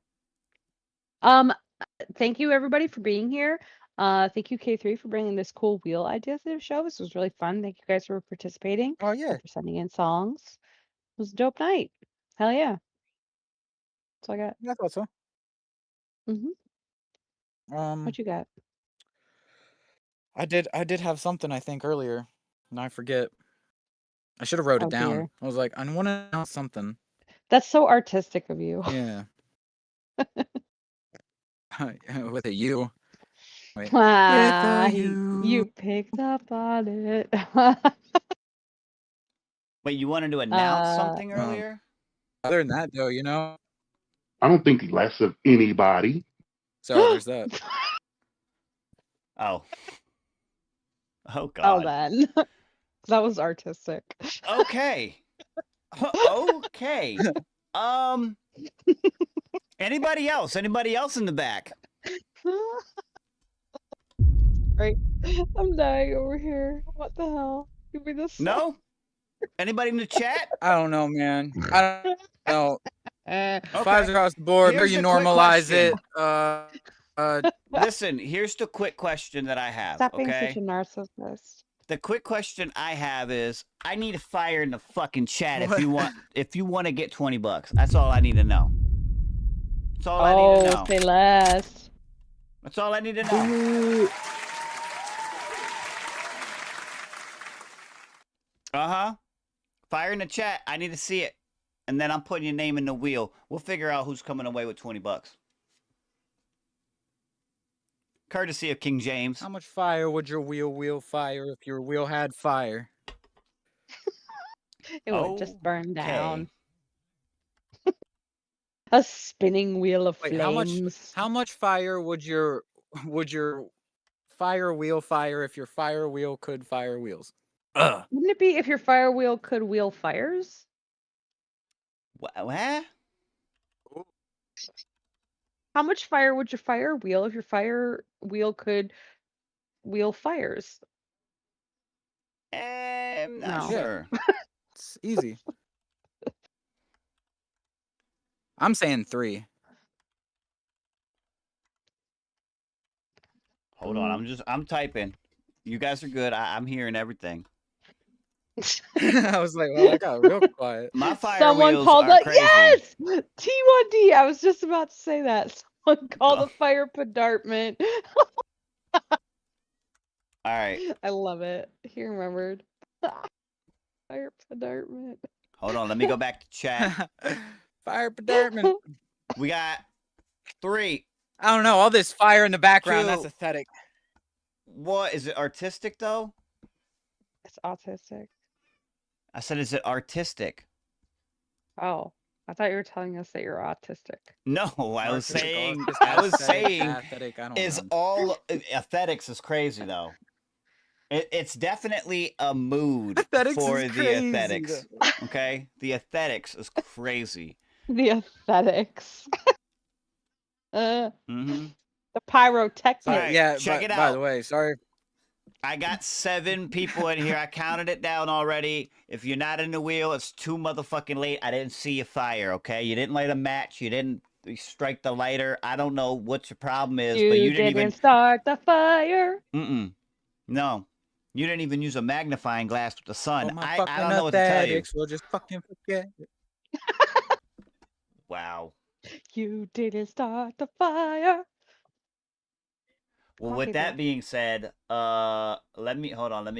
Thank you everybody for being here. Thank you K3 for bringing this cool wheel idea to the show. This was really fun. Thank you guys for participating. Oh yeah. And for sending in songs. It was a dope night. Hell yeah. That's all I got. I thought so. What you got? I did have something I think earlier, and I forget. I should have wrote Oh, it down. dear. I was like, I want to announce something. That's so artistic of you. Yeah. With a U. Wait. Ah, With a U. you picked up on it. Wait, you wanted to announce something Um, earlier? Other than that, though, you know. I don't think less of anybody. So there's that. Oh. Oh Oh, God. then. That was artistic. Okay. Okay. Anybody else? Anybody else in the back? Right. I'm dying over here. What the hell? Give me this. No? Anybody in the chat? I don't know, man. I don't know. Okay. Fives across the board, Here's or you the quick normalize it. question. Listen, here's the quick question that I have. Stop being Okay. such a narcissist. The quick question I have is, I need a fire in the fucking chat What? if you want to get $20. That's all I need to know. That's all I need to know. Say less. That's all I need to know. Uh-huh. Fire in the chat. I need to see it. And then I'm putting your name in the wheel. We'll figure out who's coming away with $20. Courtesy of King James. How much fire would your wheel fire if your wheel had fire? It would just burn down. A spinning wheel of Wait, flames. how much fire would your fire wheel fire if your fire wheel could fire wheels? Wouldn't it be if your fire wheel could wheel fires? What? How much fire would your fire wheel if your fire wheel could wheel fires? I'm not No. sure. It's easy. I'm saying 3. Hold on. I'm typing. You guys are good. I'm hearing everything. I was like, well, I got real quiet. My fire Someone wheels called are that. crazy. Yes! T1D. I was just about to say that. Someone called a fire pedantment. All right. I love it. He remembered. Fire pedantment. Hold on. Let me go back to chat. Fire pedantment. We got 3. I don't know. All this fire in the background, that's 2. aesthetic. What is it? Artistic though? It's autistic. I said, is it artistic? Oh, I thought you were telling us that you're autistic. No, I was Artistic, saying. autistic, I was aesthetic, saying. aesthetic, I don't Is know. all aesthetics is crazy though. It's definitely a mood Aesthetics for is the crazy, aesthetics. Okay, the aesthetics is crazy. The aesthetics. Mm-hmm. The pyrotechnics. All right, Yeah, check it by out. the way, sorry. I got 7 people in here. I counted it down already. If you're not in the wheel, it's too motherfucking late. I didn't see your fire, okay? You didn't light a match. You didn't strike the lighter. I don't know what your problem is, but you didn't even start the fire. No. You didn't even use a magnifying glass with the sun. All my I fucking don't know what to tell you. aesthetics, we'll just fucking forget it. Wow. You didn't start the fire. Well, Okay, with that bro. being said, let me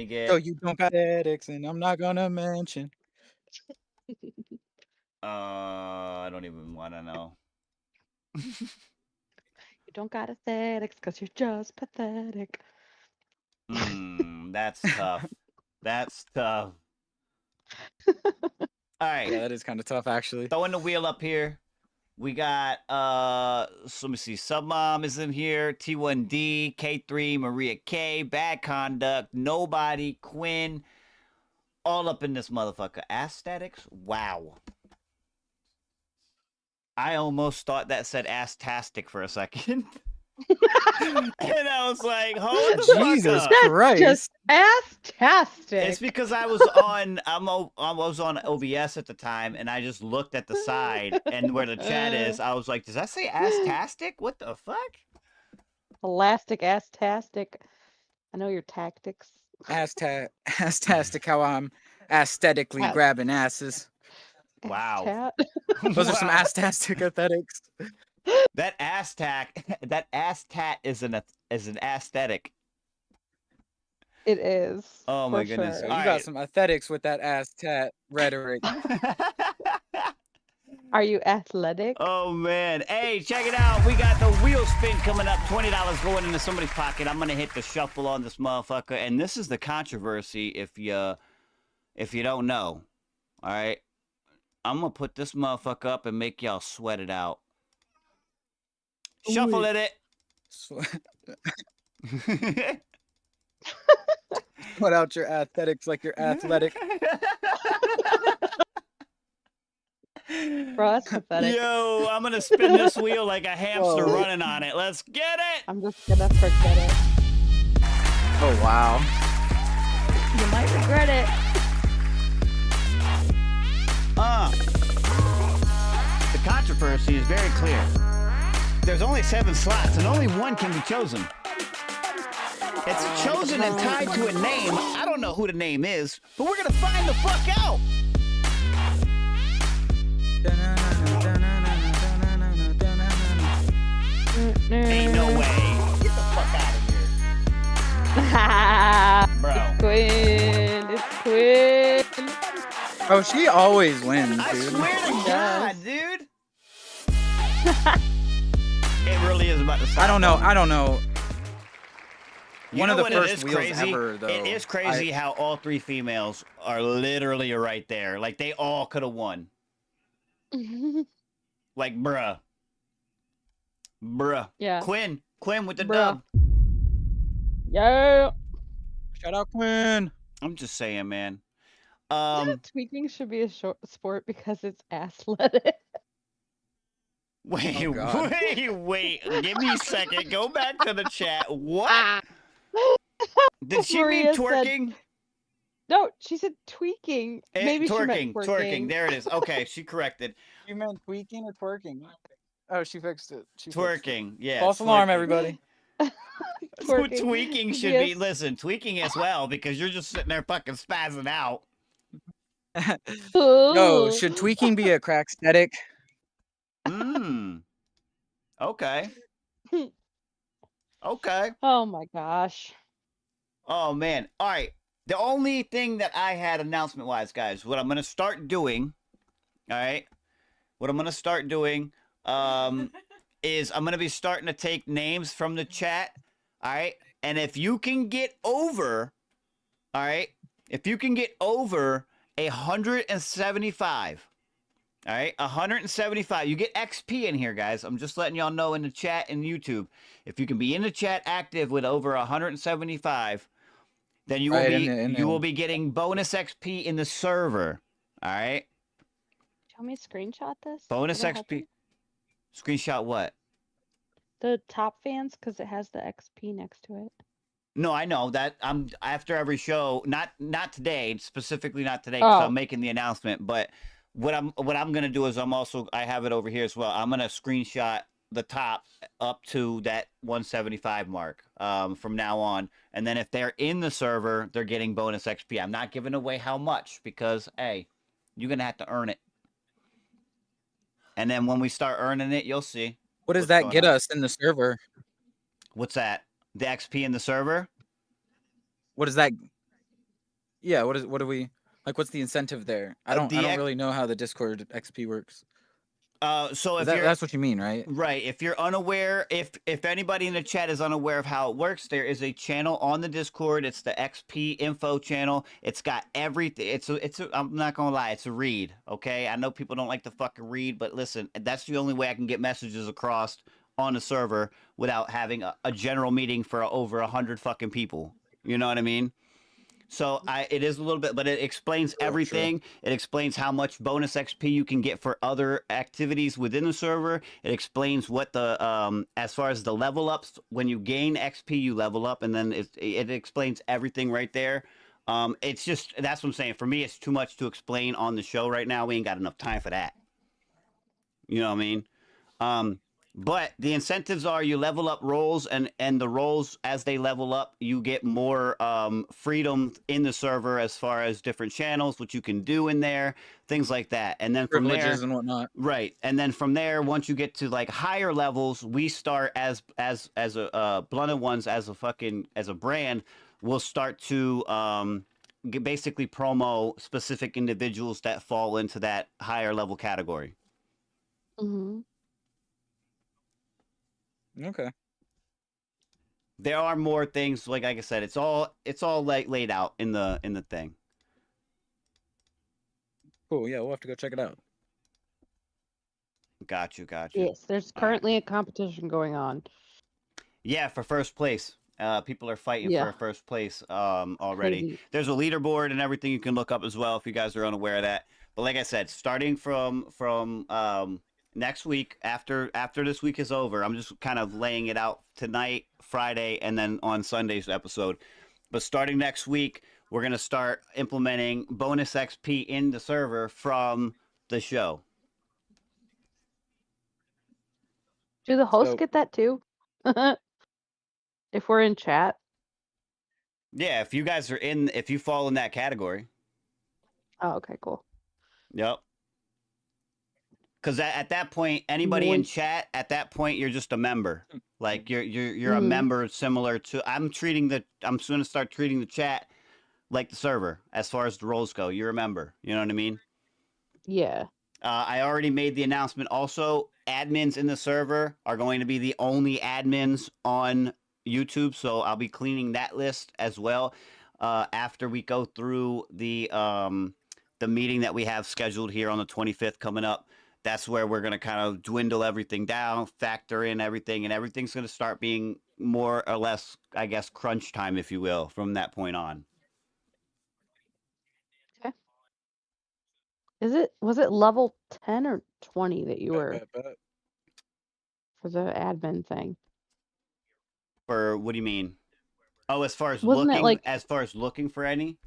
get So you don't got aesthetics, and I'm not gonna mention. I don't even want to know. You don't got aesthetics because you're just pathetic. That's tough. That's tough. All right. Yeah, that is kind of tough, actually. Throwing the wheel up here. We got so let me see. Submom is in here. T1D, K3, Maria K, Bad Conduct, Nobody, Quinn, all up in this motherfucker. Aesthetics? Wow. I almost thought that said ass-tastic for a second. And I was like, hold the Jesus fuck up. Christ. Just ass-tastic. It's because I was on I was on OBS at the time, and I just looked at the side and where the chat is. I was like, does that say ass-tastic? What the fuck? Elastic ass-tastic. I know your tactics. Astastic how I'm aesthetically Ass- grabbing asses. Wow. Tat. Those are some Wow. astastic aesthetics. That ass tat is an aesthetic. It is. Oh my for goodness. Sure. You got some aesthetics with that ass tat rhetoric. Are you athletic? Oh man. Hey, check it out. We got the wheel spin coming up. $20 going into somebody's pocket. I'm gonna hit the shuffle on this motherfucker. And this is the controversy if you don't know. Alright. I'm gonna put this motherfucker up and make y'all sweat it out. Shuffle it. Put out your aesthetics like you're athletic. Bro, that's pathetic. Yo, I'm gonna spin this wheel like a hamster Whoa. running on it. Let's get it. I'm just gonna forget it. Oh wow. You might regret it. The controversy is very clear. There's only 7 slots and only one can be chosen. It's chosen and tied to a name. I don't know who the name is, but we're gonna find the fuck out. Ain't no way. Get the fuck out of here. Bro. Quinn. It's Quinn. Oh, she always wins, dude. I swear to God, dude. It really is about to stop. I don't know. You One know of the what, first it is wheels crazy? ever, though. It is crazy how all 3 females are literally right there. Like, they all could have won. Like, bruh. Yeah. Quinn with the Bruh. dub. Yeah. Shout out Quinn. I'm just saying, man. Tweaking should be a sport because it's athletic. Wait, Oh, God. wait. Give me a second. Go back to the chat. What? Did she mean Maria said- twerking? No, she said tweaking. Maybe she meant twerking. There it is. Okay, she corrected. You meant tweaking or twerking? Oh, she fixed it. Twerking. Yeah. False alarm, twerking. everybody. Tweaking should be, Yes. listen, tweaking as well, because you're just sitting there fucking spazzing out. Yo, should tweaking be a crack aesthetic? Okay. Okay. Oh my gosh. Oh man. All right. The only thing that I had announcement wise, guys, what I'm gonna start doing, all right, what I'm gonna start doing, is I'm gonna be starting to take names from the chat, all right, and if you can get over, all right, if you can get over 175. All right, 175. You get XP in here, guys. I'm just letting y'all know in the chat and YouTube. If you can be in the chat active with over 175, then you will Right, will be getting bonus XP in the server. All right, Do you want me to screenshot this? bonus Will that help XP. you? Screenshot what? The top fans, because it has the XP next to it. No, I know that I'm after every show. Not today, specifically not today, because Oh. I'm making the announcement. But what I'm gonna do is I have it over here as well. I'm gonna screenshot the top up to that 175 mark from now on, and then if they're in the server, they're getting bonus XP. I'm not giving away how much because hey, you're gonna have to earn it. And then when we start earning it, you'll see. What does what's that going get on. us in the server? What's that? The XP in the server? What is that? Yeah, what do we like? What's the incentive there? I don't really know how the Discord XP works. So if you're, That's what you mean, right? Right. If you're unaware, if anybody in the chat is unaware of how it works, there is a channel on the Discord. It's the XP info channel. It's got everything. I'm not gonna lie, it's a read. Okay. I know people don't like to fucking read, but listen, that's the only way I can get messages across on the server without having a general meeting for over 100 fucking people. You know what I mean? So it is a little bit, but it explains everything. It explains how much bonus XP you can get for other activities within the server. It explains what the as far as the level ups, when you gain XP, you level up, and then it explains everything right there. It's just that's what I'm saying. For me, it's too much to explain on the show right now. We ain't got enough time for that. You know what I mean? But the incentives are you level up roles, and the roles as they level up, you get more freedom in the server as far as different channels, what you can do in there, things like that. And then from Privileges there, and whatnot. right? And then from there, once you get to like higher levels, we start as a Blunted Ones as a brand, we'll start to basically promo specific individuals that fall into that higher level category. Mm-hmm. Okay. There are more things, like I said, it's all like laid out in the thing. Cool. Yeah, we'll have to go check it out. Got you. Yes, there's currently a competition going on. Yeah, for first place. People are fighting Yeah. for first place already. Crazy. There's a leaderboard and everything you can look up as well if you guys are unaware of that. But like I said, starting from next week, after this week is over, I'm just kind of laying it out tonight, Friday, and then on Sunday's episode. But starting next week, we're going to start implementing bonus XP in the server from the show. Do the hosts So- get that too? If we're in chat? Yeah, if you fall in that category. Oh, okay, cool. Yep. Because at that point, anybody in Moist. chat, at that point, you're just a member. Like you're a Mhm. member similar to. I'm going to start treating the chat like the server as far as the roles go. You're a member. You know what I mean? Yeah. I already made the announcement. Also, admins in the server are going to be the only admins on YouTube, so I'll be cleaning that list as well after we go through the meeting that we have scheduled here on the 25th coming up. That's where we're going to kind of dwindle everything down, factor in everything, and everything's going to start being more or less, I guess, crunch time, if you will, from that point on. Was it level 10 or 20 that you were for the admin thing? For what do you mean? Oh, as far as Wasn't it looking for any?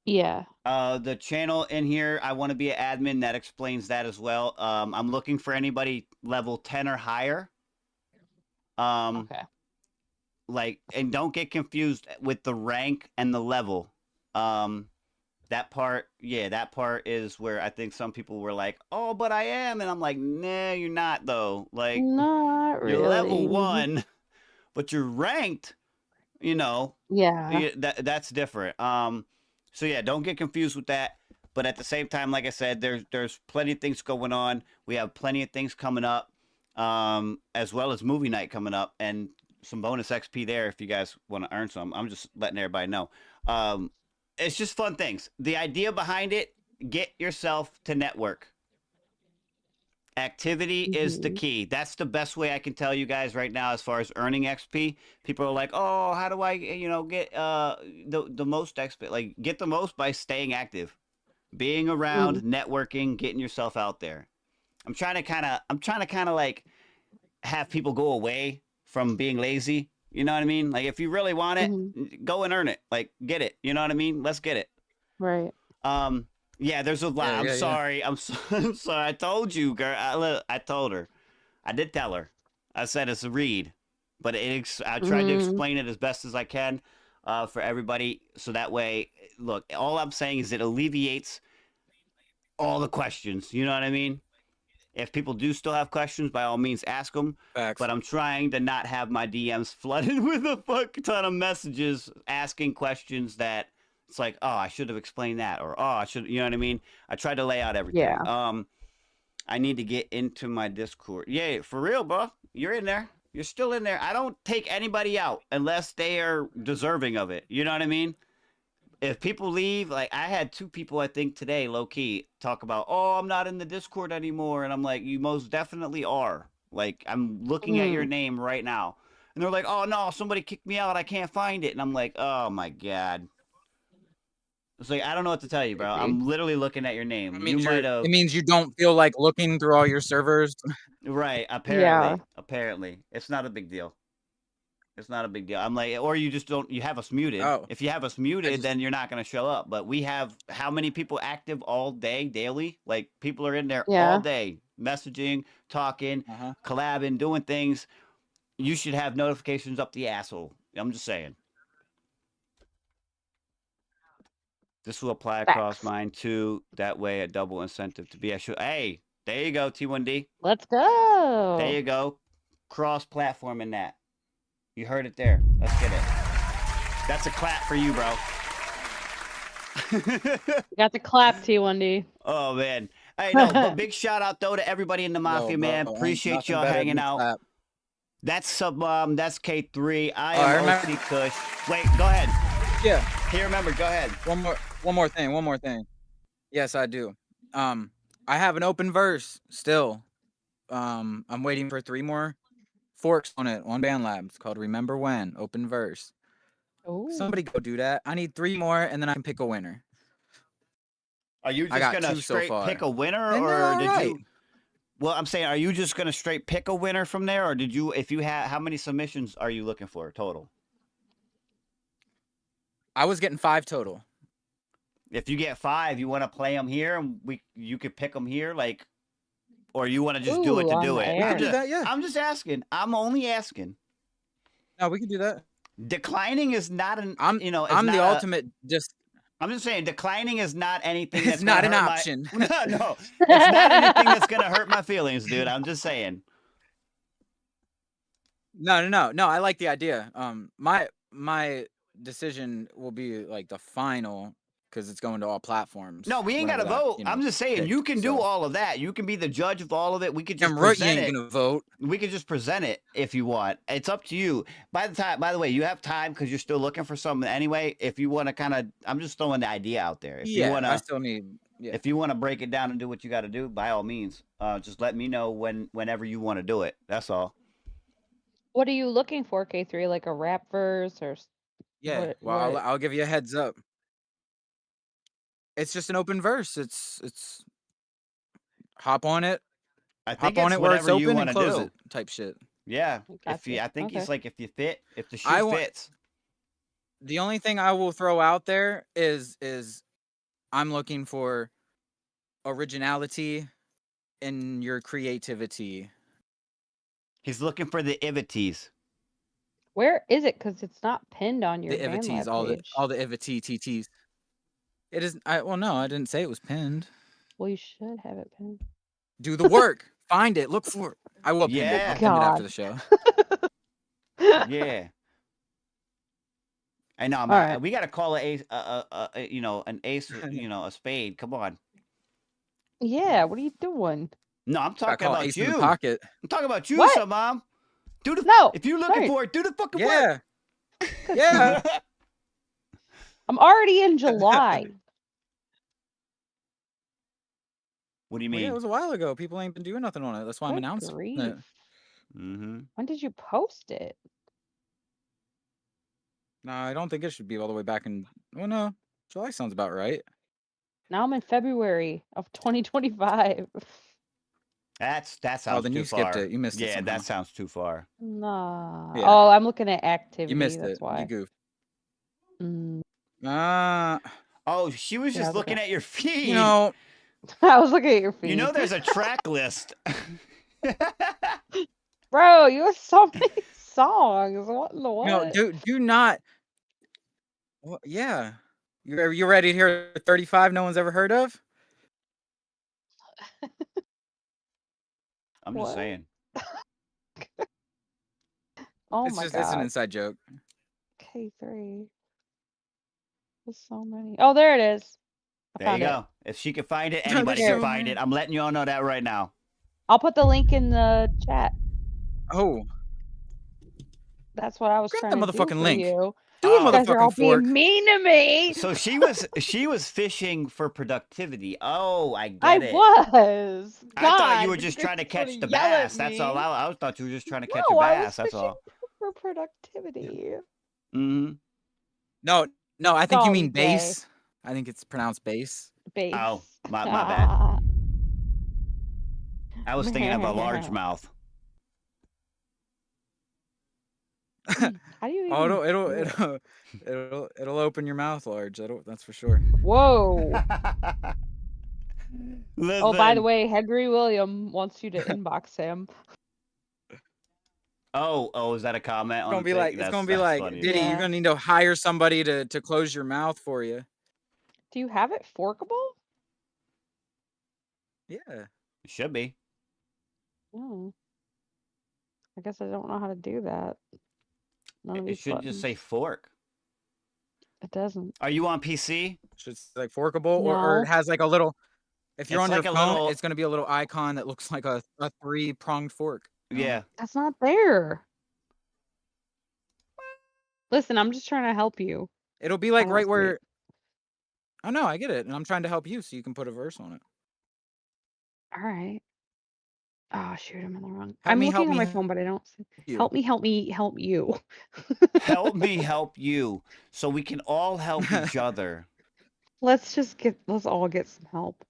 Yeah. The channel in here, I want to be an admin. That explains that as well. I'm looking for anybody level 10 or higher. Okay. Like, and don't get confused with the rank and the level. That part is where I think some people were like, "Oh, but I am," and I'm like, "Nah, you're not though. Like, Not you're level really. 1, but you're ranked. You know, Yeah. that's different. So yeah, don't get confused with that. But at the same time, like I said, there's plenty of things going on. We have plenty of things coming up, as well as movie night coming up, and some bonus XP there if you guys want to earn some. I'm just letting everybody know. It's just fun things. The idea behind it: get yourself to network. Activity is the key. That's the best way I can tell you guys right now as far as earning XP. People are like, "Oh, how do I, get the most XP?" Like, get the most by staying active, being around, networking, getting yourself out there. I'm trying to kind of like have people go away from being lazy. You know what I mean? Like, if you really want it, go and earn it. Like, get it. You know what I mean? Let's get it. Right. Yeah, there's a lot. I'm sorry. I'm sorry. I told you, girl. I told her. I did tell her. I said it's a read, but I tried to explain it as best as I can for everybody. So that way, look, all I'm saying is it alleviates all the questions. You know what I mean? If people do still have questions, by all means, ask them. Facts. But I'm trying to not have my DMs flooded with a fuck ton of messages asking questions that it's like, oh, I should have explained that, or oh, I should, you know what I mean? I tried to lay out everything. Yeah. I need to get into my Discord. Yeah, for real, bro. You're in there. You're still in there. I don't take anybody out unless they are deserving of it. You know what I mean? If people leave, like I had 2 people, I think today, low key, talk about, oh, I'm not in the Discord anymore. And I'm like, you most definitely are. Like, I'm looking at your name right now. And they're like, oh, no, somebody kicked me out. I can't find it. And I'm like, oh, my God. It's like, I don't know what to tell you, bro. I'm literally looking at your name. You might have. It means you don't feel like looking through all your servers. Right. Apparently. Apparently. It's not a big deal. It's not a big deal. I'm like, or you just don't, you have us muted. Oh. If you have us muted, then you're not going to show up. But we have how many people active all day, daily? Like, people are in there all day. messaging, talking, collabing, doing things, you should have notifications up the asshole. I'm just saying. This will apply across mine too. That way, a double incentive to be extra. Hey, there you go, T1D. Let's go. There you go. Cross-platform in that. You heard it there. Let's get it. That's a clap for you, bro. Got the clap, T1D. Oh, man. Hey, no, but big shout out, though, to everybody in the Mafia, man. Appreciate y'all hanging out. Clap. That's that's K3. I I am remember- OC Kush. Wait, go ahead. Yeah. Here, remember, go ahead. One more thing. Yes, I do. I have an open verse still. I'm waiting for 3 more forks on it on BandLab. It's called Remember When, open verse. Ooh. Somebody go do that. I need 3 more, and then I can pick a winner. Are you I just got gonna 2 so straight far. pick a winner, And they're or all did right. you? Well, I'm saying, are you just gonna straight pick a winner from there, or did you? If you have, how many submissions are you looking for total? I was getting 5 total. If you get 5, you want to play them here, and you could pick them here, like, or you want to just do it Ooh, to on do the it. air. Do that, yeah. I'm just asking. I'm only asking. No, we can do that. Declining is not an. I'm it's I'm the not a- ultimate. Just I'm just saying, declining is not anything It's that's not gonna an hurt option. My, no, it's not anything that's gonna hurt my feelings, dude. I'm just saying. no. I like the idea. My decision will be like the final because it's going to all platforms. No, we ain't got to whenever that, vote. I'm just saying, you can do so. all of that. You can be the judge of all of it. We could just Damn right you present ain't it. gonna vote. We could just present it if you want. It's up to you. By the way, you have time because you're still looking for something anyway. If you want to kind of, I'm just throwing the idea out there. If Yeah, you want I to, still need. Yeah. if you want to break it down and do what you got to do, by all means, just let me know whenever you want to do it. That's all. What are you looking for, K3? Like a rap verse or? Yeah. What, Well, what? I'll give you a heads up. It's just an open verse. It's hop on it. I think Hop on it's it where it's whatever you open want and to close do. it type shit. Yeah. If you, Gotcha. I think it's Okay. like if the I shoe want- fits. The only thing I will throw out there is I'm looking for originality in your creativity. He's looking for the ivities. Where is it? Because it's not pinned on your The ivities, BandLab page. all the ivity-TTs. It is. Well, no, I didn't say it was pinned. Well, you should have it pinned. Do the work. Find it. Look for it. I will pin it. Yeah. I'll pin it after God. the show. Yeah. I know. All right. We got to call an ace, a spade. Come on. Yeah, what are you doing? No, I'm Gotta talking call about ace in the you. pocket. I'm talking about you, What? son, mom. Do the No, if you're looking right. for it, do the fucking work. Yeah. Yeah. I'm already in July. What do you Well, yeah, mean? it was a while ago. People ain't been doing nothing on it. That's why I'm Good announcing grief. it. Mm-hmm. When did you post it? No, I don't think it should be all the way back in. Well, no, July sounds about right. Now I'm in February of 2025. That sounds then too you skipped far. it. You missed it Yeah, somehow. that sounds too far. Nah. Yeah. Oh, I'm looking at activity. You missed That's it. why. You goofed. Mm, Oh, she was Yeah, just I was looking looking- at your feed. You know, I was looking at your feed. You know, there's a track list. Bro, you have so many songs. What in the what? no, do not. Well, yeah. You ready to hear 35 no one's ever heard of? I'm What? just saying. Oh It's my just it's an god. inside joke. K3. There's so many. Oh, there it is. I There you found it. go. If she can find it, anybody There. can find it. I'm letting you all know that right now. I'll put the link in the chat. Oh, That's what I was grab trying the to do motherfucking for link. you. Do Oh. a You guys are all motherfucking fork. being mean to me. So she was fishing for productivity. Oh, I get I it. was. I thought you God, were just trying to you're gonna catch the yell at bass. That's all. me. I thought you were just trying to catch No, a I was bass. That's fishing all. for productivity. Mm-hmm. No, I think you Golly mean day. bass. I think it's pronounced bass. Base. Oh, my bad. I was thinking of a largemouth. How do you even Oh, do it? it'll open your mouth large. That's for sure. Whoa. Oh, by the Listen. way, Henry William wants you to inbox him. Oh, is that a comment It's on gonna the be thing? like That's funny as Diddy, you're hell. gonna need to hire somebody to close your mouth for you. Do you have it forkable? Yeah. It should be. Oh. I guess I don't know how to do that. None of It these should just say buttons. fork. It doesn't. Are you on PC? Should say like forkable or it No. has like a little. If you're It's on your like a phone, little. it's gonna be a little icon that looks like a 3-pronged fork. Yeah. That's not there. Listen, I'm just trying to help you. It'll be like I don't right see where. it. I know, I get it, and I'm trying to help you so you can put a verse on it. All right. Oh shoot, I'm in the wrong. Help I'm me, looking help at me, my phone, but I don't see. you. Help me, help me, help you. Help me help you so we can all help each other. Let's all get some help.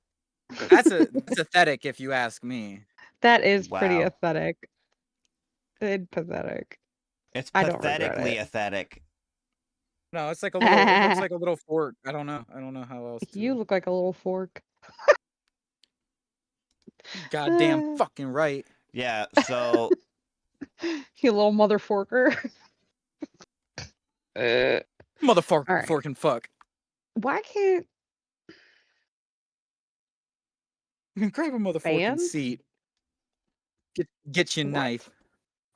That's pathetic if you ask me. That is pretty Wow. pathetic. And pathetic. It's I don't regret pathetically it. pathetic. No, it's like a little. It looks like a little fork. I don't know how else to. You look like a little fork. Goddamn fucking right. Yeah. So. You little mother forker. Motherfucker, All right. fork and fuck. Why can't grab a motherfucking Bands? seat? Get your What? knife.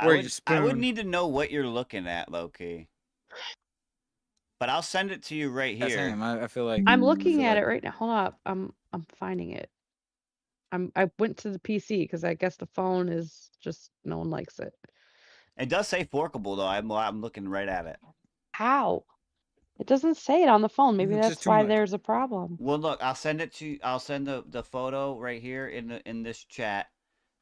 Where your spoon? I would need to know what you're looking at, low-key. But I'll send it to you right here. Same. I feel like I'm looking at it right now. Hold up. I'm finding it. I went to the PC because I guess the phone is just no one likes it. It does say forkable though. I'm looking right at it. How? It doesn't say it on the phone. Maybe Just that's too why much. there's a problem. Well, look, I'll send it to. I'll send the photo right here in this chat.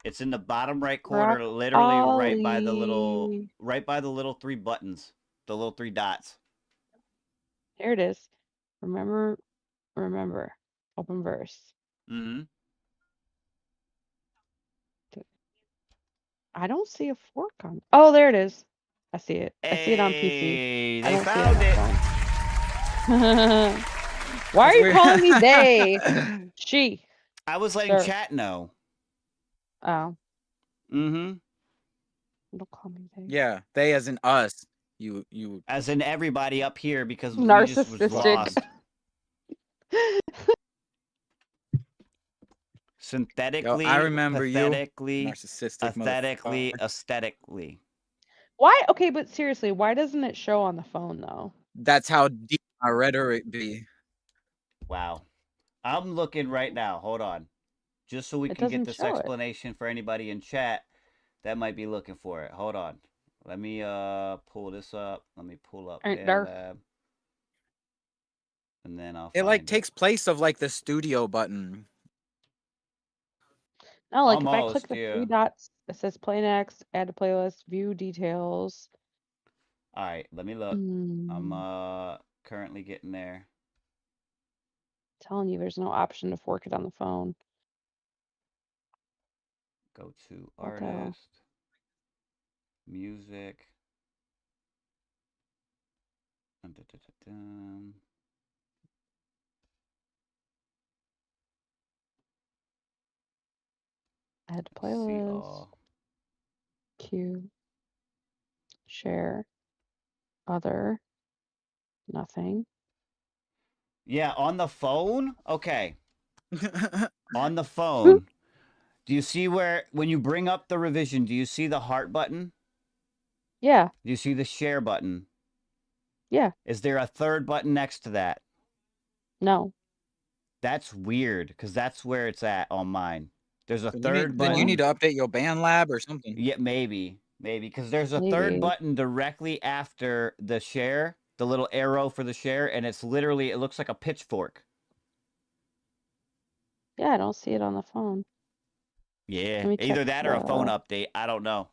It's in the bottom right corner, literally right by the little 3 buttons, the little 3 dots. There it is. Remember. Open verse. Mm-hmm. I don't see a fork on. Oh, there it is. I see it. I see it on PC. Hey, I they don't see found it. Why are you calling me they? She. I was letting Sir. chat know. Oh. Mm-hmm. Don't call me they. Yeah, they as in us. You. As in everybody up here because narcissistic. we just was lost. Synthetically, Yo, I remember pathetically, you. Narcissistic aesthetically, aesthetically. Why? Okay, but seriously, why doesn't it show on the phone though? That's how deep my rhetoric be. Wow. I'm looking right now. Hold on. Just so we can get this explanation for anybody in chat that might be looking for it. Hold on. Let me pull this up. Let me pull up Lab. And then I'll It like takes place of like the studio button. No, like Almost, if I click the 3 dots, it says play next, add to playlist, view details. All right, let me look. I'm currently getting there. Telling you, there's no option to fork it on the phone. Go to artist, music. Add to playlist. Queue. Share. Other. Nothing. Yeah, on the phone? Okay. On the phone. Do you see when you bring up the revision, do you see the heart button? Yeah. Do you see the share button? Yeah. Is there a third button next to that? No. That's weird, because that's where it's at on mine. There's a third button. Then you need to update your band lab or something. Yeah, maybe, because there's a third button directly after the share, the little arrow for the share, and it's literally, it looks like a pitchfork. Yeah, I don't see it on the phone. Yeah, either that or a phone update. I don't know.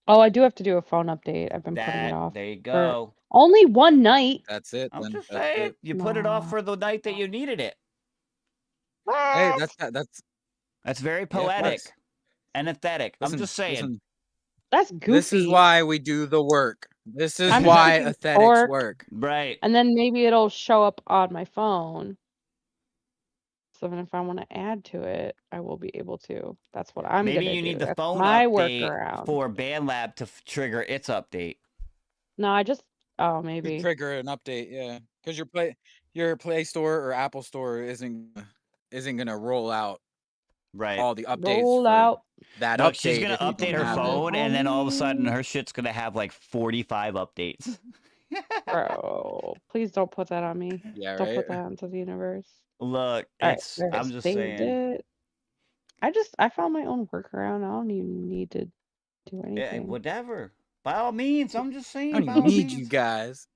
Oh, I do have to do a phone update. I've been putting it off. There you go. Only one night. That's it. I'm just saying, you put it off for the night that you needed it. Hey, that's very poetic and aesthetic. I'm just saying. Listen, that's goofy. This is why we do the work. This is why aesthetics work. Right. And then maybe it'll show up on my phone. So then if I want to add to it, I will be able to. That's what I'm Maybe gonna you do. need the That's phone my update workaround. for BandLab to trigger its update. No, I just To maybe. trigger an update, yeah, because your Play Store or Apple Store isn't gonna roll out Right. all the updates Roll for out. that Look, she's update gonna if you update don't her have it. phone, and then all of a sudden her shit's gonna have like 45 updates. Bro, please don't put that on me. Yeah, Don't put right? that into the universe. Look, All right, it's there it I'm is. just Saved saying. it. I found my own workaround. I don't even need to do anything. Whatever. By all means, I'm just I saying. don't By even all need you means. guys.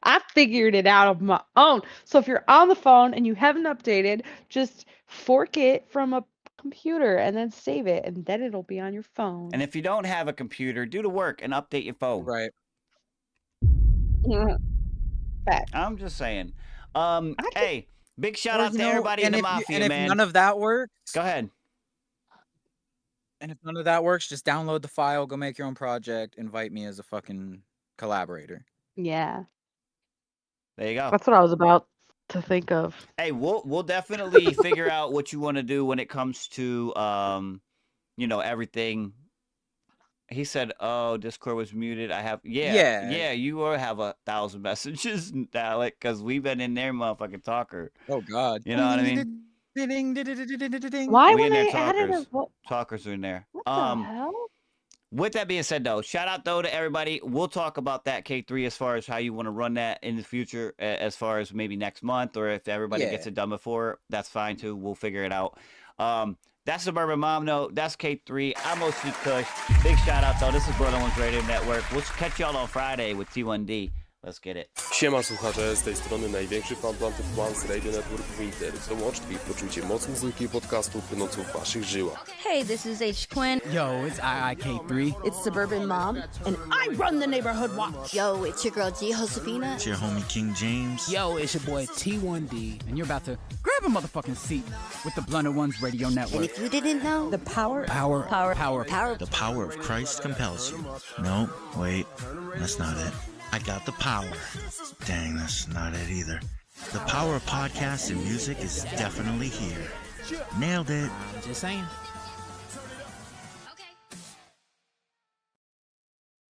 I figured it out of my own. So if you're on the phone and you haven't updated, just fork it from a computer and then save it, and then it'll be on your phone. And if you don't have a computer, do the work and update your phone. Right. Facts. I'm just saying. Hey, big shout Or, out you to know, everybody in and the if you- mafia, and if man. none of that works, Go ahead. and if none of that works, just download the file, go make your own project, invite me as a fucking collaborator. Yeah. There you go. That's what I was about to think of. Hey, we'll definitely figure out what you want to do when it comes to everything. He said, "Oh, Discord was muted." I have, yeah. You will have 1,000 messages, Alec, because we've been in there, motherfucking talker. Oh God. You know what I mean? Why We in when there I added talkers. a Talkers are in there. what the hell? With that being said, though, shout out though to everybody. We'll talk about that K3 as far as how you want to run that in the future, as far as maybe next month, or if everybody gets it done before, that's fine too. We'll figure it out. That's Suburban Mom. No, that's K3. I'm OC Kush. Big shout out though. This is Brother One's Radio Network. We'll catch y'all on Friday with T1D. Let's get it. Siema słuchacze, z tej strony największy fan Planty Plans Radio Network Winter. Dołączcie i poczujcie moc muzyki i podcastów płynącą w waszych żyłach. Hey, this is H. Quinn. Yo, it's IIK3. It's Suburban Mom, and I run the neighborhood watch. Yo, it's your girl G. Josefina. It's your homie King James. Yo, it's your boy T1D, and you're about to grab a motherfucking seat with the Blunted Ones Radio Network. And if you didn't know, the power The power of Christ compels you. No, wait, that's not it. I got the power. Dang, that's not it either. The power of podcasts and music is definitely here. Nailed it. I'm just saying.